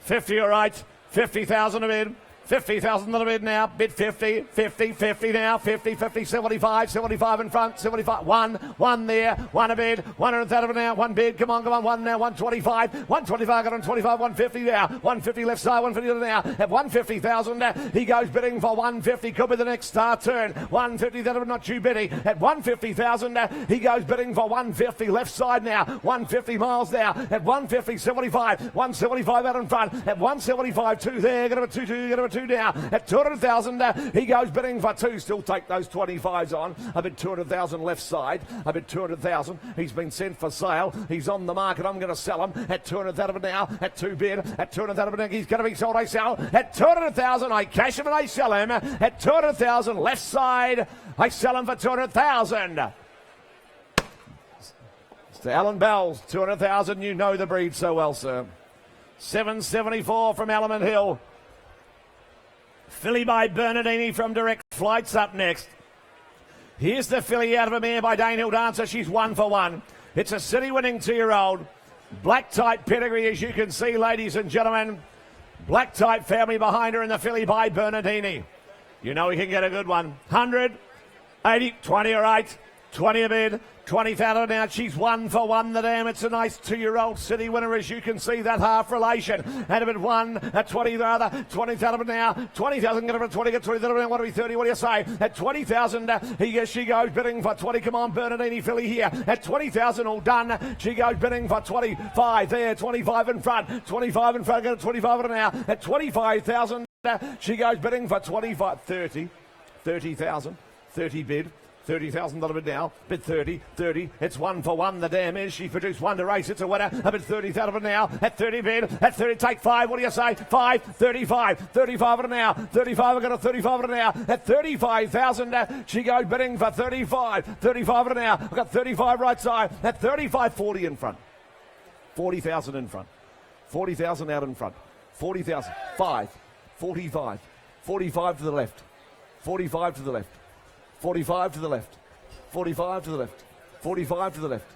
F: 50, all right. 50,000 a bid. 50,000 a bid now. Bid 50, 50, 50 now. 50, 50, 75, 75 in front. 75, 1 there. 1 a bid. 100 out of it now. 1 bid. Come on. 1 now. 125. 125 got on 25. 150 now. 150 left side. 150 now. At 150,000, he goes bidding for 150. Could be the next Star Turn. 150 that of not you bidding. At 150,000, he goes bidding for 150 left side now. 150 miles now. At 150, 75. 175 out in front. At 175, 2 there. Get him a 2, get him a 2 now. At 200,000, he goes bidding for 2. Still take those 25s on. I bid 200,000 left side. I bid 200,000. He's been sent for sale. He's on the market. I'm going to sell him at 200,000 now. At 2 bid. At 200,000, he's going to be sold. I sell. At 200,000, I cash him and I sell him. At 200,000 left side, I sell him for 200,000. Mr. Alan Bell's 200,000. You know the breed so well, sir. 774 from Element Hill. Filly by Bernardini from Direct Flights up next. Here's the filly out of a mare by Danehill Dancer. She's 1 for 1. It's a city winning 2-year-old. Black type pedigree, as you can see, ladies and gentlemen. Black type family behind her in the filly by Bernardini. You know he can get a good one. 100, 80, 20 all right. 20 a bid. 20,000 now. She's 1 for 1. The dam. It's a nice 2-year-old city winner, as you can see. That half relation. And a bit 1 at 20 rather. 20,000 now. 20,000. Get up at 20. Get 20,000 now. What do we 30? What do you say? At 20,000, she goes bidding for 20. Come on, Bernardini filly here. At 20,000, all done. She goes bidding for 25 there. 25 in front. 25 in front. Get 25 now. At 25,000, she goes bidding for 25. 30. 30,000. 30 bid. $30,000 bid now. Bid 30, 30. It's 1 for 1. The dam is. She produced 1 to race. It's a winner. A bid 30,000 bid now. At 30 bid. At 30, take 5. What do you say? 5, 35. 35 of it now. 35. I've got a 35 of it now. At 35,000. She goes bidding for 35. 35 of it now. I've got 35 right side. At 35, 40 in front. 40,000 in front. 40,000 out in front. 40,000. 5. 45. 45 to the left. 45 to the left. 45 to the left. 45 to the left. 45 to the left.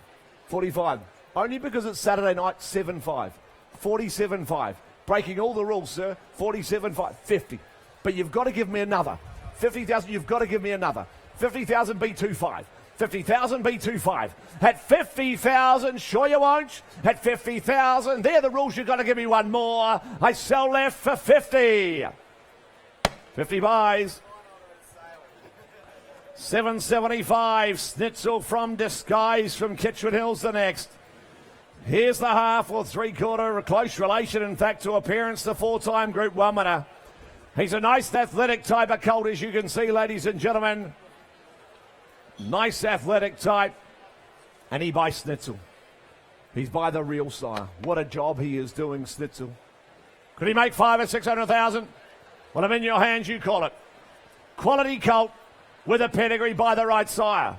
F: 45. Only because it's Saturday night, 7-5. 47-5. Breaking all the rules, sir. 47-5. 50. But you've got to give me another. 50,000, you've got to give me another. 50,000 B25. 50,000 B25. At 50,000, sure you won't. At 50,000, they're the rules. You've got to give me one more. I sell left for 50. 50 buys. 775, Snitzel from Disguise from Kitchener Hills the next. Here's the half or three-quarter, a close relation, in fact, to appearance, the 4-time Group 1 winner. He's a nice athletic type of colt, as you can see, ladies and gentlemen. Nice athletic type. And he by Snitzel. He's by the real sire. What a job he is doing, Snitzel. Could he make 5 or 600,000? Well, I'm in your hands, you call it. Quality colt with a pedigree by the right sire.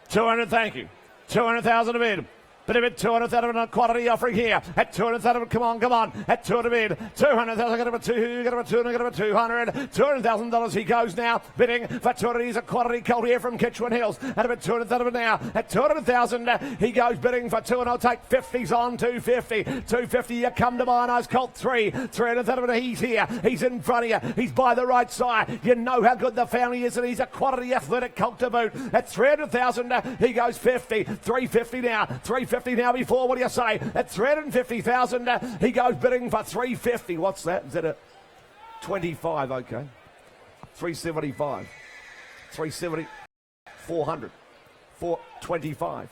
F: 200, thank you. 200,000 a bid. Bit of it, 200,000 a quality offering here. At 200,000, come on. At 200 bid. 200,000, get him a 200, get him a 200, get him a 200. $200,000 he goes now. Bidding for 200. He's a quality colt here from Kitchener Hills. At about 200,000 now. At 200,000, he goes bidding for 200. I'll take 50s on 250. 250, you come to mine. I's colt 3. 300,000, he's here. He's in front of you. He's by the right side. You know how good the family is, and he's a quality athletic colt to boot. At 300,000, he goes 50. 350 now. 350 now before, what do you say? At 350,000, he goes bidding for 350. What's that? Is that a 25? Okay. 375. 370. 400. 425.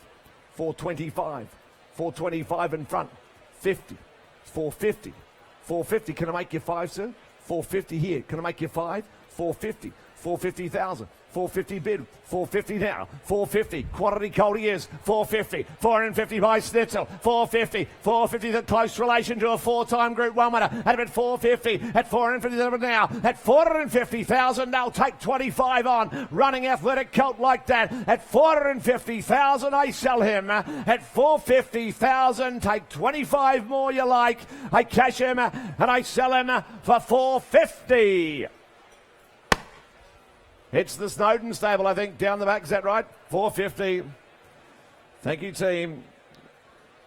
F: 425. 425 in front. 50. 450. 450. Can I make you 5, sir? 450 here. Can I make you 5? 450. 450,000. 450 bid, 450 now, 450, quality colt he is, 450, 450 by Snitzel, 450, 450, the close relation to a 4-time Group 1 winner, at about 450, at 450 now, at 450,000, they'll take 25 on, running athletic colt like that, at 450,000, I sell him, at 450,000, take 25 more you like, I cash him, and I sell him for 450. It's the Snowden stable, I think, down the back. Is that right? 450. Thank you, team.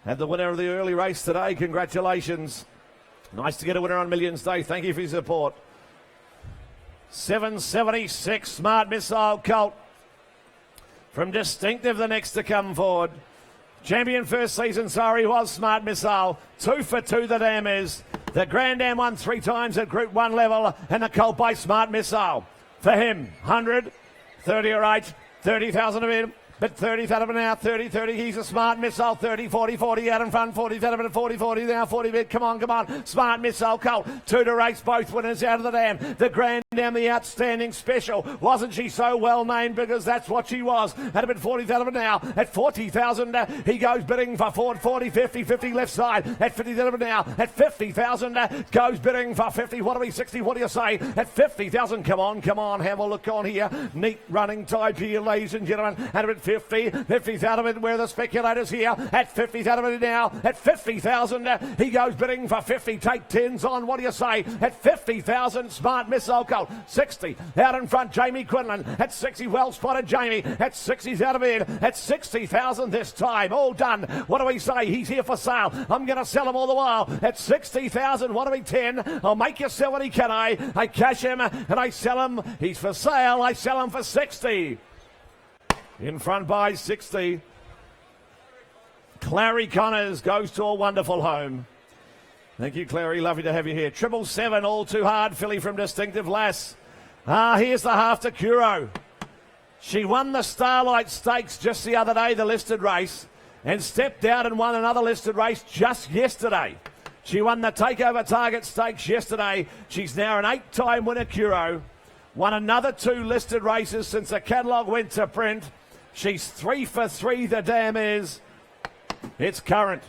F: Had the winner of the early race today. Congratulations. Nice to get a winner on Millions Day. Thank you for your support. 776, Smart Missile colt. From Distinctive, the next to come forward. Champion first season, sorry, was Smart Missile. 2 for 2, the dam is. The Grand Dam won 3 times at Group 1 level, and the colt by Smart Missile. For him, 100, 30 or 8, 30,000 of him. But 30,000 now, 30, 30, he's a Smart Missile, 30, 40, 40 out in front, 40,000, 40, 40 now, 40 bid, come on, Smart Missile colt, 2 to race, both winners out of the dam, the Grand Dam, the outstanding special, wasn't she so well named, because that's what she was, at about 40,000 now, at 40,000, he goes bidding for 40, 50, 50 left side, at 50,000 now, at 50,000, goes bidding for 50, what do we, 60, what do you say, at 50,000, come on, have a look on here, neat running type here, ladies and gentlemen, at about 50,000 out of it, where the speculators here at 50,000 out of it now, at 50,000, he goes bidding for 50, take 10s on, what do you say, at 50,000, Smart Missile colt, 60, out in front, Jamie Quinlan, at 60, well spotted Jamie, at 60's out of it, at 60,000 this time, all done, what do we say, he's here for sale, I'm going to sell him all the while, at 60,000, what do we, 10, I'll make you 70, can I cash him, and I sell him, he's for sale, I sell him for 60. In front by 60. Clary Connors goes to a wonderful home. Thank you, Clary. Lovely to have you here. 777, all too hard. Filly from Distinctive Lass. Here's the half to Curo. She won the Starlight Stakes just the other day, the listed race, and stepped out and won another listed race just yesterday. She won the Takeover Target Stakes yesterday. She's now an 8-time winner, Curo. Won another 2 listed races since the catalogue went to print. She's 3 for 3, the dam is. It's Current.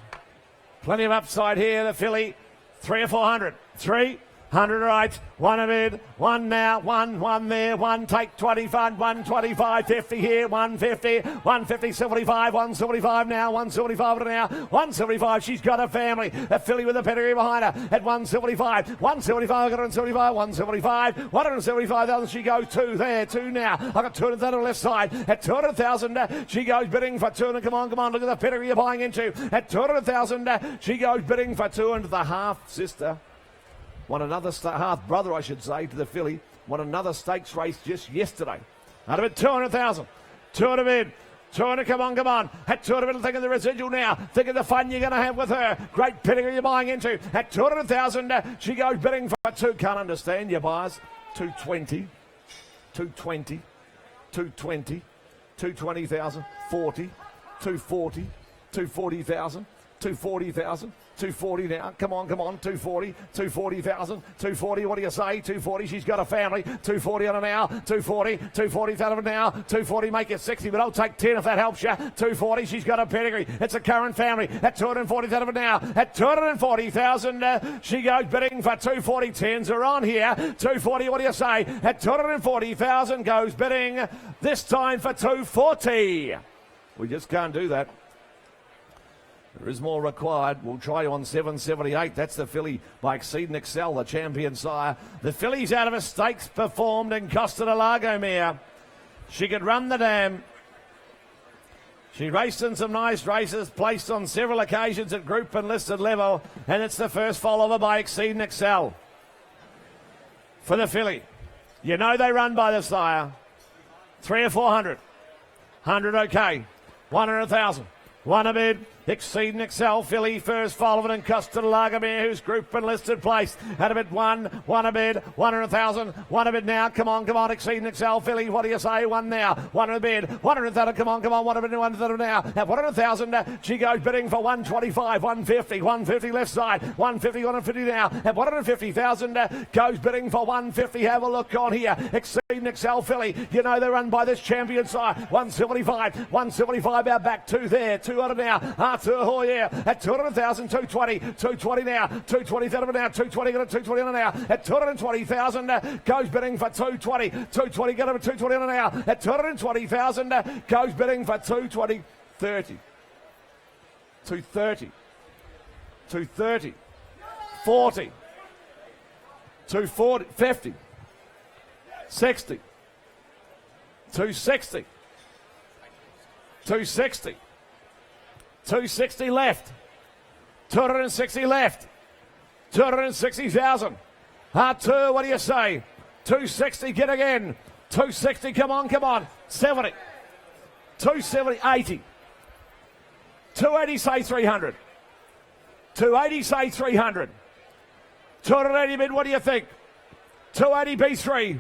F: Plenty of upside here, the filly. 3 or 400. 300 right. 1 a bid. 1 now. 1 there. 1 take 25. 125. 50 here. 150. 150. 75. 175 now. 175 now. 175. She's got a family. A filly with a pedigree behind her at 175. 175. 175. 175. 175,000. She goes 2 there. 2 now. I got 200 on the left side. At 200,000, she goes bidding for 200. Come on. Look at the pedigree you're buying into. At 200,000, she goes bidding for 200. The half sister. Won another half brother, I should say, to the filly. Won another stakes race just yesterday. Out of it, 200,000. 200 bid. 200, come on. At 200, think of the residual now. Think of the fun you're going to have with her. Great pedigree you're buying into. At 200,000, she goes bidding for 2. Can't understand your buyers. 220. 220. 220. 220,000. 40. 240. 240,000. 240,000. 240 now. Come on. 240. 240,000. 240. What do you say? 240. She's got a family. 240 on her now. 240. 240 out of it now. 240. Make it 60, but I'll take 10 if that helps you. 240. She's got a pedigree. It's a Current family. At 240 out of it now. At 240,000. She goes bidding for 240. 10s are on here. 240. What do you say? At 240,000 goes bidding. This time for 240. We just can't do that. There is more required. We'll try you on 778. That's the filly by Exceed and Excel, the champion sire. The filly's out of a stakes performed in Costa del Lago mare. She could run the dam. She raced in some nice races, placed on several occasions at group and listed level, and it's the first follower by Exceed and Excel. For the filly, you know they run by the sire. 3 or 400. 100 okay. 100,000. 1 a bid. Exceed and Excel, filly, first follower in Costa del Lago mare, who's group and listed place. At a bid 1 a bid, 100,000, 1 a bid now, come on, Exceed and Excel, filly, what do you say, 1 now, 1 a bid, 100,000, come on, 1 a bid, 100,000 now, at 100,000, she goes bidding for 125, 150, 150 left side, 150, 150 now, at 150,000, goes bidding for 150, have a look on here, Exceed and Excel, filly, you know they're run by this champion side, 175 out back, 2 there, 200 now, oh yeah, at 200,000, 220 now, 220,000 now, 220 on now, at 220,000, goes bidding for 220, get over 220 on now, at 220,000, goes bidding for 220, 30, 230, 230, 40, 240, 50, 60, 260, 260, 260 left. 260 left. 260,000. R2, what do you say? 260, get again. 260, come on. 70. 270, 80. 280, say 300. 280, say 300. 280 bid, what do you think? 280 B3.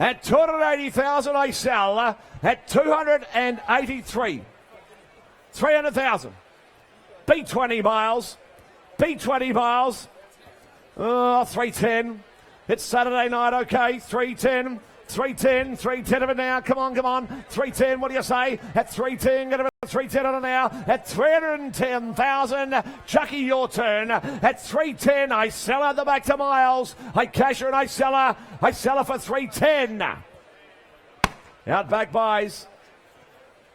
F: At 280,000, I sell at 283. 300,000. B20 miles. 310. It's Saturday night, okay. 310 of it now. Come on. 310, what do you say? At 310, get a 310 on it now. At 310,000. Chucky, your turn. At 310, I sell her the back to Miles. I cash her and I sell her. I sell her for 310. Out back buys.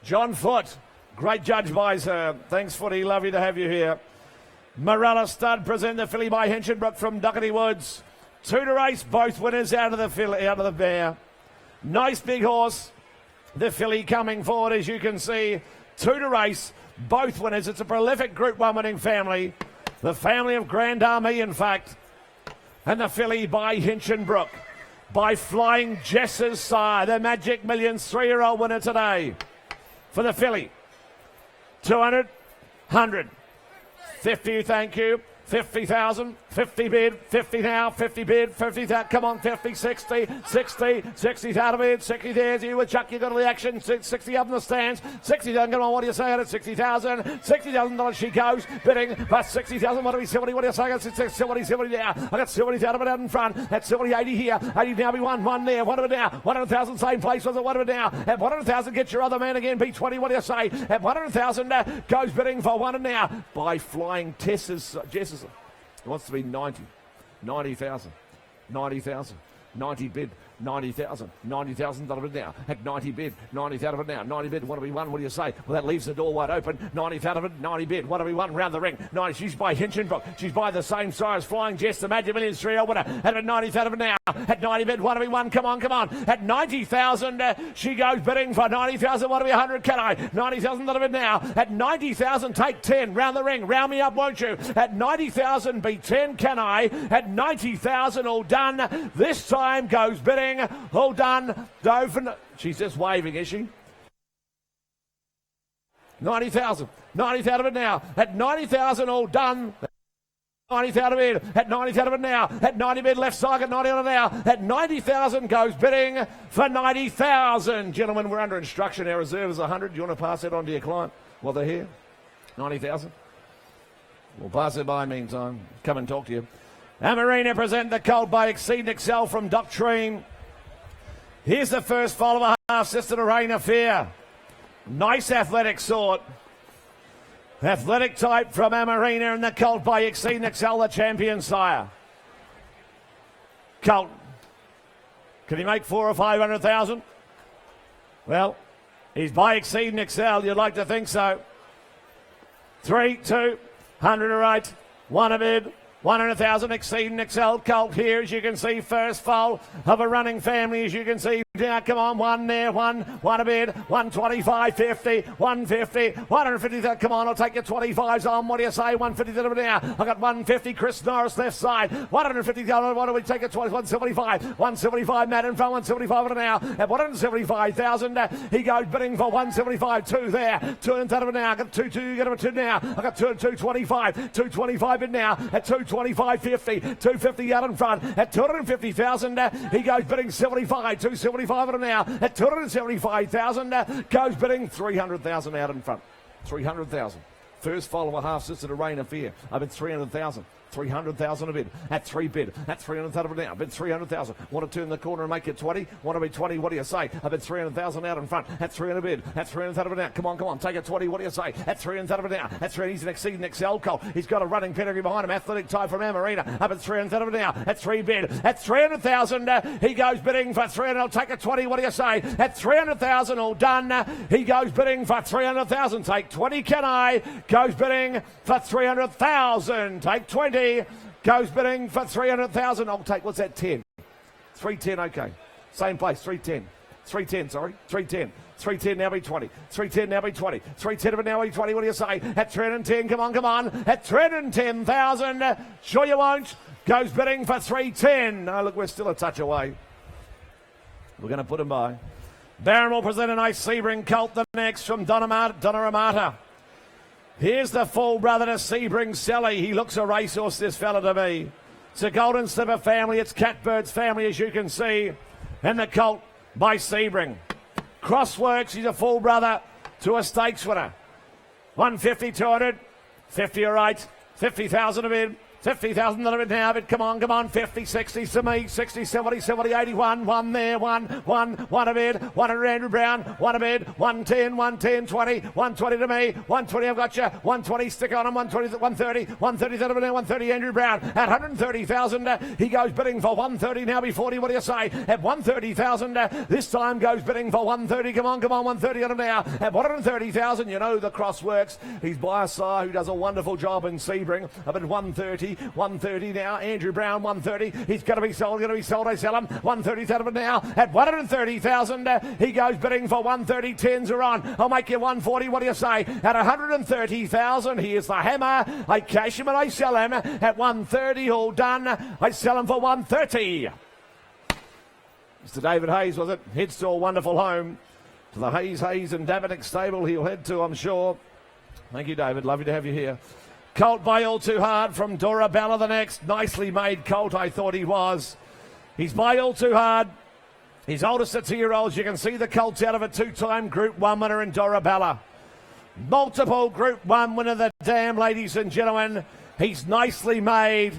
F: John Foote. Great judge buys her. Thanks, Footy. Lovely to have you here. Morella Stud present the filly by Hinchinbrook from Duckety Woods. 2 to race, both winners out of the bear. Nice big horse. The filly coming forward, as you can see. 2 to race, both winners. It's a prolific Group 1 winning family. The family of Grand Army, in fact. And the filly by Hinchinbrook. By Flying Jess's sire. The Magic Millions 3-year-old winner today. For the filly. 200, 100, 50, thank you, 50,000, 50 bid, 50 now, 50 bid, 50 that, come on, 50, 60, 60, 60's out of it, 60 there's you with Chuck, you got to the action, 60 up in the stands, 60,000, come on, what do you say at it, 60,000, $60,000 she goes, bidding, but 60,000, what do we say, what do you say, I got 70 now, I got 70 out of it out in front, that's 70, 80 here, 80 now, be one there, one of it now, 100,000, same place, was it, one of it now, at 100,000, get your other man again, B20, what do you say, at 100,000, goes bidding for one and now, by flying Jess's, it wants to be 90,000, 90 bid, 90,000, 90,000 out of it now, at 90 bid, 90 out of it now, 90 bid, what do we won, what do you say? Well, that leaves the door wide open, 90 out of it, 90 bid, what do we won, round the ring, 90, she's by Hinchinbrook, she's by the same size, Flying Jess, the Magic Millions 3-0 winner, at 90 out of it now, at 90 bid, what do we won, come on, at 90,000, she goes bidding for 90,000, what do we, 100, can I, 90,000 out of it now, at 90,000, take 10, round the ring, round me up, won't you, at 90,000, beat 10, can I, at 90,000, all done, this time goes bidding, all done, Doven. She's just waving, is she? 90,000. 90 out of it now. At 90,000, all done. 90 out of it. At 90 out of it now. At 90 bid, left side at 90 out of it now. At 90,000 goes bidding for 90,000. Gentlemen, we're under instruction. Our reserve is 100. Do you want to pass that on to your client while they're here? 90,000. We'll pass it by meantime. Come and talk to you. Amarina present the colt by Exceed and Excel from Doctrine. Here's the first foal of a half, Sister to Rain Affair. Nice athletic sort. Athletic type from Amarina and the colt by Exceed and Excel, the champion sire. Colt. Can he make 400 or 500,000? Well, he's by Exceed and Excel. You'd like to think so. 3, 2, 100 or 8. One a bid. 100,000 Exceed and Excel colt here, as you can see, first foal of a running family, as you can see. Now, come on, one there, one a bid, 125, 50, 150, 150, come on, I'll take your 25s on, what do you say, 150 now, I got 150, Chris Norris left side, 150, what do we take it, 175, 175, Matt in front, 175 now, at 175,000, he goes bidding for 175, 2 there, 2 in front of it now, I got 2, get him a 2 now, I got 225, 225 bid now, at 225, 50, 250 out in front, at 250,000, he goes bidding 75, 275 now, at 275,000, goes bidding 300,000 out in front, 300,000. First foal of a half, Sister to Rain Affair, I bid 300,000. 300,000 a bid. At 3 bid. At 300,000 now. Bid 300,000. Want to turn the corner and make it 20? Want to be 20? What do you say? I bid 300,000 out in front. At 300 bid. At 300,000 now. Come on. Take it 20. What do you say? At 300,000 now. At 300, he's an Exceed and Excel colt. He's got a running pedigree behind him. Athletic type from Amarina. Up at 300,000 now. At 3 bid. At 300,000, he goes bidding for 300. I'll take it 20. What do you say? At 300,000, all done. He goes bidding for 300,000. Take 20, can I? Goes bidding for 300,000. Take 20. Goes bidding for 300,000. I'll take, what's that, 10? 310, okay. Same place, 310. 310, sorry. 310. 310 now be 20. 310 now be 20. 310 now be 20. What do you say? At 310, come on. At 310,000. Sure you won't. Goes bidding for 310. No, look, we're still a touch away. We're going to put him by. Barron will present a nice Sebring colt the next from Donna Ramata. Here's the full brother to Sebring Sally. He looks a racehorse, this fella, to me. It's a Golden Slipper family. It's Catbird's family, as you can see. And the colt by Sebring. Crossworks, he's a full brother to a stakes winner. 150, 200, 50 or 8, 50,000 a bid. 50,000 a bit now, but come on, 50, 60 to me, 60, 70, 70, 81, 1 there, 1 a bid, 100 Andrew Brown, 1 a bid, 110, 20, 120 to me, 120 I've got you, 120 stick on him, 120, 130, 130 now, 130 Andrew Brown, at 130,000, he goes bidding for 130 now, be 40, what do you say? At 130,000, this time goes bidding for 130, come on, 130 on him now, at 130,000, you know the crossworks, he's by a sire who does a wonderful job in Sebring, up at 130 now, Andrew Brown 130, he's going to be sold, I sell him, 130,000 now, at 130,000, he goes bidding for 130, 10s are on, I'll make you 140, what do you say, at 130,000, here's the hammer, I cash him and I sell him, at 130, all done, I sell him for 130. Mr. David Hayes, was it, heads to a wonderful home, to the Hayes and Davidic stable he'll head to, I'm sure. Thank you, David, lovely to have you here. Colt by All Too Hard from Dorabella the next. Nicely made colt, I thought he was. He's by All Too Hard. His oldest at 2-year-olds. You can see the colts out of a 2-time Group 1 winner in Dorabella. Multiple Group 1 winner, the Dam, ladies and gentlemen. He's nicely made,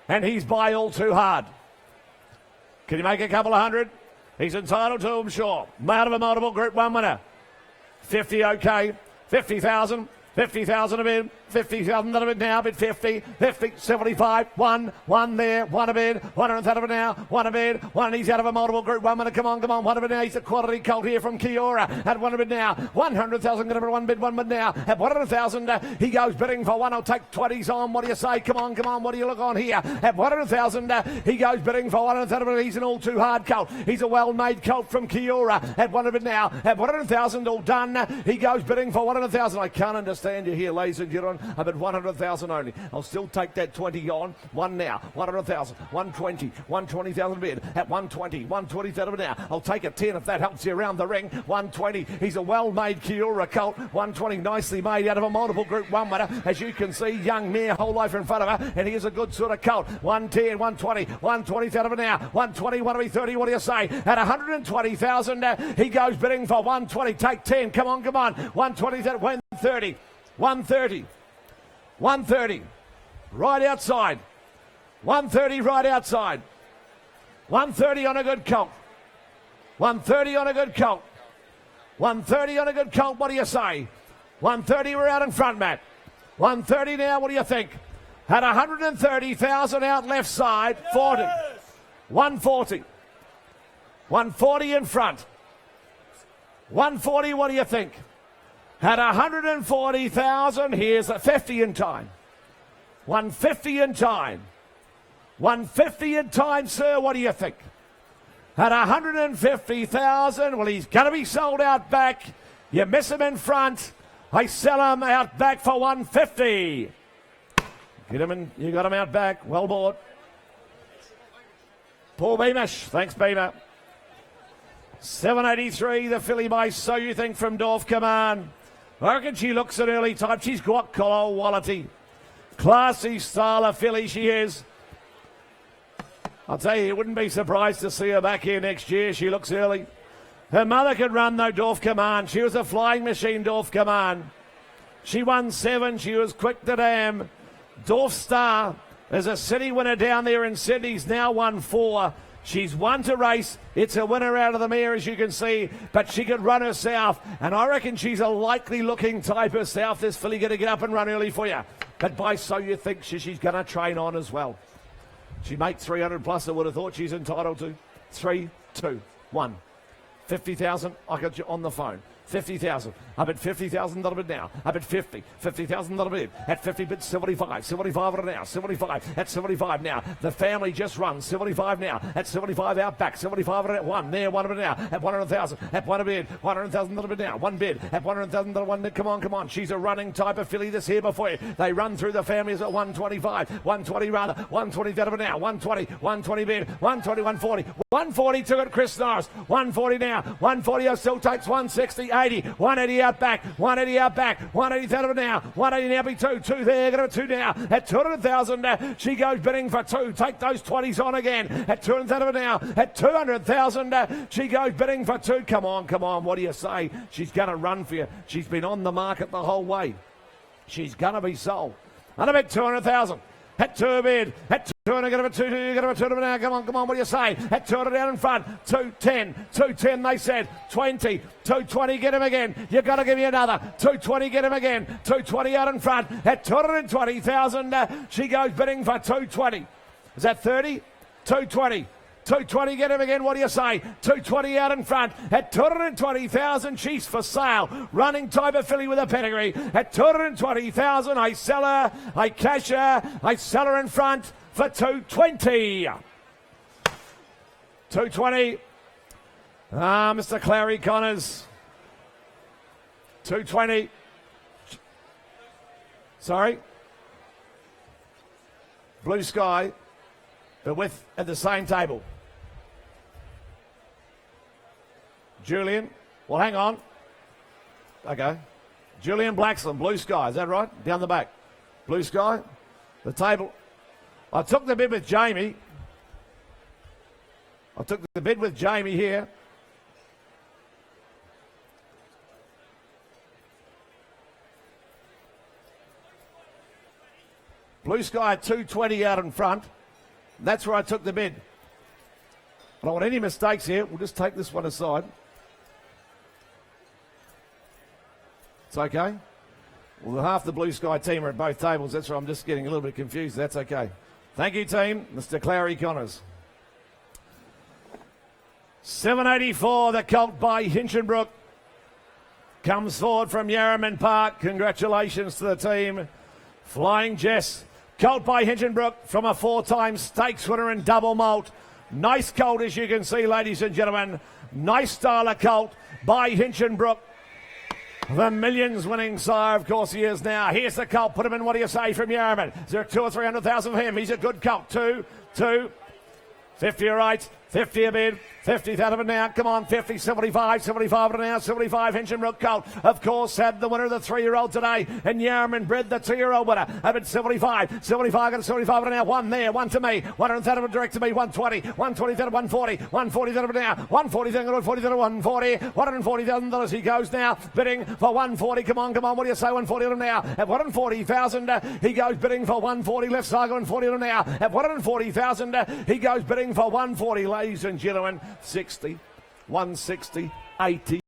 F: and he's by All Too Hard. Can you make a couple of hundred? He's entitled to them, sure. Out of a multiple Group 1 winner. 50, okay. 50,000. 50,000 a bid, 50,000 a bid now, bid 50, 50, 75, one there, one a bid, 100 out of it now, one a bid, one, he's out of a multiple Group 1 winner, come on, one a bid now, he's a quality colt here from Kiora, at one a bid now, 100,000, going to one bid now, at 100,000, he goes bidding for one, I'll take 20s on, what do you say, come on, what do you look on here, at 100,000, he goes bidding for 100,000, he's an All Too Hard colt, he's a well-made colt from Kiora, at one a bid now, at 100,000, all done, he goes bidding for 100,000, I can't understand you here, ladies and gentlemen. I'm at 100,000 only. I'll still take that 20 on. One now. 100,000. 120. 120,000 bid. At 120. 120,000 now. I'll take a 10 if that helps you around the ring. 120. He's a well-made Kiora colt. 120. Nicely made out of a multiple Group 1 winner. As you can see, young mare, whole life in front of her. And here's a good sort of colt. 110. 120. 120 out of it now. 120. 130. What do you say? At 120,000, he goes bidding for 120. Take 10. Come on. 120. 130. 130. 130. Right outside. 130 right outside. 130 on a good colt. 130 on a good colt. 130 on a good colt. What do you say? 130, we're out in front, Matt. 130 now, what do you think? At 130,000 out left side. 40. 140. 140 in front. 140, what do you think? At 140,000, here's a 50 in time. 150 in time. 150 in time, sir, what do you think? At 150,000, well, he's going to be sold out back. You miss him in front. I sell him out back for 150. Get him in, you got him out back. Well bought. Paul Beamish, thanks, Beamer. 783, the filly by So You Think from Dorf Command. I reckon she looks an early type. She's got quality. Classy style of filly she is. I'll tell you wouldn't be surprised to see her back here next year. She looks early. Her mother could run, though, Dorf Command. She was a flying machine, Dorf Command. She won 7. She was quick to damn. Dorf Star is a city winner down there in Sydney's now won 4. She's won to race. It's a winner out of the mare, as you can see, but she could run herself, and I reckon she's a likely-looking type herself. This filly going to get up and run early for you. But by So You Think she's going to train on as well. She makes 300 plus, I would have thought she's entitled to. 3, 2, 1. 50,000, I got you on the phone. 50,000. I'm at 50,000 bid now. I'm at 50. 50,000 bid. At 50 bid, 75. 75 right now. 75. At 75 now. The family just runs. 75 now. At 75 out back. 75 at 1. There, 1 bid now. At 100,000. At 1 bid. 100,000 bid now. 1 bid. At 100,000 1 bid. Come on. She's a running type of filly this here before you. They run through the families at 125. 120 rather. 120 bid now. 120. 120 bid. 120. 140. 140 took it, Chris Norris. 140 now. 140 still takes 160. 80. 180 out back. 180 out back. 180 out of it now. 180 now be 2. 2 there. Got a 2 now. At 200,000, she goes bidding for 2. Take those 20s on again. At 200 out of it now. At 200,000, she goes bidding for 2. Come on. What do you say? She's going to run for you. She's been on the market the whole way. She's going to be sold. And I bet 200,000. At 2 bid. At 200, get him at 2, you get him at 2 now. Come on, what do you say? At 200 down in front. 210, 210 they said. 20, 220, get him again. You've got to give me another. 220, get him again. 220 out in front. At 220,000, she goes bidding for 220. Is that 30? 220. 220, get him again. What do you say? 220 out in front. At 220,000, she's for sale. Running type of filly with a pedigree. At 220,000, I sell her. I cash her. I sell her in front for 220. 220. Mr. Clary Connors. 220. Sorry. Blue Sky. But with at the same table. Julian. Well, hang on. Okay. Julian Blaxland, Blue Sky. Is that right? Down the back. Blue Sky, the table. I took the bid with Jamie. Here. Blue Sky at 220 out in front. That's where I took the bid. I don't want any mistakes here. We'll just take this one aside. It's okay. Well, half the Blue Sky team are at both tables. That's where I'm just getting a little bit confused. That's okay. Thank you, team. Mr. Clary Connors. 784, the colt by Hinchinbrook. Comes forward from Yarraman Park. Congratulations to the team. Flying Jess. Colt by Hinchinbrook from a 4-time stakes winner in double malt. Nice colt, as you can see, ladies and gentlemen. Nice style of colt by Hinchinbrook. The millions winning sire, of course he is now. Here's the colt. Put him in, what do you say, from Yarraman? Is there 200,000 or 300,000 for him? He's a good colt. 2, 50 all right. 50 a bid. 50,000 now. Come on, 50, 75, 75 now. 75, Hinchinbrook colt. Of course, had the winner, the 3-year-old today. And Yarraman bred the 2-year-old winner. Up at 75. 75 and 75 now. One there, one to me. 130 direct to me. 120. 120 to 140. 140 now. 140 to 140 to 140. $140,000 he goes now. Bidding for 140. Come on. What do you say? 140 now. At 140,000, he goes bidding for 140. Left side 140 now. At 140,000, he goes bidding for 140. Ladies and gentlemen, 60, 160, 80,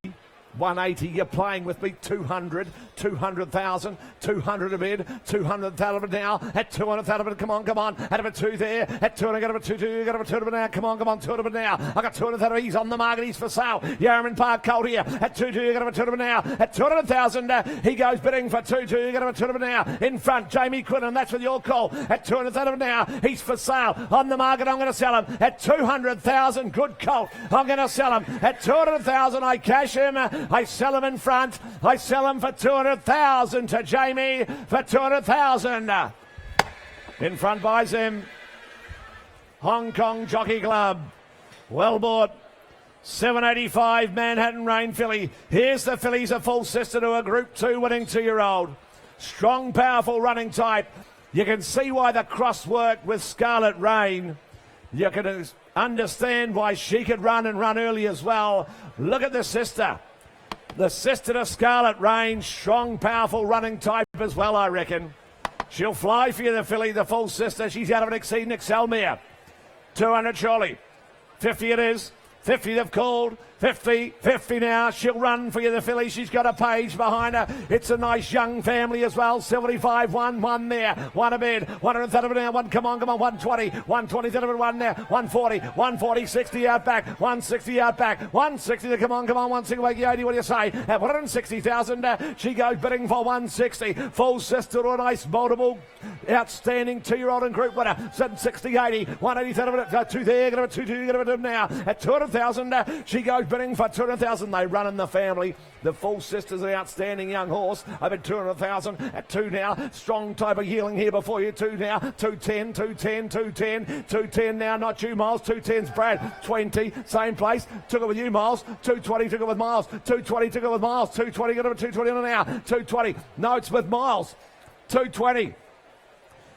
F: 180. You're playing with me. 200, 200,000, 200 a bid, 200,000 now. At 200,000, come on. At about 2 there. At 200, got about 2, got about 200 now. Come on, 200 now. I got 200,000. He's on the market. He's for sale. Yarraman Park colt here. At 2, got about 200 now. At 200,000, he goes bidding for 2, got about 200 now. In front, Jamie Quinlan. That's with your call. At 200,000 now. He's for sale. On the market, I'm going to sell him. At 200,000, good colt. I'm going to sell him. At 200,000, I cash him. I sell him in front. I sell him for 200,000 to Jamie for 200,000. In front buys him Hong Kong Jockey Club. Well bought. 785 Manhattan Rain filly. Here's the fillies, a full sister to a Group 2 winning 2-year-old. Strong, powerful running type. You can see why the cross worked with Scarlet Rain. You can understand why she could run and run early as well. Look at the sister. The sister to Scarlet Rain, strong, powerful running type as well, I reckon. She'll fly for you, the filly, the full sister. She's out of an Exceed Excel mare. 200 surely. 50 it is. 50 they've called. 50 now. She'll run for you, the filly. She's got a page behind her. It's a nice young family as well. 75, 1 there. 1 a bid. 130 now. 1, come on. 120. 120, 1 there. 140, 60 out back. 160 out back. 160, come on. 160, 80, what do you say? At 160,000, she goes bidding for 160. Full sister to a nice multiple. Outstanding 2-year-old and group winner. 60, 80. 180, 2 there. Get a 2, get a now. At 200,000, she goes bidding for 200,000. They run in the family. The full sister's an outstanding young horse. Over 200,000 at 2 now. Strong type of Yearling here before you. 2 now. 210, 210, 210, 210 now. Not you, Miles. 210's Brad. 20, same place. Took it with you, Miles. 220 took it with Miles. 220 took it with Miles. 220 got it with 220 now. 220. No, it's with Miles. 220.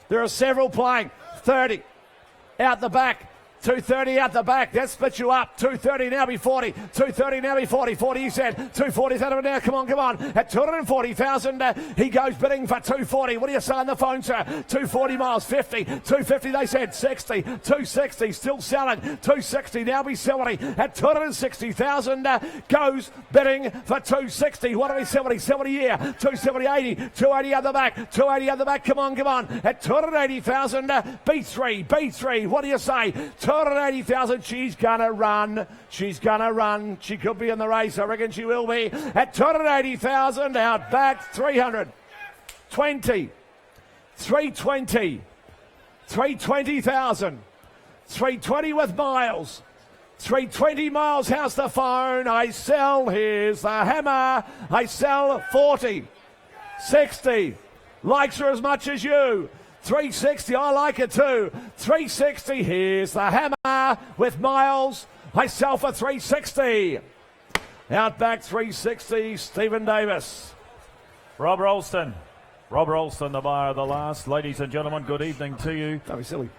F: There are several playing. 30 out the back. 230 out the back. That splits you up. 230 now be 40. 230 now be 40. 40 he said. 240 now. Come on. At 240,000, he goes bidding for 240. What do you say on the phone, sir? 240 Miles. 50. 250 they said. 60. 260 still selling. 260 now be 70. At 260,000 goes bidding for 260. What are we 70? 70 here. 270 80. 280 out the back. 280 out the back. Come on. At 280,000 B3. What do you say? 280,000, she's gonna run. She could be in the race. I reckon she will be. At 280,000, out back, 300. 20. 320. 320,000. 320 with Miles. 320 Miles, how's the phone? I sell, here's the hammer. I sell 40. 60. Likes her as much as you. 360, I like it too. 360, here's the hammer with Miles. I sell for 360. Out back 360, Stephen Davis.
D: Rob Ralston. Rob Ralston, the buyer of the last. Ladies and gentlemen, good evening to you.
F: Don't be silly.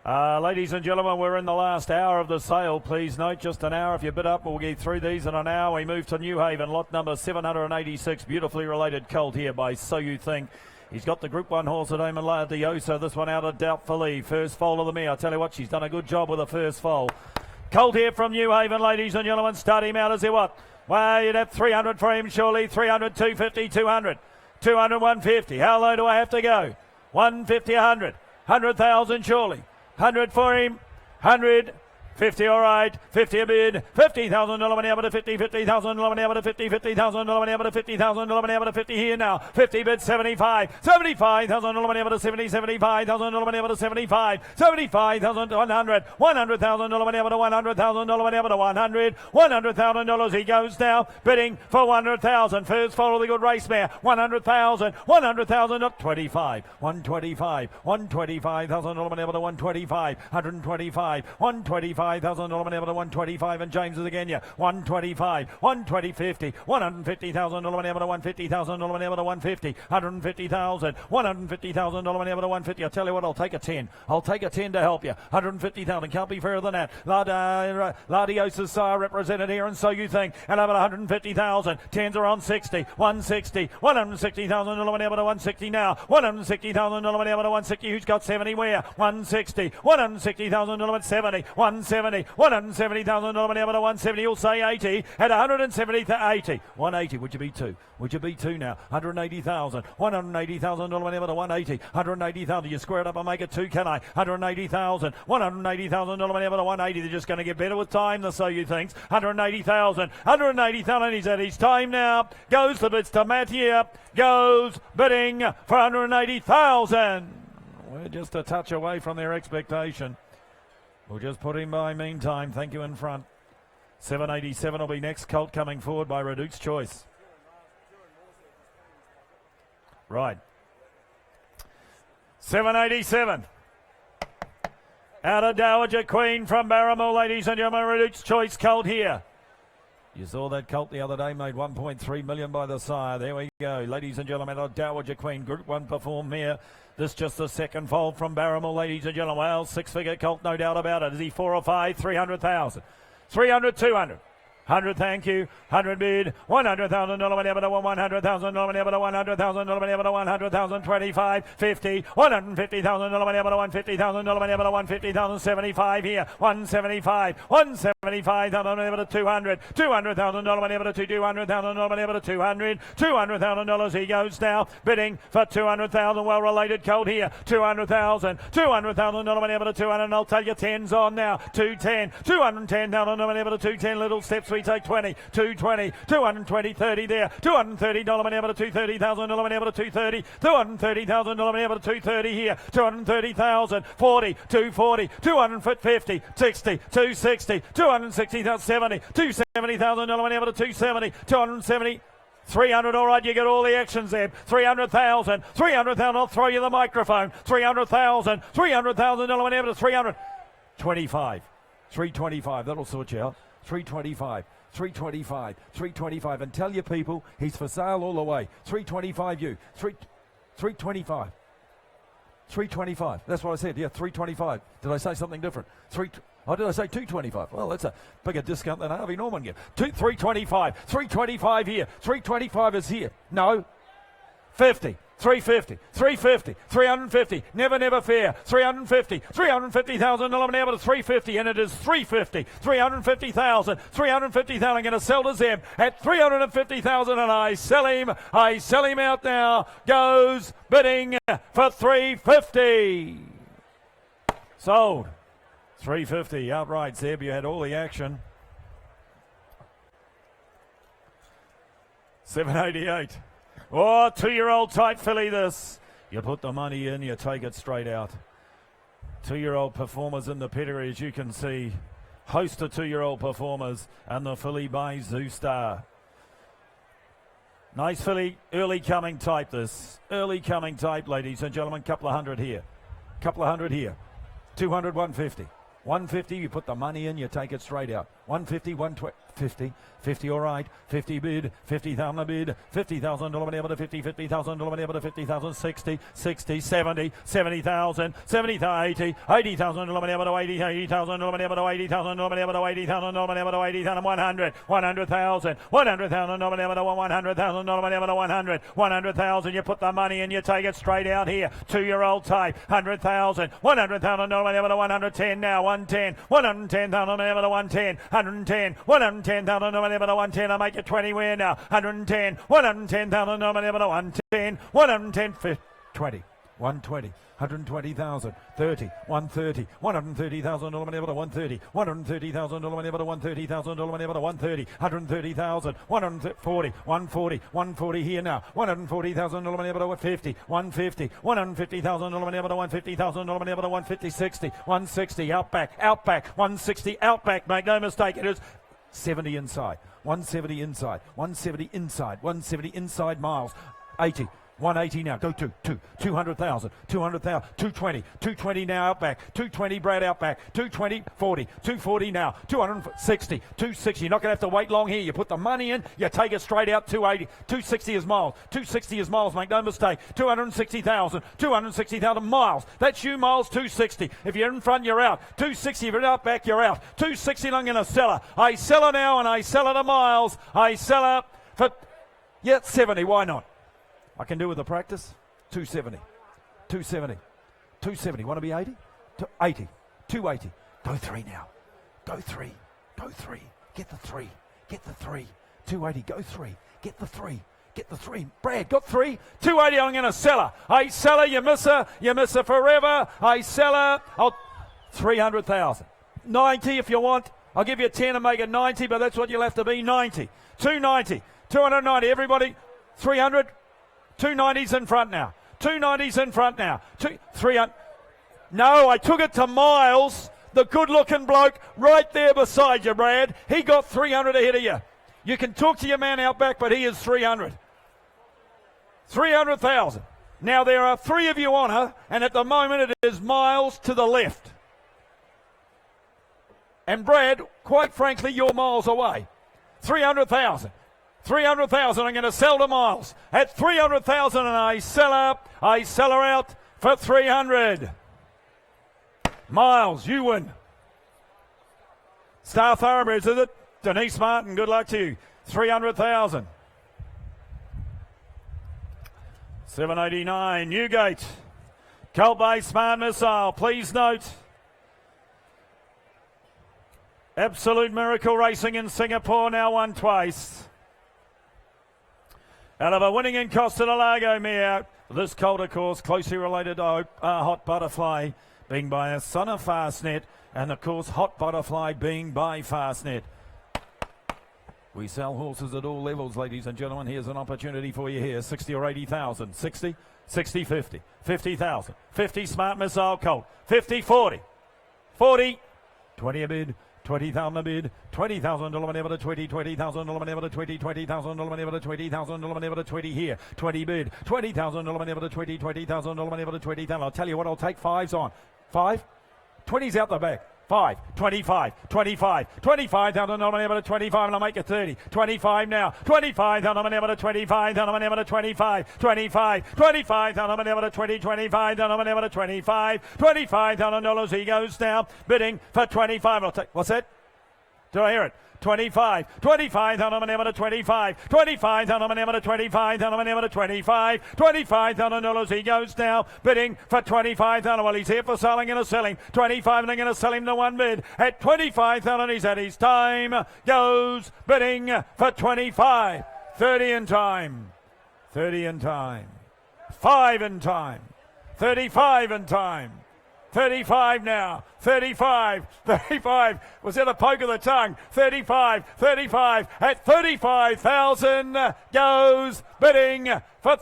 D: Ladies and gentlemen, we're in the last hour of the sale. Please note, just an hour. If you bid up, we'll get through these in an hour. We move to New Haven, lot number 786. Beautifully related colt here by So You Think. He's got the Group 1 horse at home and La Diosa. This one out of Doubtfully. First foal of the mare. I tell you what, she's done a good job with the first foal. Colt here from New Haven, ladies and gentlemen. Start him out as he what? Well, you'd have 300 for him, surely. 300, 250, 200. 200, 150. How low do I have to go? 150, 100. 100,000, surely. 100 for him. 100. 50, all right. 50 a bid. $50,000 money able to 50. $50,000 money able to 50. $50,000 money able to $50,000 money able to 50 here now. 50 bid 75. $75,000 money able to 70. $75,000 money able to 75. $75,000 to 100. $100,000 money able to $100,000 money able to 100. $100,000 he goes now. Bidding for 100,000. First follow the good race mare. 100,000. 100,000 up 25. 125. $125,000 money able to 125. 125. 125. $5,000 money able to 125 and James is again, yeah. 125, 120, 50, $150,000 money able to 150,000 money able to 150, 150,000, $150,000 money able to 150. I tell you what, I'll take a 10. I'll take a 10 to help you. 150,000 can't be fairer than that. Ladiosa's sire represented here, and So You Think, and over 150,000. 10s are on 60, 160, $160,000 money able to 160 now. $160,000 money able to 160. Who's got 70 where? 160, $160,000 at 70, 170, $170,000 money able to 170. You'll say 80 at 170 to 80. 180. Would you be two? Would you be two now? 180,000. $180,000 money able to 180. 180,000. You square it up and make it two, can I? 180,000. $180,000 money able to 180. They're just going to get better with time, the So You Thinks. 180,000. 180,000. He's at his time now. Goes the bids to Matt here. Goes bidding for 180,000. We're just a touch away from their expectation. We'll just put him by meantime. Thank you in front. 787 will be next. Colt coming forward by Reduke's Choice. Right. 787. Out of Dowager Queen from Barramore, ladies and gentlemen. Reduke's Choice Colt here. You saw that colt the other day, made 1.3 million by the sire. There we go. Ladies and gentlemen, out of Dowager Queen, Group 1 perform here. This just the second fold from Barramore, ladies and gentlemen. Well, six-figure colt, no doubt about it. Is he 4 or 5? 300,000. 300, 200. 100, thank you. 100 bid. $100,000 money able to $100,000 money able to $100,000 money able to 100,000. 25, 50, $150,000 money able to $150,000 money able to 150,000. 75 here. 175, 175,000 money able to 200. $200,000 money able to $200,000 money able to 200. $200,000 he goes now. Bidding for 200,000. Well related colt here. 200,000. $200,000 money able to 200. And I'll tell you 10's on now. 210. $210,000 money able to 210. Little steps. We take 20, 220, 220, 30 there, $230 money able to $230,000 money able to 230, $230,000 money able to 230 here, 230,000, 40, 240, 250, 60, 260, 260,000, 70, $270,000 money able to 270, 270. 300, all right, you get all the actions there. 300,000, 300,000, I'll throw you the microphone. 300,000, $300,000 money able to 300. 25, 325, that'll sort you out. 325, 325, 325, and tell your people he's for sale all the way. 325 you, 325, 325. That's what I said. Yeah, 325. Did I say something different? Oh, did I say 225? Well, that's a bigger discount than Harvey Norman gave. 325, 325 here. 325 is here. No, 50. 350, 350, 350, never fair, 350, $350,000 money able to 350, and it is 350, 350,000, 350,000. Going to sell to Zeb at 350,000, and I sell him out now. Goes bidding for 350. Sold. 350 outright, Zeb. You had all the action. 788. Oh, 2-year-old tight filly this. You put the money in, you take it straight out. 2-year-old performers in the pedigree, as you can see. Host of 2-year-old performers, and the filly by Zoostar. Nice filly, early coming type this. Early coming type, ladies and gentlemen. Couple of hundred here. 200, 150. 150, you put the money in, you take it straight out. 150, 120, 50, 50, all right, 50 bid, 50,000 a bid, 50,000 money able to 50, 50,000 money able to 50,000, 60, 60, 70, 70,000, 70,000, 80, 80,000 money able to 80, 80,000 money able to 80,000 money able to 80,000 money able to 80,000, 100, 100,000, 100,000 money able to 100,000 money able to 100, 100,000. You put the money in, you take it straight out here. 2-year-old type, 100,000, 100,000 money able to 110 now, 110, 110,000 money able to 110, 110, 110,000 money able to 110. I make it 20 where now, 110, 110,000 money able to 110, 110, 20, 120. 120,000, 30, 130, 130,000 money able to 130, 130,000 money able to 130,000 money able to 130, 130,000, 140, 140, 140 here now, 140,000 money able to 150, 150, 150,000 money able to 150,000 money able to 150, 60, 160, outback, 160, outback, make no mistake, it is 70 inside, 170 inside, 170 inside, 170 inside miles, 80. 180 now, go to 200,000, 200,000, 220, 220 now outback, 220 Brad outback, 220, 40, 240 now, 260, 260. You're not going to have to wait long here. You put the money in, you take it straight out, 280, 260 is miles, 260 is miles, make no mistake, 260,000, 260,000 miles. That's you miles, 260. If you're in front, you're out. 260, if you're out back, you're out. 260, I'm going to sell her. I sell her now and I sell her to miles. I sell her for, 70, why not? I can do with the practice. 270. 270. 270. Want to be 80? 80. 280. Go 3 now. Go 3. Go 3. Get the 3. Get the 3. 280. Go 3. Get the 3. Get the 3. Brad, got 3. 280. I'm going to sell her. I sell her. You miss her. You miss her forever. I sell her. 300,000. 90 if you want. I'll give you 10 and make it 90, but that's what you'll have to be. 90. 290. 290. Everybody. 300. 290's in front now. 290's in front now. 300. No, I took it to Miles, the good-looking bloke right there beside you, Brad. He got 300 ahead of you. You can talk to your man out back, but he is 300. 300,000. Now, there are 3 of you on her, and at the moment it is Miles to the left. And Brad, quite frankly, you're miles away. 300,000. 300,000 I'm going to sell to Miles. At 300,000 and I sell her out for 300. Miles, you win. Star Thoroughbreds, is it? Denise Martin, good luck to you. 300,000. 789, Newgate. Colt Bay Smart Missile, please note. Absolute Miracle Racing in Singapore now won twice. Out of a winning in Costa del Lago mare, this colt, of course, closely related to Hot Butterfly, being by a son of Fastnet, and of course, Hot Butterfly being by Fastnet. We sell horses at all levels, ladies and gentlemen. Here's an opportunity for you here. 60 or 80,000. 60, 60, 50. 50,000. 50 Smart Missile Colt. 50, 40. 40. 20 a bid. 20,000 a bid, 20,000 money able to 20, 20,000 money able to 20, 20,000 money able to 20,000 money able to 20 here, 20 bid, 20,000 money able to 20, 20,000 money able to 20,000. I'll tell you what, I'll take 5s on. 5, 20's out the back. 5, 25, 25, 25,000 money able to 25, and I'll make it 30. 25 now, 25,000 money able to 25,000 money able to 25, 25, 25,000 money able to 20, 25,000 money able to 25, $25,000 he goes now, bidding for 25. I'll take, what's that? Do I hear it? 25, 25,000 money able to 25, 25,000 money able to 25,000 money able to 25, $25,000 he goes now, bidding for 25,000. Well, he's here for selling and selling. 25, and I'm going to sell him to one bid at 25,000. He's at his time. Goes bidding for 25, 30 in time, 30 in time, 5 in time, 35 in time. 35 now, 35, 35, was that a poke of the tongue? 35, 35, at 35,000 goes bidding for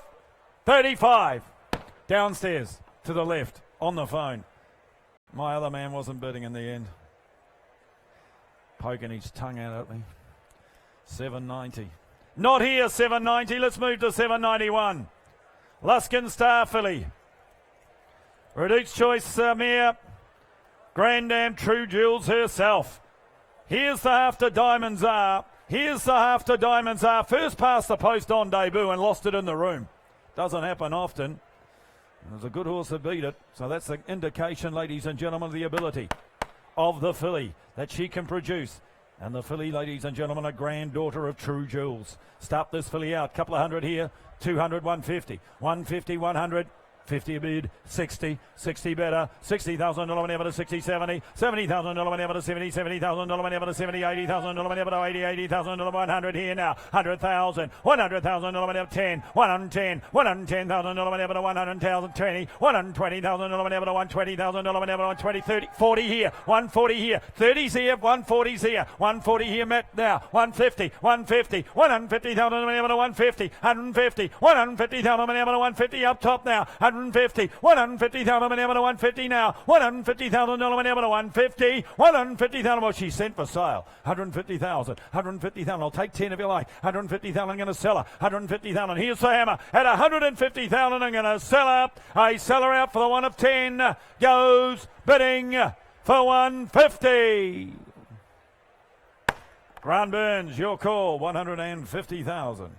D: 35. Downstairs, to the left, on the phone. My other man wasn't bidding in the end. Poking his tongue out at me. 790. Not here, 790, let's move to 791. Luskin Star filly. Reduced choice mare, Grand Dam True Jewels herself. Here's the half to Diamonds Are. Here's the half to Diamonds Are. First past the post on debut and lost it in the room. Doesn't happen often. There's a good horse that beat it. So that's the indication, ladies and gentlemen, of the ability of the filly that she can produce. And the filly, ladies and gentlemen, a granddaughter of True Jewels. Start this filly out. Couple of hundred here. 200, 150. 150, 100. 50 a bid, 60, 60 better, $60,000 whenever to 60, 70, $70,000 whenever to 70, $70,000 whenever to 70, $80,000 whenever to 80, $80,000 100 here now, 100,000, $100,000 whenever to 10, 110, $110,000 whenever to 100,000, 20, $120,000 whenever to 120,000 whenever to 120, 30, 40 here, 140 here, 30's here, 140's here, 140 here, met now, 150, 150, $150,000 whenever to 150, 150, $150,000 whenever to 150 up top now, 150, $150,000 whenever to 150 now, $150,000 whenever to 150, $150,000. Well, she's sent for sale. 150,000, 150,000. I'll take 10 if you like. 150,000. I'm going to sell her. 150,000. Here's the hammer at 150,000. I'm going to sell her. I sell her out for the one of 10. Goes bidding for 150. Grant Burns, your call. 150,000.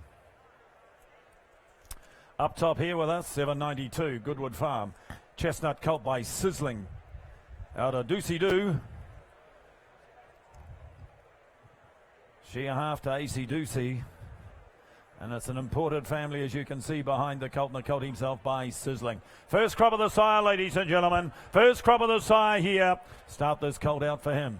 D: Up top here with us, 792, Goodwood Farm. Chestnut Colt by Sizzling. Out of Doocy Doo. She a half to AC Doocy. And it's an imported family, as you can see behind the colt, and the colt himself by Sizzling. First crop of the sire, ladies and gentlemen. First crop of the sire here. Start this colt out for him.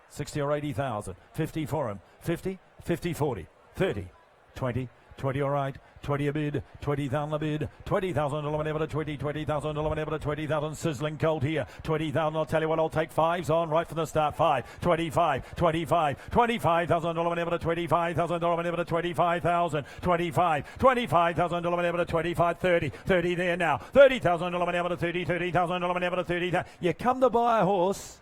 D: 60 or 80,000. 50 for him. 50, 50, 40, 30, 20, 20 all right. 20 a bid, 20,000 a bid, $20,000 whenever to 20, $20,000 whenever to 20,000. Sizzling Colt here, 20,000. I'll tell you what, I'll take fives on right from the start. 5, 25, 25, $25,000 whenever to 25,000 whenever to 25,000, 25, $25,000 whenever to 25, 30, 30 there now, $30,000 whenever to 30, $30,000 whenever to 30. You come to buy a horse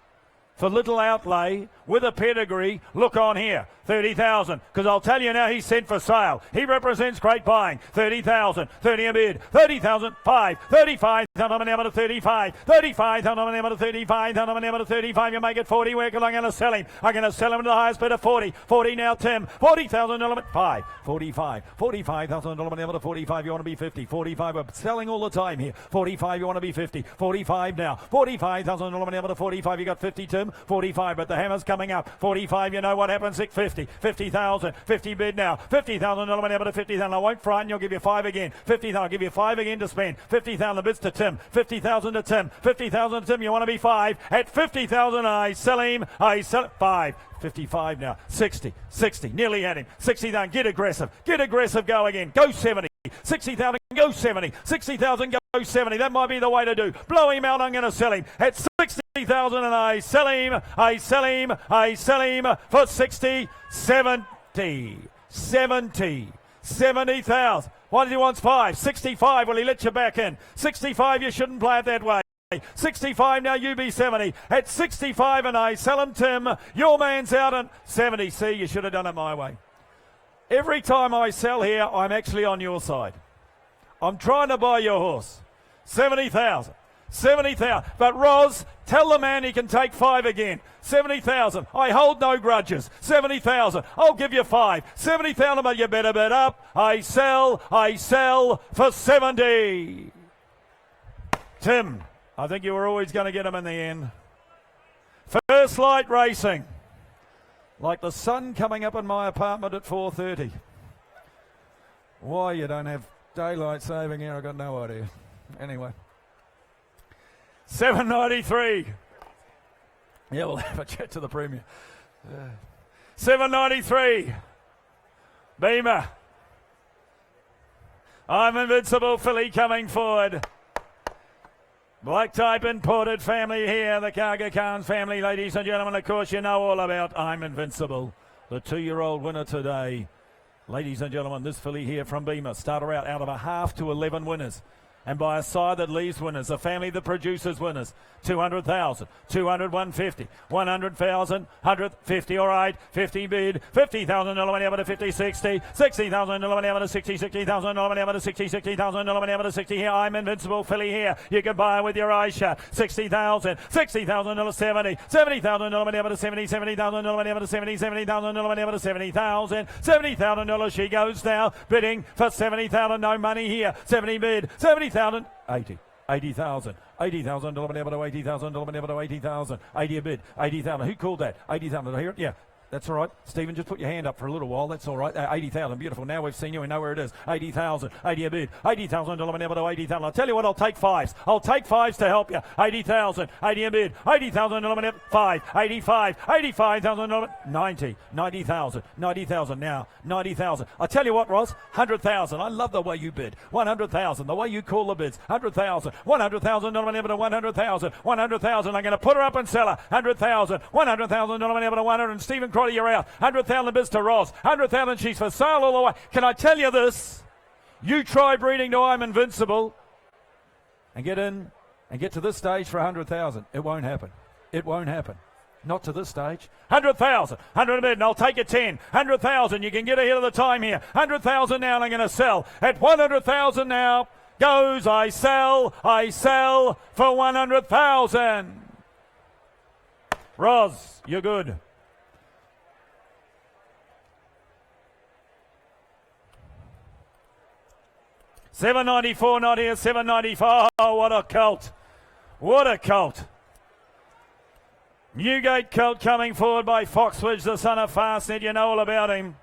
D: for little outlay with a pedigree. Look on here, 30,000, because I'll tell you now, he's sent for sale. He represents great buying. 30,000, 30 a bid, 30,000, 5, 35,000 whenever to 35, 35,000 whenever to 35,000 whenever to 35. You make it 40. Where can I going to sell him? I'm going to sell him to the highest bid of 40. 40 now, Tim. $40,000, 5, 45, $45,000 whenever to 45. You want to be 50. 45. We're selling all the time here. 45. You want to be 50. 45 now. $45,000 whenever to 45. You got 50, Tim. 45, but the hammer's coming up. 45, you know what happens. 50, 50,000, 50 bid now. $50,000 whenever to 50,000. I won't frighten you. I'll give you 5 again. 50,000. I'll give you 5 again to spend. 50,000 bids to Tim. 50,000 to Tim. 50,000 to Tim. You want to be 5 at 50,000. I sell him. I sell it. 5. 55 now. 60, 60. Nearly at him. 60,000. Get aggressive. Get aggressive. Go again. Go 70. 60,000. Go 70. 60,000. Go 70. That might be the way to do. Blow him out. I'm going to sell him at 60,000, and I sell him. I sell him. I sell him for 60, 70, 70, 70,000. What did he want? 5, 65. Well, he let you back in. 65. You shouldn't play it that way. 65 now, you be 70 at 65, and I sell him, Tim. Your man's out at 70. See, you should have done it my way. Every time I sell here, I'm actually on your side. I'm trying to buy your horse. 70,000. 70,000. But Roz, tell the man he can take 5 again. 70,000. I hold no grudges. 70,000. I'll give you 5. 70,000, but you better bet up. I sell for 70. Tim, I think you were always going to get him in the end. First Light Racing. Like the sun coming up in my apartment at 4:30. Why you don't have daylight saving here, I've got no idea. Anyway. 793. Yeah, we'll have a chat to the Premier. 793. Beamer. I'm Invincible filly coming forward. Black type imported family here, the Kaga Khan's family, ladies and gentlemen. Of course, you know all about I'm Invincible, the 2-year-old winner today. Ladies and gentlemen, this filly here from Beamer, starter out of a half to 11 winners. And by a side that leaves winners, a family that produces winners. 200,000, 200, 150, 100,000, 150, all right, 50 bid, 50,000, able to 50, 60, 60,000, able to 60, 60,000, able to 60, 60,000, able to 60 here. I'm invincible, filly here. You can buy with your eyes shut. 60,000, 60,000, 70, 70,000, able to 70, 70,000, able to 70, 70,000, able to 70,000, $70,000. She goes now, bidding for 70,000. No money here. 70 bid, 70,000, 80. 80,000, 80,000, able to 80,000, able to 80,000, 80 a bid, 80,000. Who called that? 80,000. Did I hear it? Yeah. That's all right. Stephen, just put your hand up for a little while. That's all right. 80,000. Beautiful. Now we've seen you. We know where it is. 80,000. 80 a bid. 80,000. Able to 80,000. I'll tell you what, I'll take fives. I'll take fives to help you. 80,000. 80 a bid. 80,000. 5. 85. 85,000. 90. 90,000. 90,000 now. 90,000. I'll tell you what, Ross. 100,000. I love the way you bid. 100,000. The way you call the bids. 100,000. 100,000. Able to 100,000. 100,000. I'm going to put her up and sell her. 100,000. 100,000. Able to 100. And Stephen Crotty, you're out. 100,000 bids to Ross. 100,000, she's for sale all the way. Can I tell you this? You try breeding to I'm Invincible and get in and get to this stage for 100,000. It won't happen. It won't happen. Not to this stage. 100,000. 100 a bid, and I'll take it 10. 100,000. You can get ahead of the time here. 100,000 now, and I'm going to sell. At 100,000 now goes I sell for 100,000. Roz, you're good. $7.94 not here, $7.95. Oh, what a colt. What a colt. Newgate colt coming forward by Foxwidge, the son of Fastnet. You know all about him.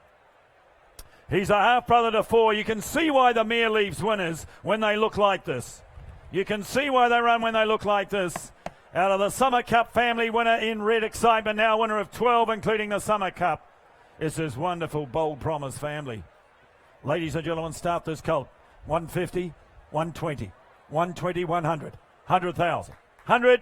D: He's a half-brother to 4. You can see why the mare leaves winners when they look like this. You can see why they run when they look like this. Out of the Summer Cup family, winner in Red Excitement, now winner of 12, including the Summer Cup. It's this wonderful, bold promise family. Ladies and gentlemen, start this colt. 150, 120, 120, 100, 100,000, 100,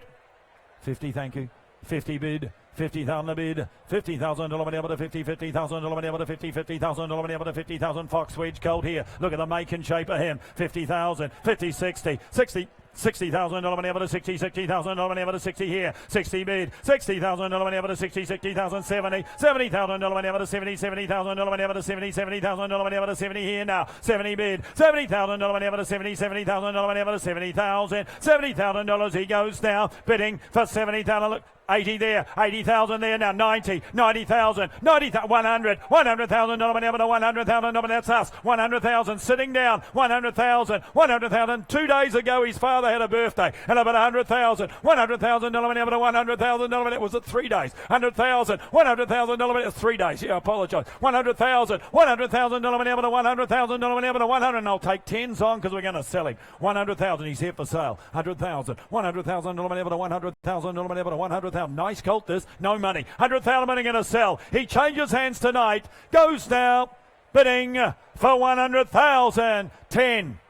D: 50, thank you, 50 bid, 50,000 a bid, 50,000 able to 50, 50,000 able to 50, 50,000 able to 50,000. Foxwidge colt here. Look at the make and shape of him. 50,000, 50, 60, 60. 60,000 able to 60, 60,000 able to 60 here, 60 bid, 60,000 able to 60, 60,000, 70, 70,000 able to 70, 70,000 able to 70, 70,000 able to 70 here now, 70 bid, 70,000 able to 70, 70,000 able to 70,000, $70,000 he goes now, bidding for 70,000. Look, 80 there, 80,000 there now, 90, 90,000, 90,000, 100, 100,000 able to 100,000, that's us, 100,000 sitting down, 100,000, 100,000. 2 days ago his father had a birthday, and about 100,000, 100,000 able to 100,000, it was at 3 days, 100,000, 100,000 able to 3 days, yeah, I apologise, 100,000, 100,000 able to 100,000 able to 100, and I'll take 10s on because we're going to sell him, 100,000, he's here for sale, 100,000, 100,000 able to 100,000 able to 100,000. Nice colt this, no money. 100,000 money going to sell. He changes hands tonight. Goes now, bidding for 100,000. 10,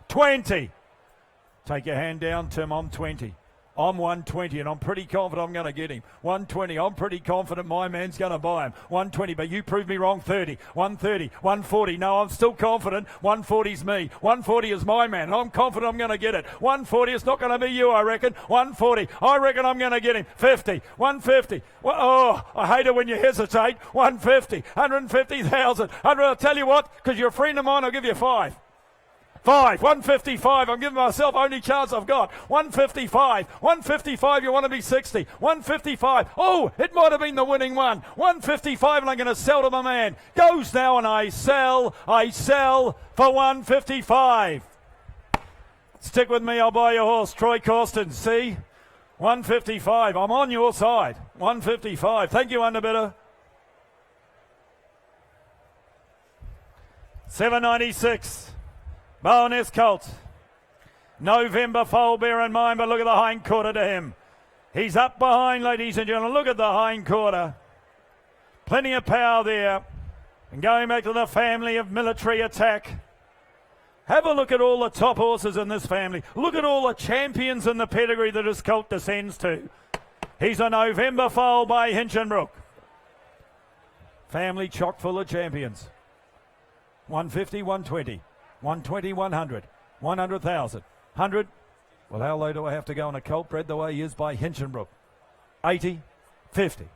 D: 20. Take your hand down, Tim. I'm 20. I'm 120, and I'm pretty confident I'm going to get him. 120, I'm pretty confident my man's going to buy him. 120, but you proved me wrong. 30, 130, 140. No, I'm still confident. 140's me. 140 is my man, and I'm confident I'm going to get it. 140, it's not going to be you, I reckon. 140, I reckon I'm going to get him. 50, 150. Oh, I hate it when you hesitate. 150, 150,000. I'll tell you what, because you're a friend of mine, I'll give you 5. 155. I'm giving myself only chance I've got. 155. 155. You want to be 60. 155. Oh, it might have been the winning one. 155, and I'm going to sell to my man. Goes now, and I sell for 155. Stick with me. I'll buy your horse, Troy Corsten. See, 155. I'm on your side. 155. Thank you, underbidder. 796. Bowness colt. November foal, bear in mind, but look at the hind quarter to him. He's up behind, ladies and gentlemen. Look at the hind quarter. Plenty of power there. And going back to the family of Military Attack. Have a look at all the top horses in this family. Look at all the champions in the pedigree that his colt descends to. He's a November foal by Hinchinbrook. Family chock full of champions. 150, 120. 120, 100, 100,000. 100. Well, how low do I have to go on a colt bred the way he is by Hinchinbrook? 80, 50.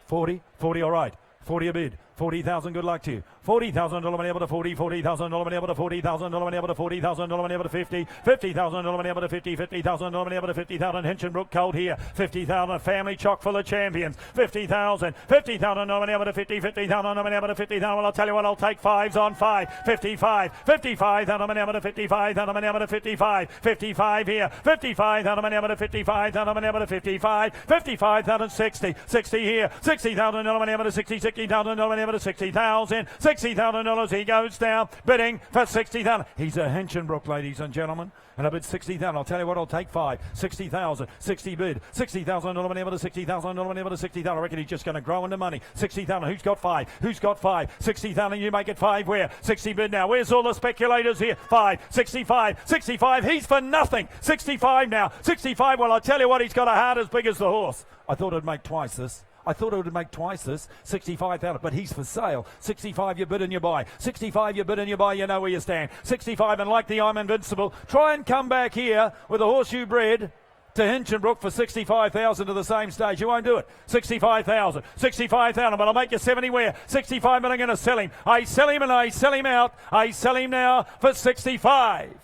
D: 40, 40, all right. 40 a bid. 40,000, good luck to you. 40,000 money able to 40, 40,000 money able to 40,000 money able to 40,000 money able to 50, 50,000 money able to 50, 50,000 money able to 50,000. Hinchinbrook colt here. 50,000 family chock full of champions. 50,000, 50,000 money able to 50, 50,000 money able to 50,000. Well, I'll tell you what, I'll take fives on 5. 55, 55,000 money able to 55,000 money able to 55, 55 here. 55,000 money able to 55,000 money able to 55, 55,000 60, 60 here. 60,000 money able to 60, 60,000 money able to 60,000, $60,000. He goes down, bidding for 60,000. He's a Hinchinbrook, ladies and gentlemen, and I bid 60,000. I'll tell you what, I'll take 5. 60,000, 60 bid, 60,000 money able to 60,000 money able to 60,000. I reckon he's just going to grow into money. 60,000. Who's got 5? Who's got 5? 60,000. You make it 5. Where? 60 bid now. Where's all the speculators here? 5, 65, 65. He's for nothing. 65 now. 65. Well, I'll tell you what, he's got a heart as big as the horse. I thought it'd make twice this. I thought it would make twice this, 65,000, but he's for sale. 65 you bid and you buy. 65 you bid and you buy, you know where you stand. 65 and like the I'm Invincible, try and come back here with a horse you bred to Hinchinbrook for 65,000 to the same stage. You won't do it. 65,000, 65,000, but I'll make you 70 where? 65, but I'm going to sell him. I sell him and I sell him out. I sell him now for 65.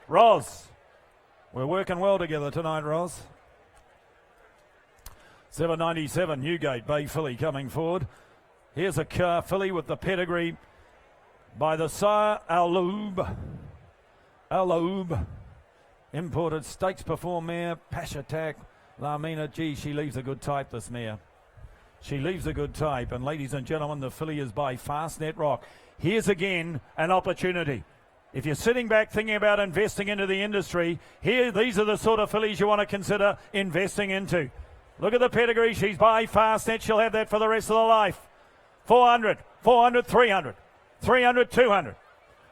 D: Roz, we're working well together tonight, Roz. 797 Newgate Bay filly coming forward. Here's a car filly with the pedigree by the sire Aloub. Aloub. Imported stakes perform mare. Pash Attack. Lamina. Gee, she leaves a good type, this mare. She leaves a good type. And ladies and gentlemen, the filly is by Fastnet Rock. Here's again an opportunity. If you're sitting back thinking about investing into the industry, these are the sort of fillies you want to consider investing into. Look at the pedigree. She's by Fastnet. She'll have that for the rest of her life. 400, 400, 300, 300, 200.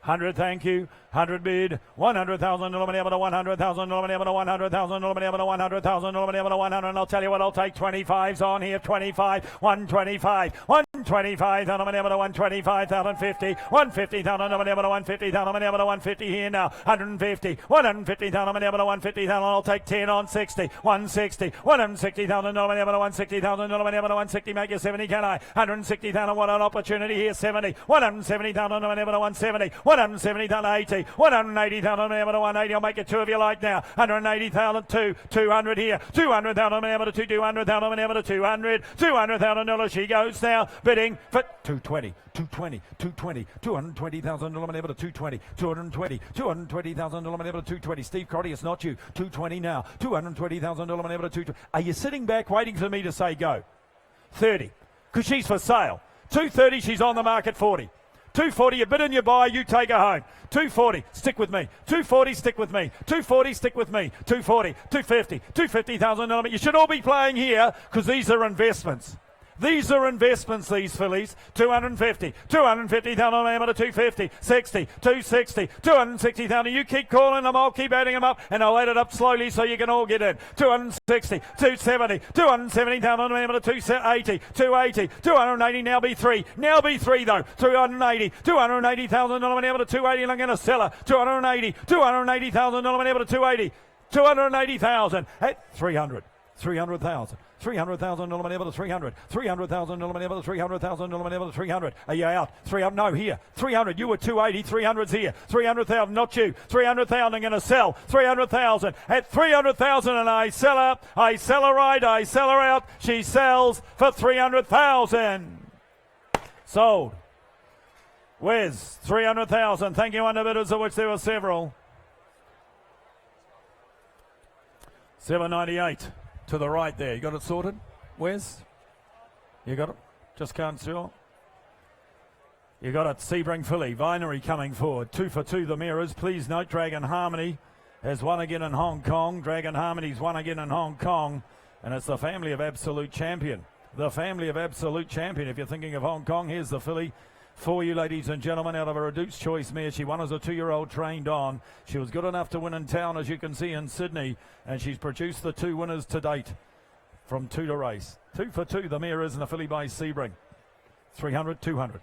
D: 100, thank you. 100 bid. 100,000. Able to 100,000. Able to 100,000. Able to 100,000. Able to 100. And I'll tell you what, I'll take 25s on here. 25, 125, 125. Able to 125,000. 50, 150,000. Able to 150,000. Able to 150 here now. 150, 150,000. Able to 150,000. I'll take 10 on 60, 160, 160,000. Able to 160,000. Able to 160. Make you 70, can I? 160,000. What an opportunity here. 70, 170,000. Able to 170, 170,000. 80. 180,000 able to 180. I'll make it 2 of you like now. 180,000, 200 here. 200,000 able to 200,000 able to 200. $200,000 she goes now. Bidding for 220, 220, 220, 220,000 able to 220, 220, 220,000 able to 220. Steve Crotty, it's not you. 220 now. 220,000 able to 220. Are you sitting back waiting for me to say go? 30, because she's for sale. 230, she's on the market 40. 240, you bid and you buy, you take her home. 240, stick with me. 240, stick with me. 240, stick with me. 240, 250, 250,000. You should all be playing here because these are investments. These are investments, these fillies. 250, 250,000 able to 250, 60, 260, 260,000. You keep calling them, I'll keep adding them up, and I'll add it up slowly so you can all get in. 260, 270, 270,000 able to 280, 280, 280. Now be 3. Now be 3 though. 280, 280,000 able to 280. And I'm going to sell her. 280, 280,000 able to 280, 280,000 at 300, 300,000. 300,000 able to 300, 300,000 able to 300,000 able to 300. Are you out? 300? No, here. 300. You were 280. 300's here. 300,000. Not you. 300,000. I'm going to sell. 300,000 at 300,000, and I sell her. I sell her right. I sell her out. She sells for 300,000. Sold. Where's 300,000? Thank you, underbidders, of which there were several. 798. To the right there. You got it sorted? Where's? You got it? Just can't see it. You got it. Sebring filly. Vinery coming forward. 2 for 2 the mirrors. Please note Dragon Harmony has won again in Hong Kong. Dragon Harmony's won again in Hong Kong. And it's the family of Absolute Champion. The family of Absolute Champion. If you're thinking of Hong Kong, here's the filly for you, ladies and gentlemen, out of a reduced choice mare. She won as a 2-year-old trained on. She was good enough to win in town, as you can see, in Sydney, and she's produced the 2 winners to date from 2 to race. 2 for 2 the mare is, and a filly by Sebring. 300, 200.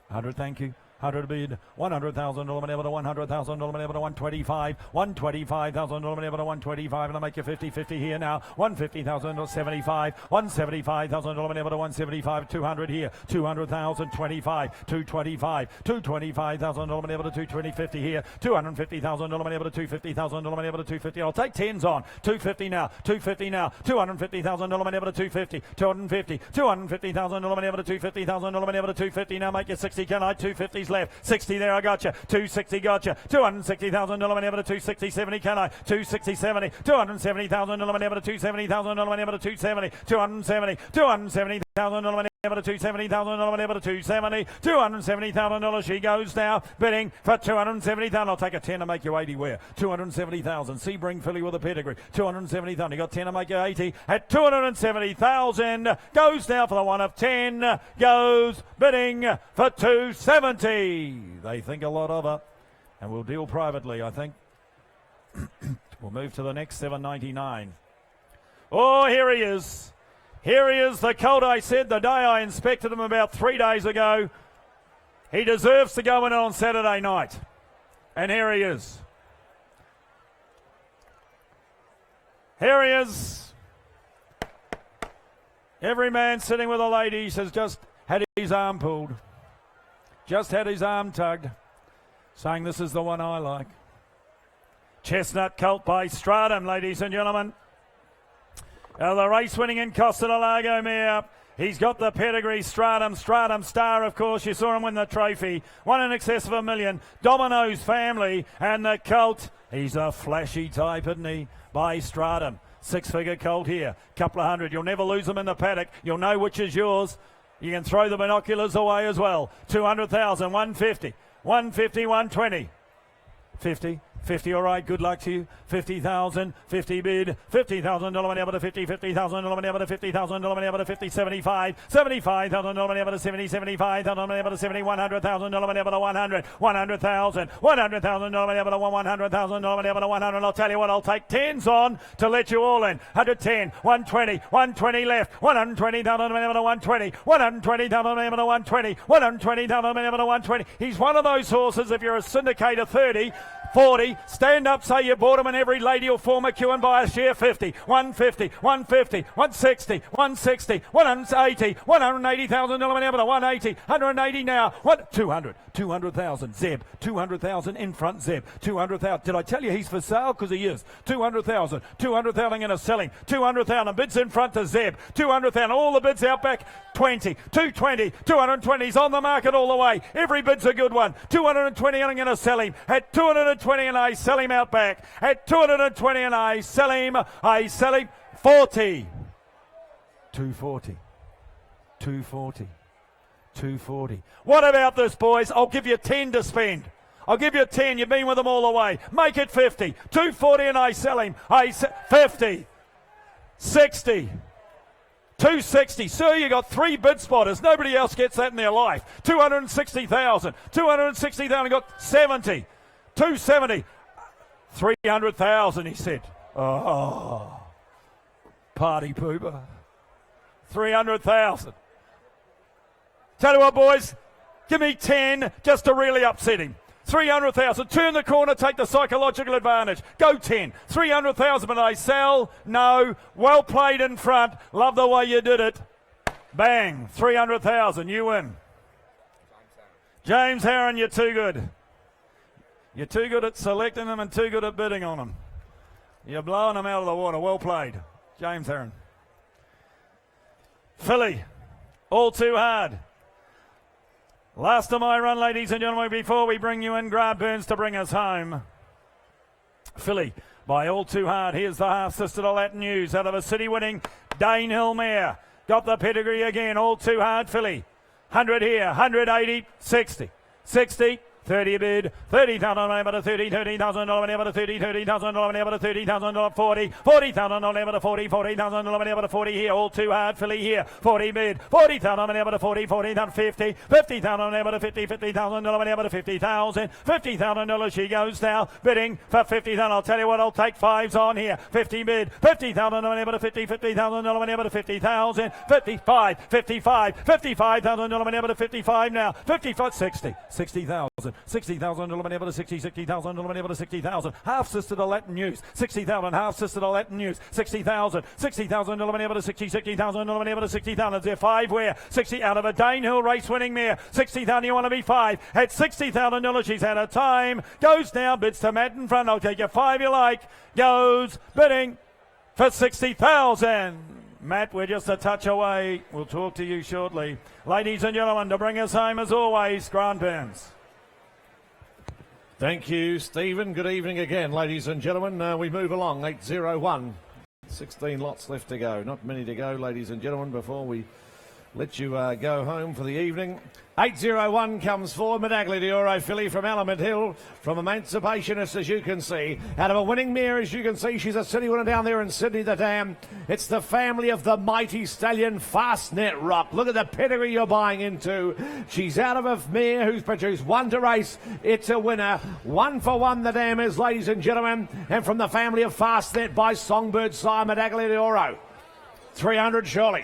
D: 100, thank you. 100 bid, 100,000 eliminated to 100,000 eliminated to 125, 125,000 eliminated to 125, and I'll make you 50-50 here now. 150,000 to 75, 175,000 eliminated to 175, 200 here, 200,000, 25, 225, 225,000 eliminated to 220, here, 250,000 eliminated to 250,000 eliminated to 250. I'll take 10s on. 250 now, 250 now, 250,000 eliminated to 250, 250, 250,000 eliminated to 250,000 eliminated to 250. Now make you 60, can I? 250s left, 60 there, I got you. 260 got you. 260,000 eliminated to 260, 70, can I? 260, 70, 270,000 eliminated to 270,000 eliminated to 270, 270, 270,000 eliminated to 270,000 eliminated to 270, $270,000. She goes now, bidding for 270,000. I'll take a 10 to make you 80 where? 270,000. Sebring filly with a pedigree. 270,000. You got 10 to make you 80 at 270,000. Goes now for the one of 10. Goes bidding for 270. They think a lot of her, and we'll deal privately, I think. We'll move to the next 799. Oh, here he is. Here he is, the colt I said the day I inspected him about 3 days ago. He deserves to go in on Saturday night. And here he is. Here he is. Every man sitting with the ladies has just had his arm pulled. Just had his arm tugged. Saying this is the one I like. Chestnut Colt by Stratum, ladies and gentlemen. The race winning in Costa del Lago mare. He's got the pedigree, Stratum Star, of course. You saw him win the trophy. Won in excess of $1 million. Domino's family and the colt. He's a flashy type, isn't he? By Stratum. 6-figure colt here. Couple of hundred. You'll never lose them in the paddock. You'll know which is yours. You can throw the binoculars away as well. 200,000, 150, 150, 120. 50, all right, good luck to you. 50,000, 50 bid, 50,000 eliminated to 50, 50,000 eliminated to 50,000 eliminated to 50, 75, 75,000 eliminated to 70, 75,000 eliminated to 70, 100,000 eliminated to 100, 100,000, 100,000 eliminated to 100,000 eliminated to 100. I'll tell you what, I'll take 10s on to let you all in. 110, 120, 120 left, 120,000 eliminated to 120, 120,000 eliminated to 120, 120,000 eliminated to 120. He's one of those horses, if you're a syndicator 30, 40, stand up, say you bought them, and every lady will form a queue and buy a share. 50, 150, 150, 160, 160, 180, 180,000 eliminated to 180, 180 now, 200, 200,000, Zeb, 200,000 in front, Zeb, 200,000. Did I tell you he's for sale? Because he is. 200,000, 200,000 going to selling, 200,000 bids in front to Zeb, 200,000, all the bids out back, 20, 220, 220, he's on the market all the way. Every bid's a good one. 220, I'm going to sell him at 220, and I sell him out back at 220, and I sell him 40. 240, 240, 240. What about this, boys? I'll give you 10 to spend. I'll give you 10. You've been with them all the way. Make it 50. 240, and I sell him. 50, 60, 260. Sir, you got 3 bid spotters. Nobody else gets that in their life. 260,000. 260,000. Got 70. 270. 300,000, he said. Oh, party pooper. 300,000. Tell you what, boys, give me 10 just to really upset him. 300,000. Turn the corner, take the psychological advantage. Go 10. 300,000, but I sell. No. Well played in front. Love the way you did it. Bang. 300,000. You win. James Herron, you're too good. You're too good at selecting them and too good at bidding on them. You're blowing them out of the water. Well played. James Herron. Filly. All too hard. Last of my run, ladies and gentlemen, before we bring you in, Grant Burns to bring us home. Filly by All Too Hard. Here's the half-sister to Latin News out of a city winning Danehill mare. Got the pedigree again. All Too Hard, Filly. 100 here, 180, 60, 60, 30 bid, 30,000 able to 30, 30,000 able to 30, 30,000 able to 30,000 40, 40,000 able to 40, 40,000 able to 40 here, all too hard, filly here, 40 bid, 40,000 able to 40, 40,000 50, 50,000 able to 50, 50,000 able to 50,000, $50,000 she goes now, bidding for 50,000. I'll tell you what, I'll take fives on here, 50 bid, 50,000 able to 50, 50,000 able to 50,000, 55, 55, 55,000 able to 55 now, 55, 60, 60,000. 60,000 able to 60, 60,000 able to 60,000. Half sister to Latin News. 60,000. Half sister to Latin News. 60,000. 60,000 able to 60, 60,000 able to 60,000. Is there five where? 60 out of a Danehill race winning mare. 60,000. You want to be five. At $60,000, she's had a time. Goes now, bids to Matt in front. I'll take you five you like. Goes bidding for 60,000. Matt, we're just a touch away. We'll talk to you shortly. Ladies and gentlemen, to bring us home as always, Grant Burns.
F: Thank you, Stephen. Good evening again, ladies and gentlemen. We move along, 8:01. 16 lots left to go. Not many to go, ladies and gentlemen, before we let you go home for the evening. 8:01 comes forward, Medaglia d'Oro filly from Element Hill, from Emancipationist, as you can see. Out of a winning mare, as you can see, she's a city winner down there in Sydney, the Dam. It's the family of the mighty stallion Fastnet Rock. Look at the pedigree you're buying into. She's out of a mare who's produced one to race. It's a winner. 1 for 1 the Dam is, ladies and gentlemen. And from the family of Fastnet by Songbird Sire, Medaglia d'Oro. 300 surely.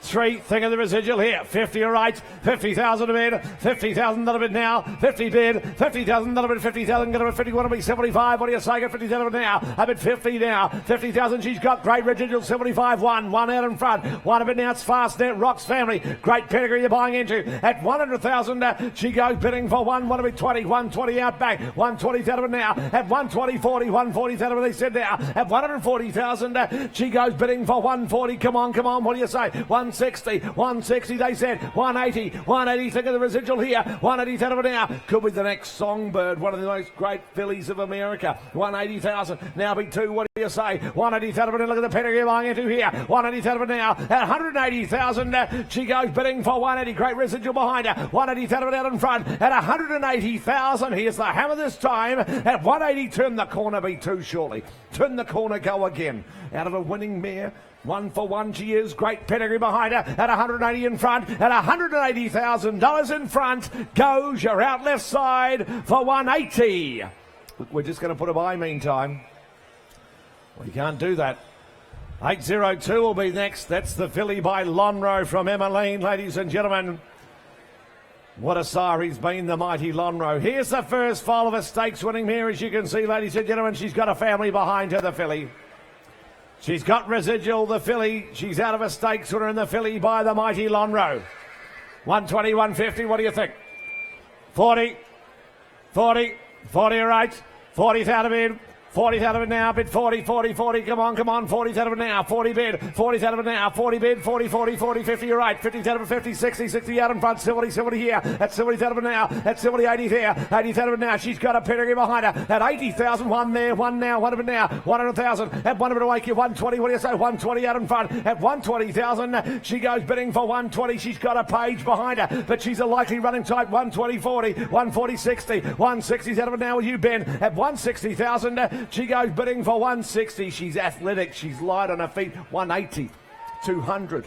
F: 3, think of the residual here. 50 all right, 50,000 a bid, 50,000 a bid now, 50 bid, 50,000 a bid, 50,000 going to 51 to be 75. What do you say? Got 50,000 now. A bid 50 now, 50,000 she's got. Great residual 75, one out in front. One a bit now. It's Fastnet Rock's family. Great pedigree you're buying into. At 100,000 she goes bidding for one to be 20, 120 out back, 120,000 now. At 120, 40, 140,000 they said now. At 140,000 she goes bidding for 140. Come on. What do you say? 160 they said, 180, think of the residual here, 180,000 now, could be the next Songbird, one of the most great fillies of America, 180,000, now be 2, what do you say, 180,000, look at the pedigree you're buying into here, 180,000 now, at 180,000, she goes bidding for 180, great residual behind her, 180,000 out in front, at 180,000, here's the hammer this time, at 180, turn the corner, be 2 surely, turn the corner, go again, out of a winning mare, 1 for 1 she is, great pedigree behind her, at 180 in front, at $180,000 in front, goes, you're out left side for 180. We're just going to put a by meantime. We can't do that. 802 will be next. That's the filly by Lonhro from Emmeline, ladies and gentlemen. What a sire he's been, the mighty Lonhro. Here's the first file of a stakes winning mare, as you can see, ladies and gentlemen. She's got a family behind her, the filly. She's got residual, the filly. She's out of a stakes winner in the filly by the mighty Lonhro. 120, 150, what do you think? 40, all right. 40,000 in. 40,000 now, bid 40, come on, 40,000 now, 40 bid, 40,000 now, 40 bid, 40, 50, you're right, 50,000, 50, 60 out in front, 70 here, at 70,000 now, at 80 there, 80,000 now, she's got a pedigree behind her, at 80,000, one there, one now, 100,000, at 100 away, 120, what do you say, 120 out in front, at 120,000, she goes bidding for 120, she's got a page behind her, but she's a likely running type, 120, 40, 140, 60, 160's out of it now with you, Ben, at 160,000, she goes bidding for 160. She's athletic. She's light on her feet. 180. 200.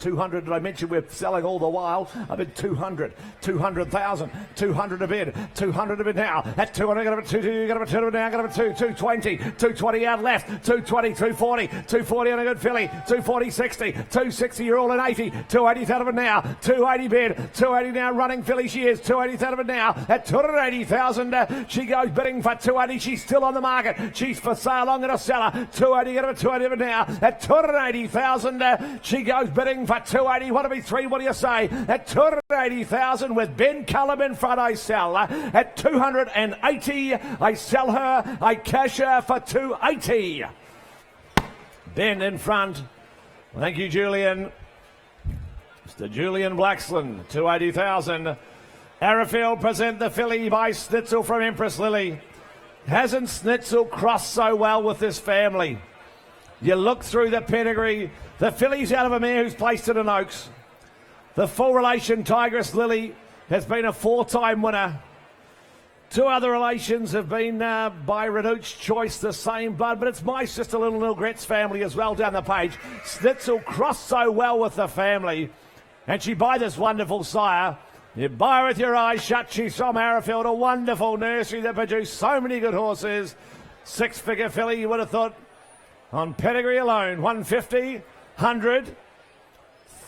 F: 200, did I mention we're selling all the while? I bid 200, 200,000, 200 a bid, 200 a bid now. At 200, got a bit 2, got a bit 2 now, got a bit 220, 220 out left, 220, 240, 240 on a good filly, 240, 60, 260, you're all in 80, 280 out of it now, 280 bid, 280 now, running filly she is, 280 out of it now, at 280,000, she goes bidding for 280, she's still on the market, she's for sale, I'm going to sell her, 280, got a bit 280 of it now, at 280,000, she goes bidding for 280, what do we 3, what do you say? At 280,000 with Ben Cullum in front, I sell. At 280, I sell her, I cash her for 280. Ben in front. Thank you, Julian. Mr. Julian Blaxland, 280,000. Arrowfield present the filly by Snitzel from Empress Lily. Hasn't Snitzel crossed so well with this family? You look through the pedigree. The filly's out of a mare who's placed it in Oaks. The full relation Tigress Lily has been a 4-time winner. Two other relations have been by Reduc's choice, the same blood, but it's my sister Little Gret's family as well down the page. Snitzel crossed so well with the family, and she by this wonderful sire. You buy her with your eyes shut. She's from Arrowfield, a wonderful nursery that produced so many good horses. Six-figure filly, you would have thought, on pedigree alone. 150, 100,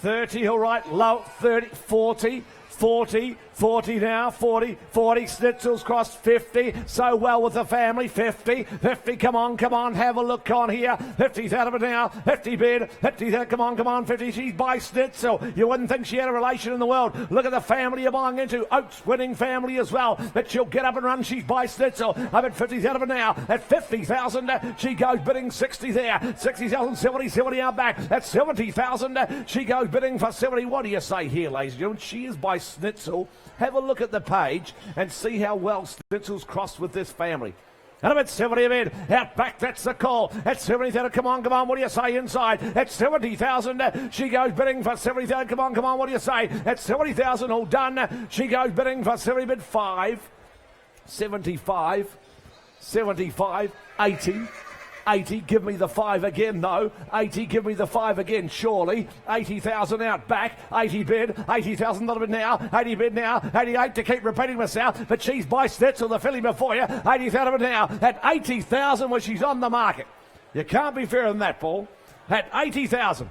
F: 30, all right, low, 30, 40, 40, 40 now, 40, 40, Snitzel's crossed 50, so well with the family, 50, 50, come on, have a look on here, 50's out of it now, 50 bid, 50's out, come on, 50, she's by Snitzel, you wouldn't think she had a relation in the world, look at the family you're buying into, Oaks winning family as well, but she'll get up and run, she's by Snitzel, I bet 50's out of it now, at 50,000, she goes bidding 60 there, 60,000, 70 out back, at 70,000, she goes bidding for 70, what do you say here, ladies and gentlemen, she is by Snitzel. Have a look at the page and see how well Snitzel's crossed with this family. And I'm at 70 a bid. Out back, that's the call. At 70,000, come on, what do you say inside? At 70,000, she goes bidding for 70,000, come on, what do you say? At 70,000, all done. She goes bidding for 70 bid 5, 75, 75, 80. 80, give me the 5 again, though. 80, give me the 5 again, surely. 80,000 out back. 80 bid. 80,000 not a bid now. 80 bid now. 88 to keep repeating myself, but she's by Snitzel, the filly before you. 80,000 now. At 80,000 when she's on the market. You can't be fairer than that, Paul. At 80,000.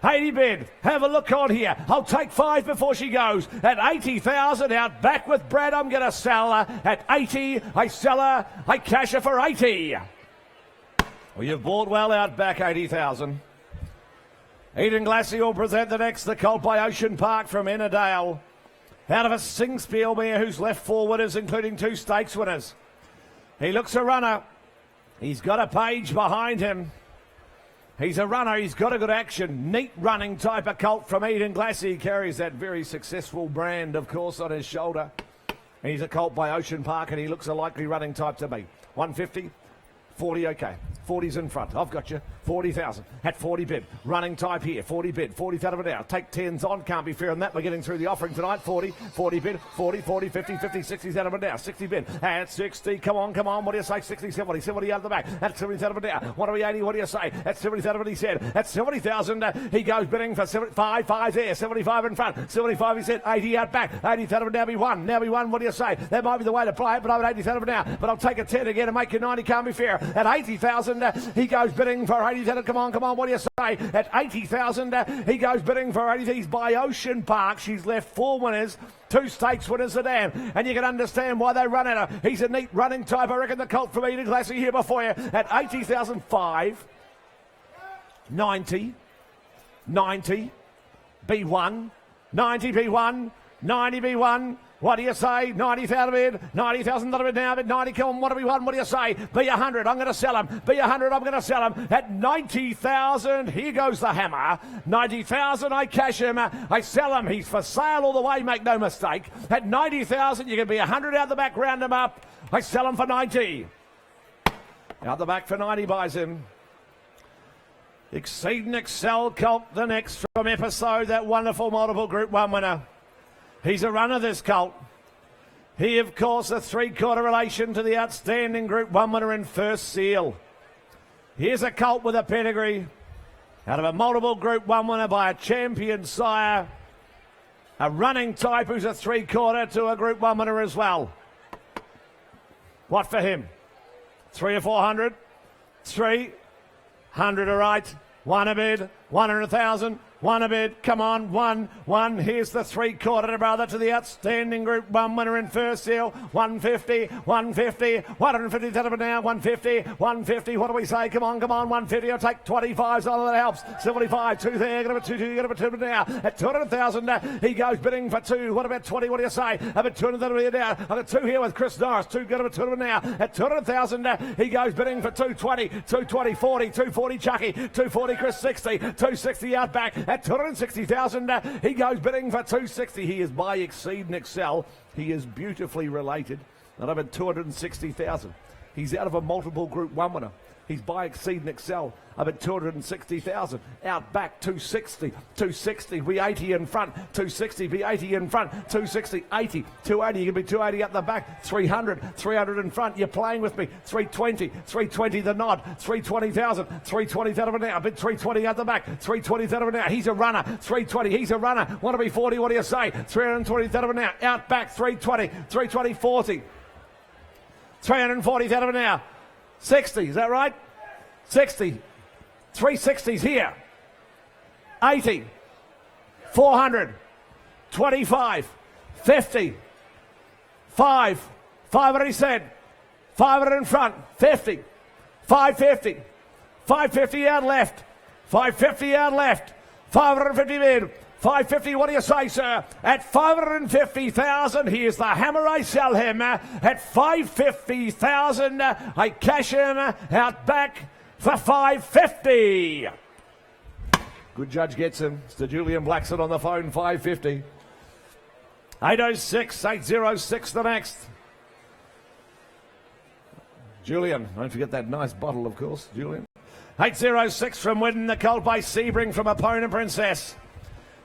F: 80 bid. Have a look on here. I'll take 5 before she goes. At 80,000 out back with Brad. I'm going to sell her. At 80, I sell her. I cash her for 80. Well, you've bought well out back, 80,000. Eden Glassy will present the next, the colt by Ocean Park from Innerdale. Out of a Singspiel mare who's left 4 winners, including 2 stakes winners. He looks a runner. He's got a page behind him. He's a runner. He's got a good action. Neat running type of colt from Eden Glassy. He carries that very successful brand, of course, on his shoulder. He's a colt by Ocean Park, and he looks a likely running type to me. 150. 40, okay. 40's in front. I've got you. 40,000. At 40 bid. Running type here. 40 bid. 40,000 an hour. Take 10s on. Can't be fair on that. We're getting through the offering tonight. 40. 40 bid. 40, 40, 50, 50, 60,000 an hour. 60 bid. At 60. Come on. What do you say? 60, 70. 70 out of the back. At 70,000 an hour. 180. What do you say? At 70,000 he said. At 70,000 he goes bidding for 75. 5 there. 75 in front. 75 he said. 80 out back. 80,000 now be one. Now be one. What do you say? That might be the way to play it, but I'm at 80,000 an hour. But I'll take a 10 again and make you 90. Can't be fair. At 80,000 he goes bidding for 80,000. Come on, what do you say? At 80,000 he goes bidding for 80,000. He's by Ocean Park. She's left 4 winners, 2 stakes winners sedan, and you can understand why they run at her. He's a neat running type. I reckon the colt from Eden Glassy here before you. At 80,000, 5, 90, 90, B1, 90 B1, 90 B1. What do you say? 90,000 bid. 90,000 bid now. Bid 90. Come on. What do we want? What do you say? Be 100. I'm going to sell him. Be 100. I'm going to sell him. At 90,000, here goes the hammer. 90,000, I cash him. I sell him. He's for sale all the way. Make no mistake. At 90,000, you can be 100 out the back. Round him up. I sell him for 90. Out the back for 90 buys him. Exceed and Excel colt, the next from episode. That wonderful multiple Group 1 winner. He's a runner, this colt. He, of course, a 3/4 relation to the outstanding Group 1 winner in First Seal. Here's a colt with a pedigree out of a multiple Group 1 winner by a champion sire. A running type who's a 3/4 to a Group 1 winner as well. What for him? 300 or 400? 300, all right. 1 a bid, 100,000. 1 a bid, come on, 1. Here's the 3/4 brother to the outstanding Group 1 winner in First Seal. 150, 150,000 now, 150. What do we say? Come on, 150. I'll take 25s on, that helps. 75, 2 there, get a 2, get a 2 now. At 200,000, he goes bidding for 2. What about 20? What do you say? About 200,000 now. I've got 2 here with Chris Norris. 2, get a 2 now. At 200,000, he goes bidding for 220, 40, 240 Chucky, 240 Chris 60, 260 out back. At 260,000, he goes bidding for 260. He is by Exceed and Excel. He is beautifully related. And I'm at 260,000. He's out of a multiple Group 1 winner. He's by Exceed and Excel up at 260,000. Out back 260, 260, be 80 in front, 260, be 80 in front, 260, 80, 280, you can be 280 up the back, 300, 300 in front, you're playing with me, 320, 320 the nod, 320,000, 320,000 now, bid 320 at the back, 320,000 now, he's a runner, 320, he's a runner, want to be 40, what do you say, 320,000 now, out back 320, 320, 40, 340,000 now, 60, is that right? 60. 360's here. 80. 400. 25. 50. 5. 5 already said. 500 in front. 50. 550. 550 out left. 550 out left. 550 mid. 550, what do you say, sir? At 550,000, here's the hammer. I sell him at 550,000. I cash him out back for 550. Good judge gets him. It's the Julian Blackson on the phone, 550. 806, 806 the next. Julian, don't forget that nice bottle, of course, Julian. 806 from Widden, the colt by Sebring from Opponent Princess.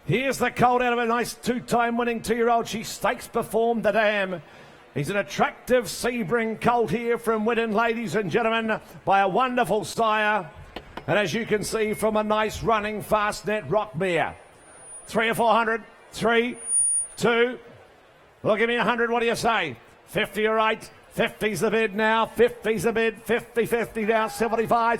F: Here's the colt out of a nice two-time winning 2-year-old. She stakes performed the dam. He's an attractive Sebring colt here from Widden, ladies and gentlemen, by a wonderful sire. And as you can see from a nice running fast net rock mare. 3 or 400, 3, 2, well, give me 100, what do you say? 50 or 8. 50's the bid now, 50's the bid, 50 now, 75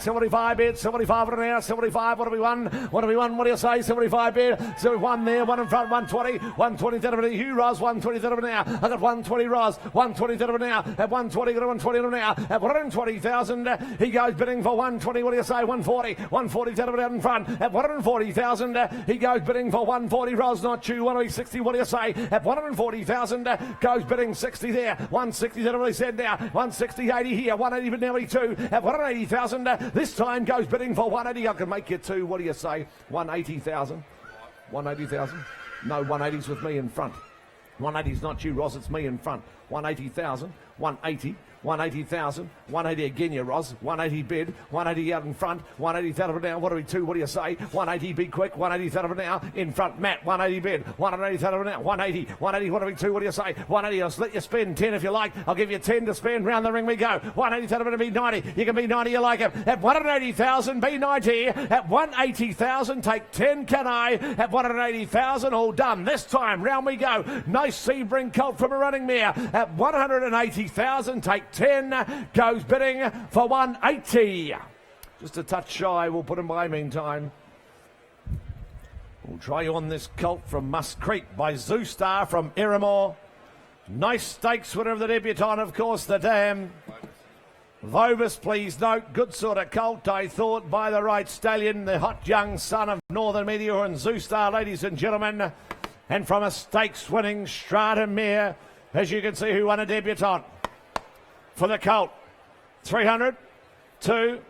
F: bid, 75 now, 75, what do we won, what do you say, 75 bid, 71 there, 1 in front, 120, 120 Hugh Ross, 120 now, I got 120 Ross, 120 now, at 120, got 120 now, at 120,000, he goes bidding for 120, what do you say, 140 out in front, at 140,000, he goes bidding for 140, Ross not you, 160, what do you say, at 140,000, goes bidding 60 there, 160 now, 160, 80 here, 180 but now 82, at 180,000, this time goes bidding for 180, I can make you two, what do you say, 180,000, 180,000, no, 180's with me in front, 180's not you, Roz, it's me in front, 180,000, 180, 180,000, 180 again, you Roz, 180 bid, 180 out in front, 180,000 now, what do we do, what do you say, 180 bid quick, 180,000 now, in front, Matt, 180 bid, 180,000 now, 180, what do we do, what do you say, 180, I'll let you spin, 10 if you like, I'll give you 10 to spin, round the ring we go, 180,000 to be 90, you can be 90, you like it, at 180,000, be 90, at 180,000, take 10, can I, at 180,000, all done, this time, round we go, nice Sebring colt from a running mare, at 180,000, take 10, goes bidding for 180. Just a touch shy, we'll put him by meantime. We'll try on this colt from Musk Creek by Zoostar from Irrimore. Nice stakes winner of the debutante, of course, the dam. Vobus, please note, good sort of colt, I thought, by the right stallion, the hot young son of Northern Meteor and Zoostar, ladies and gentlemen. And from a stakes winning Strata mare, as you can see, who won a debutante. For the colt, 300, 2,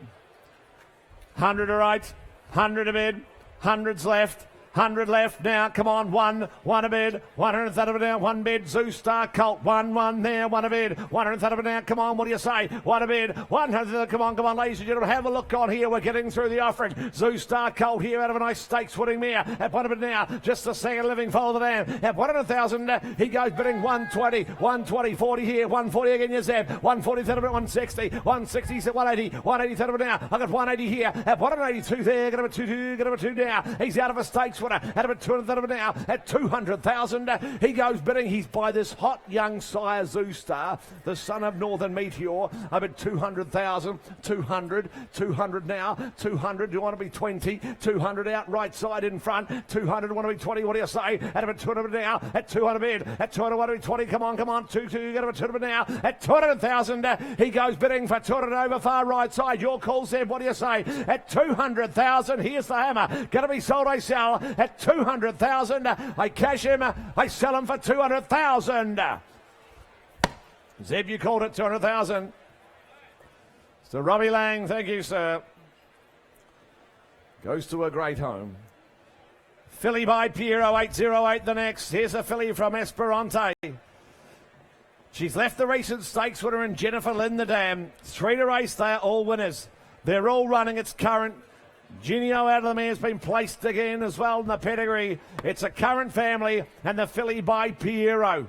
F: 100 or 8, 100 a bid, 100's left, 100 left now, come on, 1 a bid, 130 now, 1 bid, Zoostar colt, 1 there, 1 a bid, 130 now, come on, what do you say, 1 a bid, 100, come on, ladies and gentlemen, have a look on here, we're getting through the offering, Zoostar colt here out of a nice stakes winning mare, at 1 a bid now, just the second living foal of the dam, at 100,000, he goes bidding 120, 40 here, 140 again, you Zeb, 140, 160, 160, 180, 180 now, I got 180 here, at 182 there, get him a 2 now, he's out of a stakes winner, out of a 200 now, at 200,000, he goes bidding, he's by this hot young sire Zoostar, the son of Northern Meteor, up at 200,000, 200 now, 200, do you want to be 20, 200 out right side in front, 200, want to be 20, what do you say, out of a 200 now, at 200 bid, at 200, want to be 20, come on, 2, get him a 200 now, at 200,000, he goes bidding for 200 over far right side, your call, Zeb, what do you say, at 200,000, here's the hammer, gonna be sold, I sell, at 200,000, I cash him, I sell him for 200,000. Zeb, you called it 200,000. So Robbie Lang, thank you, sir. Goes to a great home. Filly by Piero, 808 the next. Here's a filly from Esperante. She's left the recent stakes winner in Jennifer Lynn the Dam. 3 to race, they are all winners. They're all running. It's current. Genio out of the mare has been placed again as well in the pedigree. It's a current family and the filly by Piero.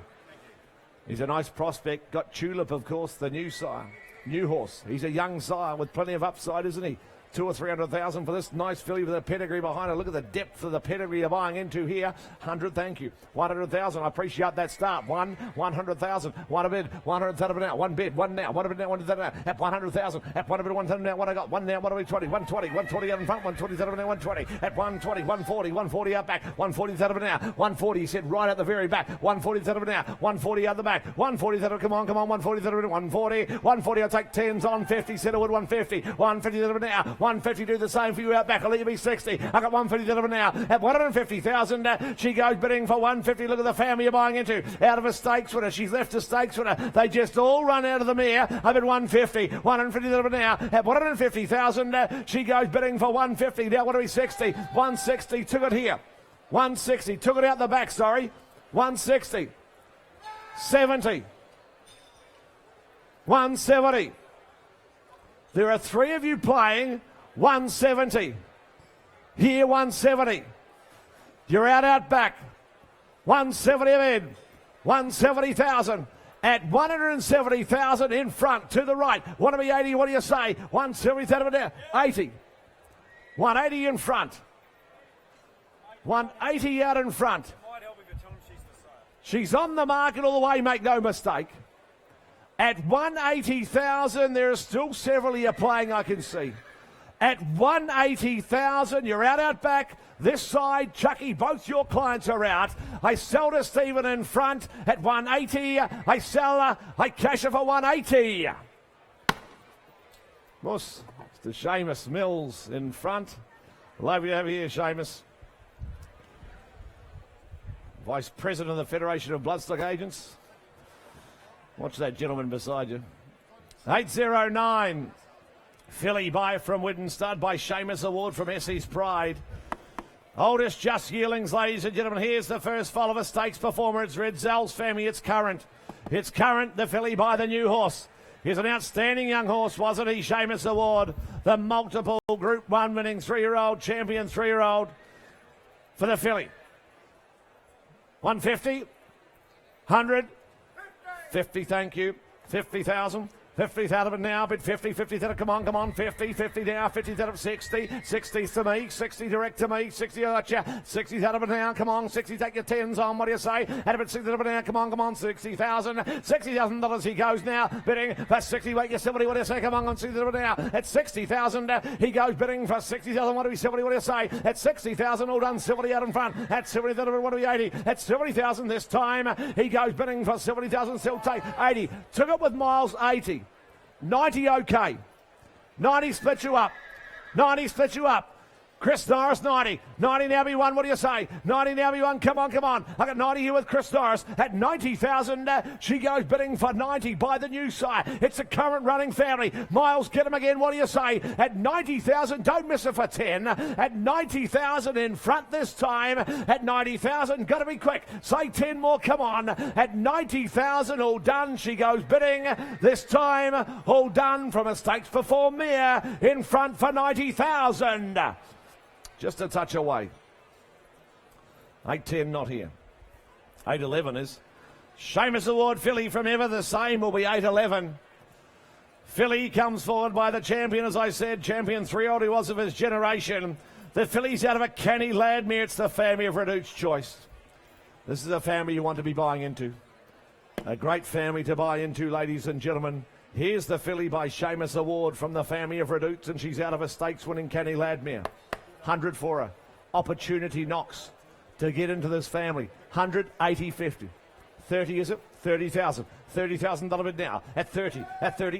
F: He's a nice prospect. Got Tulip, of course, the new sire. New horse. He's a young sire with plenty of upside, isn't he? 200,000 or 300,000 for this nice filly with a pedigree behind her. Look at the depth of the pedigree you're buying into here. 100, thank you. 100,000. I appreciate that start. 100,000. One a bid. 100,000 now. One bid. One now. One a bid now. 100,000 now. At 100,000. At one a bid. 100 now. What I got? One now. What are we? 20. 120. 120 out in front. 120,000 now. 120. At 120. 140. 140 out back. 140,000 now. 140. He said right at the very back. 140,000 now. 140 out the back. 140,000. Come on. 140,000. 140. 140. I'll take 10s on 50. Centerwood 150. 150,000 now. 150, do the same for you out back. I'll let you be 60. I got 150 now. At 150,000, she goes bidding for 150. Look at the family you're buying into. Out of a stakes winner. She's left a stakes winner. They just all run out of the mare. I bid 150. 150 now. At 150,000, she goes bidding for 150. Now what are we? 60. 160. Took it here. 160. Took it out the back, sorry. 160. 70. 170. There are 3 of you playing 170. Here 170. You're out back. 170 in. 170,000. At 170,000 in front to the right. Want to be 80, what do you say? 170,000 down. 80. 180 in front. 180 out in front. She's on the market all the way, make no mistake. At 180,000, there are still several here playing, I can see. At 180,000, you're out back. This side, Chucky, both your clients are out. I sell to Stephen in front at 180. I cash her for 180. Moss, to Seamus Mills in front. Love you to have you here, Seamus. Vice President of the Federation of Bloodstock Agents. Watch that gentleman beside you. 809. Filly by from Widden Stud by Seamus Award from Essie's Pride. Oldest Just Yearlings, ladies and gentlemen. Here's the first foal of a stakes performer. It's Red Zell's family. It's current. It's current, the filly by the new horse. He's an outstanding young horse, wasn't he? Seamus Award. The multiple Group 1 winning 3-year-old champion 3-year-old for the filly. 150. 100. 50, thank you. 50,000. 50,000 now, bid 50, 50,000, come on, 50, 50 now, 50,000, 60, 60 to me, 60 direct to me, 60, I got you, 60,000 now, come on, 60, take your 10s on, what do you say? At a bit 60,000 now, come on, 60,000, $60,000 he goes now, bidding for 60, wait, your 70, what do you say? Come on, 60,000 now, at 60,000, he goes bidding for 60,000, what do we 70, what do you say? At 60,000, all done, 70 out in front, at 70,000, what do we 80? At 70,000 this time, he goes bidding for 70,000, still take 80, took it with Miles, 80. 90 okay. 90 split you up. 90 split you up. Chris Norris, 90. 90 now be one. What do you say? 90 now be one. Come on. I got 90 here with Chris Norris. At 90,000, she goes bidding for 90 by the new sire. It's a current running family. Miles, get him again. What do you say? At 90,000, don't miss it for 10. At 90,000 in front this time. At 90,000, got to be quick. Say 10 more. Come on. At 90,000, all done. She goes bidding. This time, all done from a stakes perform mare in front for 90,000. Just a touch away. 8-10 not here. 8-11 is. Seamus Award filly from Ever the Same will be 8-11. Filly comes forward by the champion, as I said, champion 3-year-old he was of his generation. The filly's out of a canny lad mare. It's the family of Redute's Choice. This is a family you want to be buying into. A great family to buy into, ladies and gentlemen. Here's the filly by Seamus Award from the family of Redute's, and she's out of a stakes winning canny lad mare. 100 for her. Opportunity knocks to get into this family. 100, 80, 50. 30 is it? 30,000. $30,000 bid now. At 30,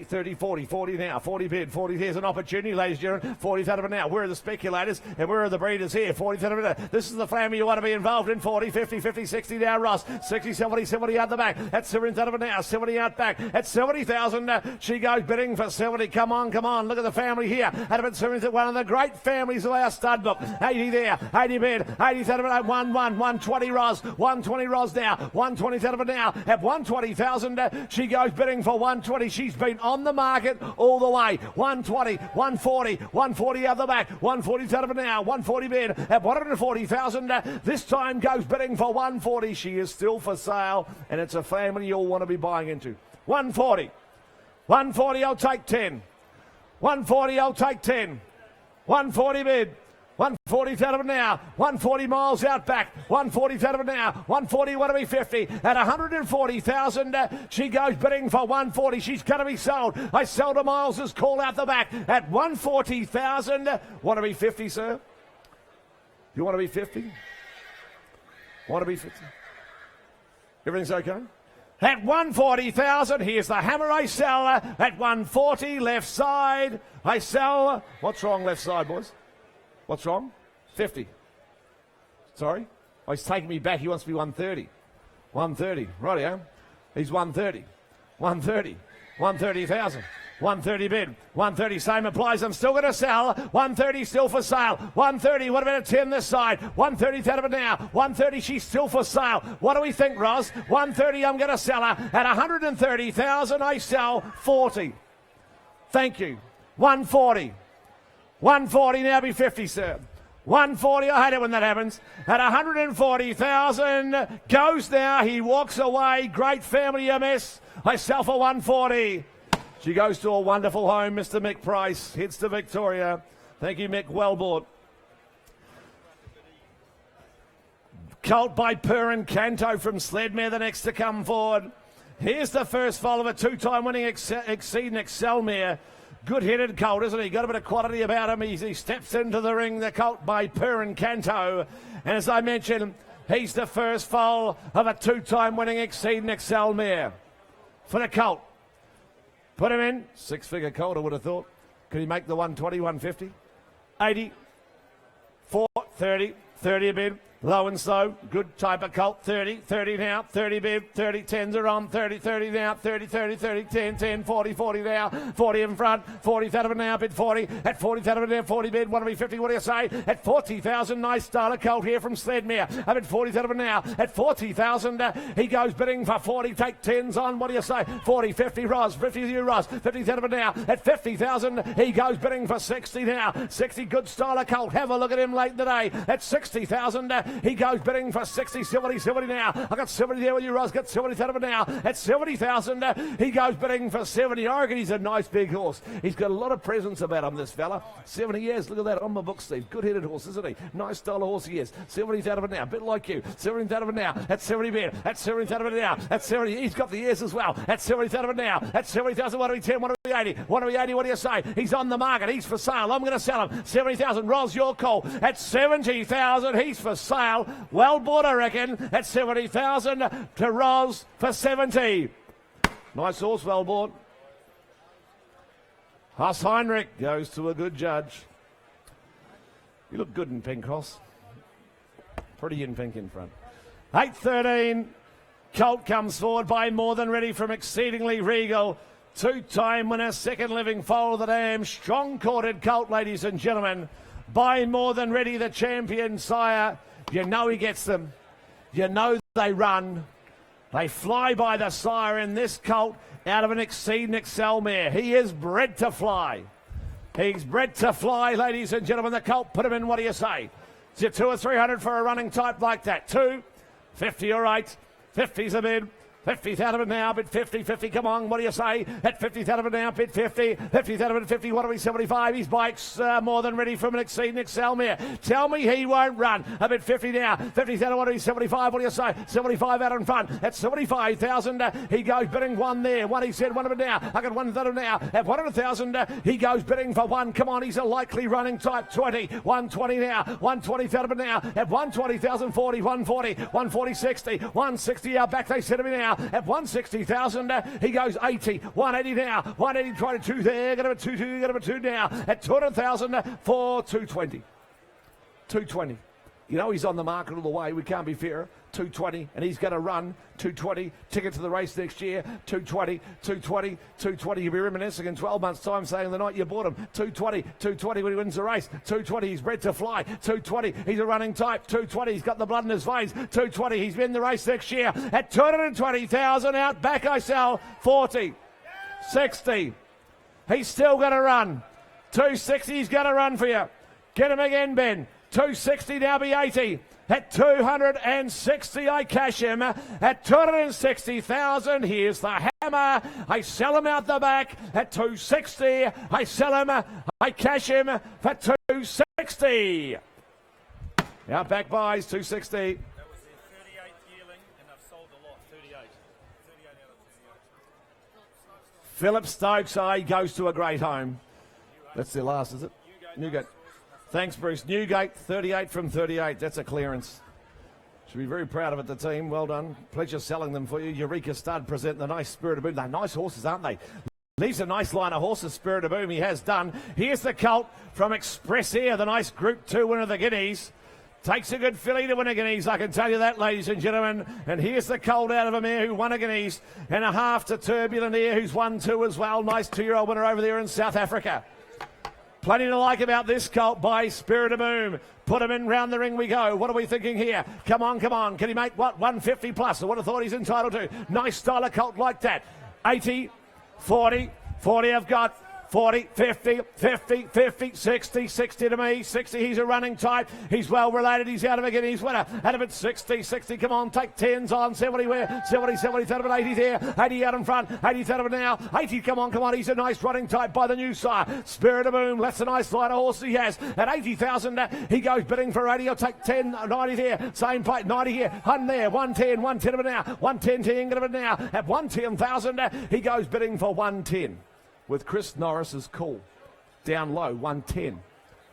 F: 30, 40, 40 now. 40 bid, 40. Here's an opportunity, ladies and gentlemen. 40,000 now. Where are the speculators and where are the breeders here? 40,000 now. This is the family you want to be involved in. 40, 50, 50, 60 now. Ross. 60, 70, 70 out the back. At 70,000 now. 70 out back. At 70,000, she goes bidding for 70. Come on. Look at the family here. At about 70, one of the great families of our stud book. 80 there. 80 bid. 80,000. 1, 1, 120 Ross. 120 Ross now. 120,000 now. At 120,000. She goes bidding for 120. She's been on the market all the way. 120, 140, 140 out the back. 140 out of an hour. 140 bid at 140,000. This time goes bidding for 140. She is still for sale, and it's a family you'll want to be buying into. 140. 140, I'll take 10. 140, I'll take 10. 140 bid. 140 out of an hour. 140 miles out back. 140 out of an hour. 140, want to be 50. At 140,000, she goes bidding for 140. She's going to be sold. I sell to Miles' is called out the back at 140,000. Want to be 50, sir? You want to be 50? Want to be 50? Everything's okay? At 140,000, here's the hammer. I sell at 140, left side. I sell. What's wrong left side, boys? What's wrong? 50. Sorry? Oh, he's taking me back. He wants to be 130. 130. Rightio. He's 130. 130. 130,000. 130 bid. 130, same applies. I'm still going to sell. 130 still for sale. 130, what about a 10 this side? 130 out of it now. 130, she's still for sale. What do we think, Roz? 130, I'm going to sell her. At 130,000, I sell 40. Thank you. 140. 140, now be 50, sir. 140, I hate it when that happens. At 140,000, goes now. He walks away. Great family MS. I sell for 140. She goes to a wonderful home, Mr. Mick Price. Hits to Victoria. Thank you, Mick. Well bought. Colt by Perrin Canto from Sledmere, the next to come forward. Here's the first foal of a two-time winning Exceed and Excel mare. Good-headed colt, isn't he? Got a bit of quality about him. He steps into the ring, the colt by Perrin Canto. And as I mentioned, he's the first foal of a two-time winning Exceed and Excel mare. For the colt. Put him in. Six-figure colt, I would have thought. Could he make the 120, 150? 80, 4, 30, 30 a bid. Low and slow, good type of colt. 30, 30 now, 30 bid, 30, 10s are on, 30, 30 now, 30, 30, 30, 10, 10, 40, 40 now, 40 in front, 40 out of it now, bid 40, at 40 out of it now, 40 bid, want to be 50, what do you say? At 40,000, nice style of colt here from Sledmere, up at 40 out of it now, at 40,000, he goes bidding for 40, take 10s on, what do you say? 40, 50, Roz, 50 to you, Roz, 50 out of it now, at 50,000, he goes bidding for 60 now, 60, good style of colt, have a look at him late in the day, at 60,000, he goes bidding for 60, 70, 70 now. I got 70 there with you, Roz. Got 70 out of it now. At 70,000, he goes bidding for 70. I reckon he's a nice big horse. He's got a lot of presence about him, this fella. 70 years. Look at that on my book, Steve. Good-headed horse, isn't he? Nice style of horse he is. 70 out of it now. A bit like you. 70 out of it now. At 70 bid. At 70 out of it now. At 70. He's got the ears as well. At 70 out of it now. At 70,000. What do we 10? What do we 80? What do we 80? What do you say? He's on the market. He's for sale. I'm going to sell him. 70,000. Roz, your call. At 70,000. He's for sale. Well bought, I reckon, at 70,000 to Roz for 70. Nice horse, well bought. Huss Heinrich goes to a good judge. You look good in pink, Hoss. Pretty in pink in front. 8:13. Colt comes forward by More Than Ready from Exceedingly Regal. Two-time winner, second living foal of the dam. Strong-corded colt, ladies and gentlemen. By More Than Ready, the champion sire. You know he gets them. You know they run. They fly by the sire in this colt out of an Exceed and Excel mare. He is bred to fly. He's bred to fly, ladies and gentlemen. The colt, put him in, what do you say? Is it 200 or 300 for a running type like that? 250 or 8. 50's a bid. 50th out of it now, bid 50, 50, come on, what do you say? At 50th out of it now, bid 50, 50th out of it, 50, what are we, 75? His bike's More Than Ready from an Exceed and Excel mare. Tell me he won't run. A bid 50 now, 50th out of what are we, 75, what do you say? 75 out in front, at 75,000, he goes bidding one there, one he said, one of it now, I got one of it now, at 100,000, he goes bidding for one, come on, he's a likely running type, 20, 120 now, 120 out of it now, at 120,000, 40, 140, 140, 60, 160 out back, they said to me now, at 160,000, he goes 80, 180 now, 180, try to 2 there, got him at 2, got him at 2 now, at 200,000 for 220. 220. You know he's on the market all the way, we can't be fair. 220, and he's going to run 220. Ticket to the race next year, 220, 220, 220. You'll be reminiscing in 12 months' time saying the night you bought him, 220, 220 when he wins the race, 220, he's bred to fly, 220, he's a running type, 220, he's got the blood in his veins, 220, he's in the race next year at 220,000 out back I sell, 40, 60, he's still going to run, 260, he's going to run for you, get him again Ben, 260 now be 80. At 260, I cash him. At 260,000, here's the hammer. I sell him out the back. At 260, I sell him. I cash him for 260. Out back buys, 260.
D: That was their 38th yearling, and they've sold a lot, 38. 38 out of 38.
F: Philip Stokes, goes to a great home. That's their last, is it? Newgate. Thanks, Bruce. Newgate, 38 from 38. That's a clearance. Should be very proud of it, the team. Well done. Pleasure selling them for you. Eureka Stud presenting the nice Spirit of Boom. They're nice horses, aren't they? Leaves a nice line of horses, Spirit of Boom. He has done. Here's the colt from Express Air, the nice Group 2 winner of the Guineas. Takes a good filly to win a Guineas, I can tell you that, ladies and gentlemen. And here's the colt out of a mare who won a Guineas, and a half to Turbulent Air, who's won 2 as well. Nice 2-year-old winner over there in South Africa. Plenty to like about this colt by Spirit of Boom. Put him in, round the ring we go. What are we thinking here? Come on, come on. Can he make what? 150 plus? I would have thought he's entitled to. Nice style of colt like that. 80, 40, 40 I've got. 40, 50, 50, 50, 60, 60 to me, 60, he's a running type, he's well related, he's out of a Guineas winner, out of it 60, 60, come on, take 10s on, 70 where, 70, 70, third of it, 80 there, 80 out in front, 80 third of it now, 80, come on, he's a nice running type by the new sire, Spirit of Boom, that's a nice line of horse he has, at 80,000, he goes bidding for 80, I'll take 10, 90 there, same plate, 90 here, 100 there, 110, 110 of it now, 110, 10 of it now, at 110,000, he goes bidding for 110. With Chris Norris's call. Down low, 110.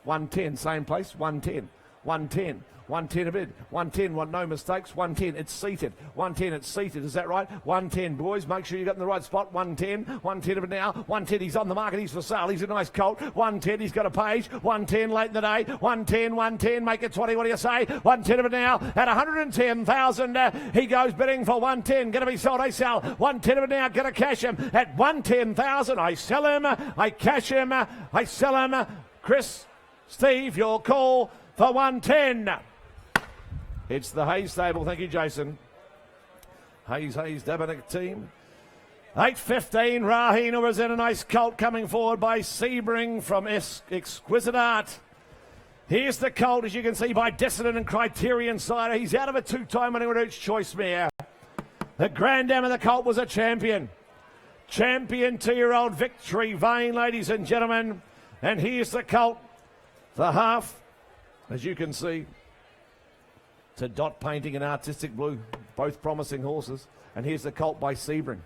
F: 110, same place, 110. 110. 110 a bid. 110, want no mistakes. 110, it's seated. 110, it's seated. Is that right? 110, boys. Make sure you got in the right spot. 110. 110 of it now. 110, he's on the market. He's for sale. He's a nice colt. 110, he's got a page. 110 late in the day. 110, 110. Make it 20. What do you say? 110 of it now. At 110,000, he goes bidding for 110. Going to be sold. I sell. 110 of it now. Going to cash him at 110,000. I sell him. I cash him. I sell him. Chris, Steve, your call for 110. It's the Hayes stable. Thank you, Jason. Hayes, Dabenek team. 8:15. Rahina was in a nice colt coming forward by Sebring from Exquisite Art. Here's the colt, as you can see, by Dissonant and Criterion Cider. He's out of a 2-time winning Roach Choice mare. The Grand Dam of the colt was a champion. Champion 2-year-old Victory Vane, ladies and gentlemen. And here's the colt. The half, as you can see, to dot painting and artistic blue, both promising horses. And here's the colt by Sebring.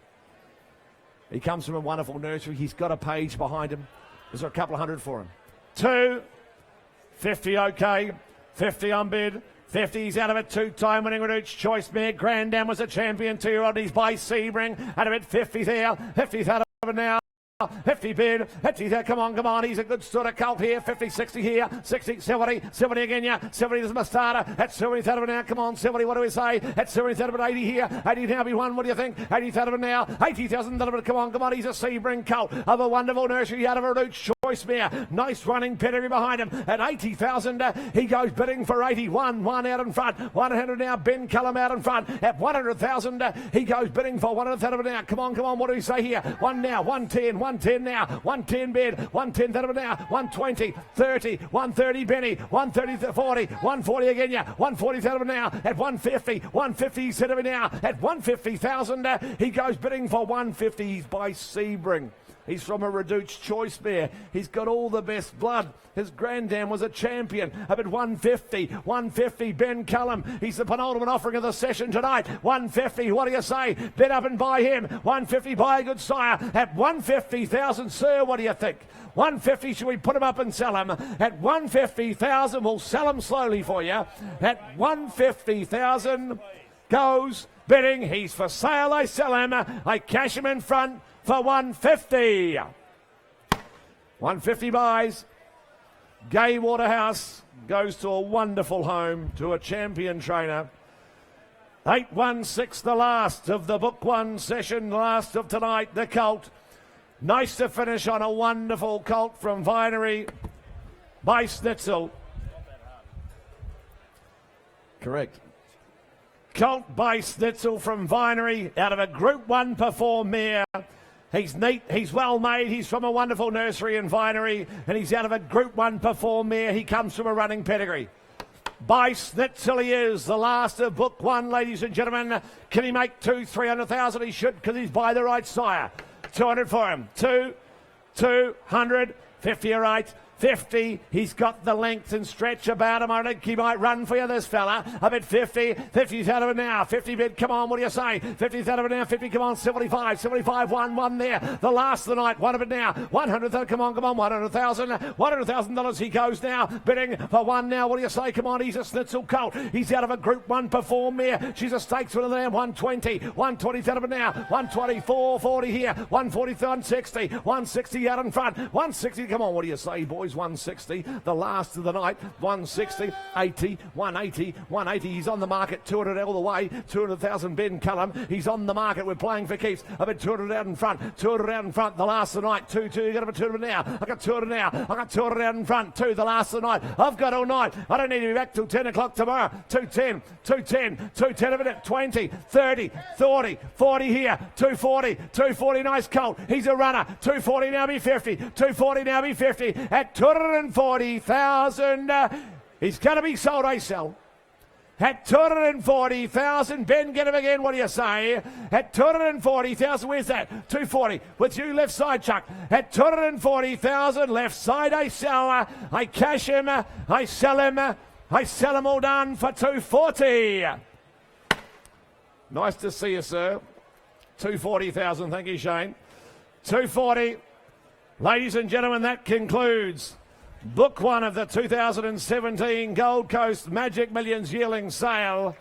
F: He comes from a wonderful nursery. He's got a page behind him. Is there a couple of hundred for him? 250, okay. 50 on bid. 50, he's out of it. 2-time winning Roach Choice mare. Grand Dam was a champion 2-year-old. He's by Sebring. Out of it, 50 there. 50 out of it now. 50 bid, 50 there, come on, he's a good sort of colt here, 50, 60 here, 60, 70, 70 again, yeah, 70 is my starter, at 70 out of it now, come on, 70, what do we say, at 70 out of it, 80 here, 80 now be one, what do you think, 80 out of it now, 80,000 out of it, come on, he's a Sebring colt of a wonderful nursery out of a Roach Choice mare, nice running pedigree behind him, at 80,000, he goes bidding for 81, one out in front, 100 now, Ben Cullum out in front, at 100,000, he goes bidding for 100 out of it now, come on, what do we say here, one now, 110, 110 now, 110 bid, 110 out of it now, 120, 30, 130 Benny, 130 40, 140 again, yeah, 140 out of it now, at 150, 150 he's out of it now, at 150,000, he goes bidding for 150, he's by Sebring. He's from a Reduced Choice mare. He's got all the best blood. His Grand Dam was a champion. Up at 150. 150, Ben Cullum. He's the penultimate offering of the session tonight. 150, what do you say? Bid up and buy him. 150, buy a good sire. At 150,000, sir, what do you think? 150, should we put him up and sell him? At 150,000, we'll sell him slowly for you. At 150,000 goes bidding. He's for sale. I sell him. I cash him in front for 150. 150 buys. Gay Waterhouse goes to a wonderful home, to a champion trainer. 8-1-6, the last of the Book 1 session, last of tonight, the colt. Nice to finish on a wonderful colt from Vinery by Snitzel. Correct. Colt by Snitzel from Vinery out of a Group 1 Perform mare. He's neat, he's well made, he's from a wonderful nursery in Vinery, and he's out of a Group 1 Perform mare. He comes from a running pedigree. By Snitzel he is, the last of Book 1, ladies and gentlemen. Can he make 300,000? He should, because he's by the right sire. 200 for him. 200, 50 all right. 50, he's got the length and stretch about him. I think he might run for you, this fella. A bit 50, 50's out of it now. 50 bid, come on, what do you say? 50's out of it now, 50, come on, 75, 75, 1 there. The last of the night, one of it now. 100, come on, 100,000. $100,000 he goes now, bidding for one now. What do you say? Come on, he's a Snitzel colt. He's out of a Group 1 Perform mare. She's a stakes winner there, 120. 120's out of it now. 124, 40 here. 140, 160. 160 out in front. 160, come on, what do you say, boys? 160, the last of the night. 160, 80, 180, 180. He's on the market. 200 all the way. 200,000 Ben Cullum. He's on the market. We're playing for keeps. I've got 200 out in front. 200 out in front. The last of the night. 2. You got to 200 now. I got 200 now. I got 200 out in front. 2. The last of the night. I've got all night. I don't need to be back till 10 o'clock tomorrow. 210, 210, 210 of it. 20, 30, 40, 40 here. 240, 240. Nice colt. He's a runner. 240 now be 50. 240 now be 50. At 240,000. He's going to be sold, I sell. At 240,000. Ben, get him again. What do you say? At 240,000. Where's that? 240. With you, left side, Chuck. At 240,000. Left side, I sell. I cash him. I sell him. I sell him all done for 240. Nice to see you, sir. 240,000. Thank you, Shane. 240. Ladies and gentlemen, that concludes Book 1 of the 2017 Gold Coast Magic Millions Yearling sale.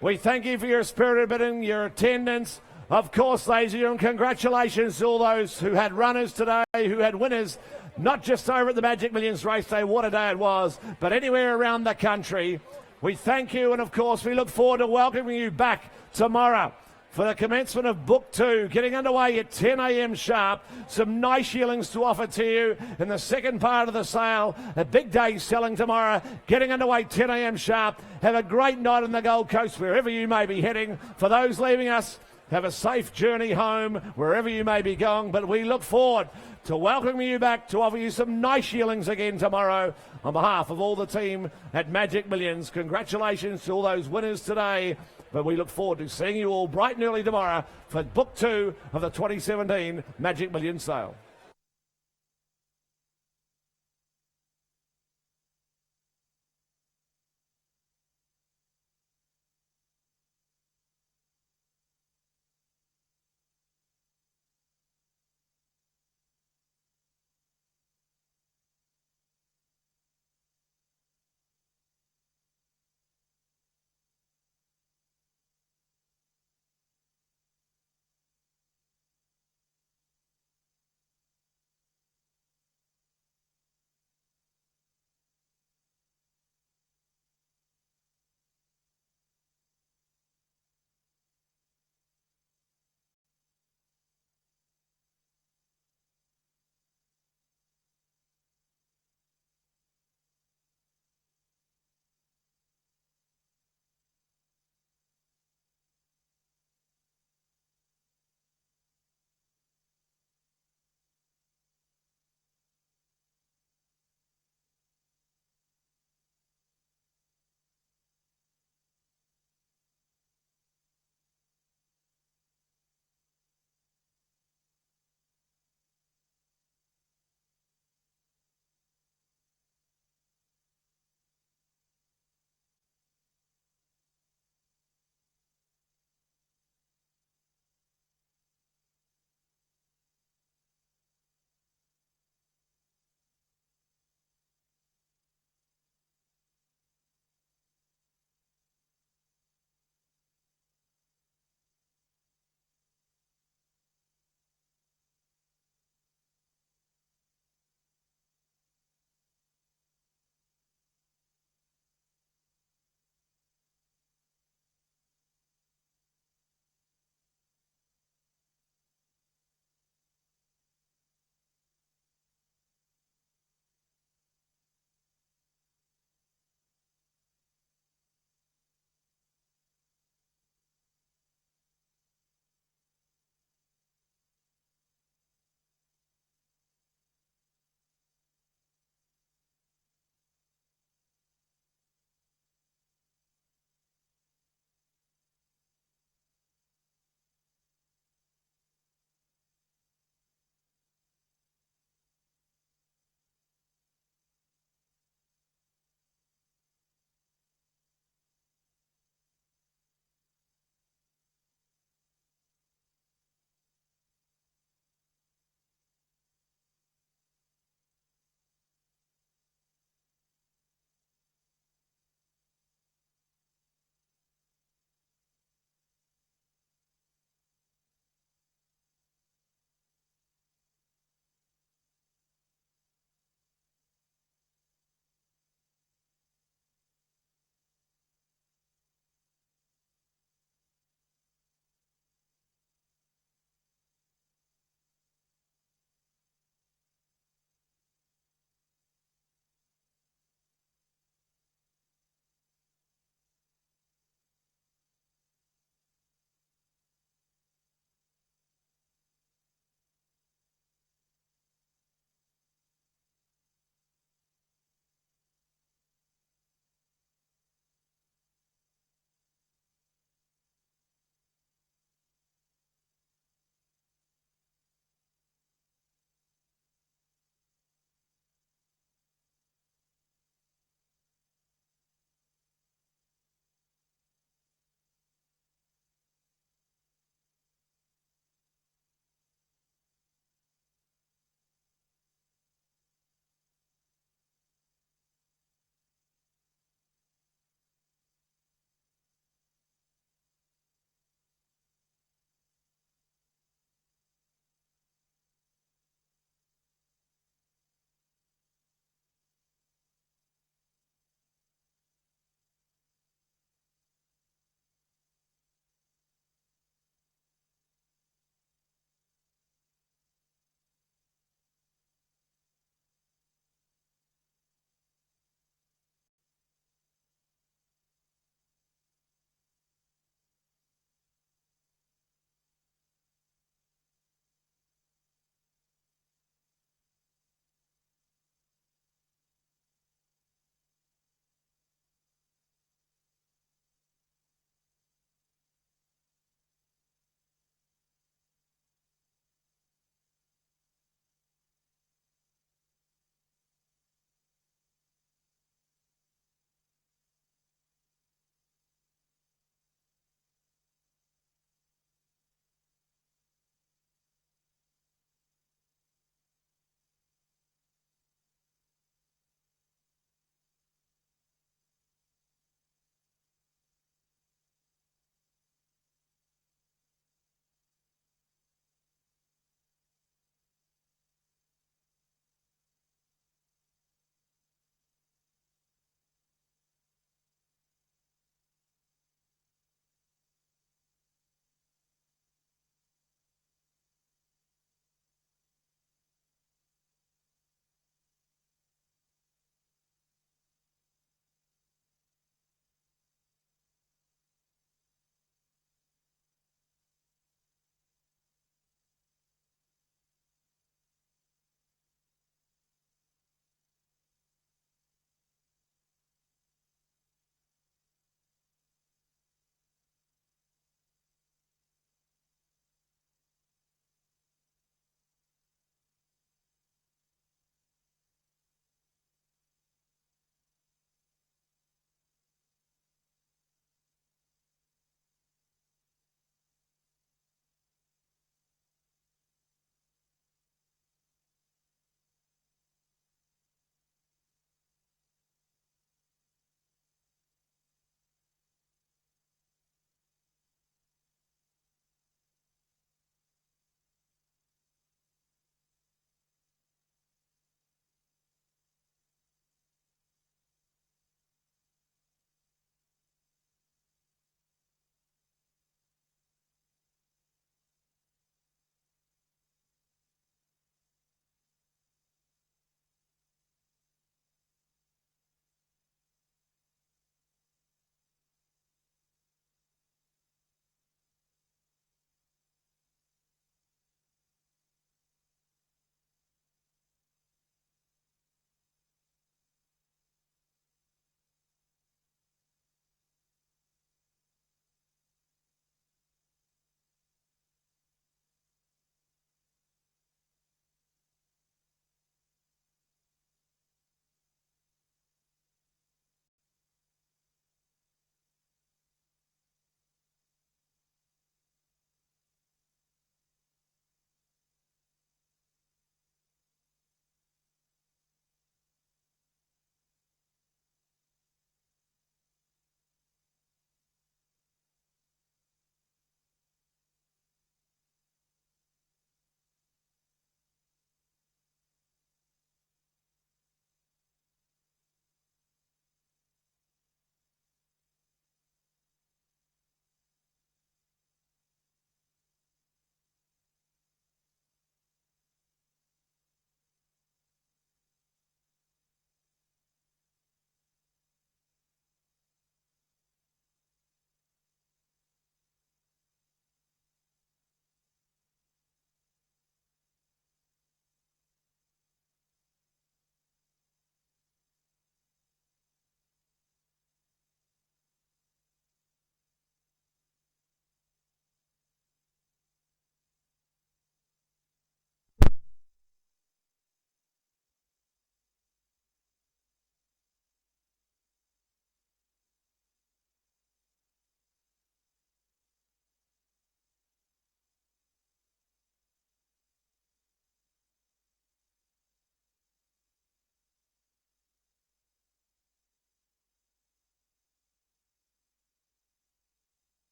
F: We thank you for your spirited bidding, your attendance. Of course, ladies and gentlemen, congratulations to all those who had runners today, who had winners, not just over at the Magic Millions race day, what a day it was, but anywhere around the country. We thank you, and of course, we look forward to welcoming you back tomorrow for the commencement of Book 2, getting underway at 10 a.m. sharp. Some nice yearlings to offer to you in the second part of the sale. A big day selling tomorrow, getting underway 10 a.m. sharp. Have a great night on the Gold Coast, wherever you may be heading. For those leaving us, have a safe journey home, wherever you may be going. But we look forward to welcoming you back to offer you some nice yearlings again tomorrow. On behalf of all the team at Magic Millions, congratulations to all those winners today. But we look forward to seeing you all bright and early tomorrow for Book 2 of the 2017 Magic Millions sale.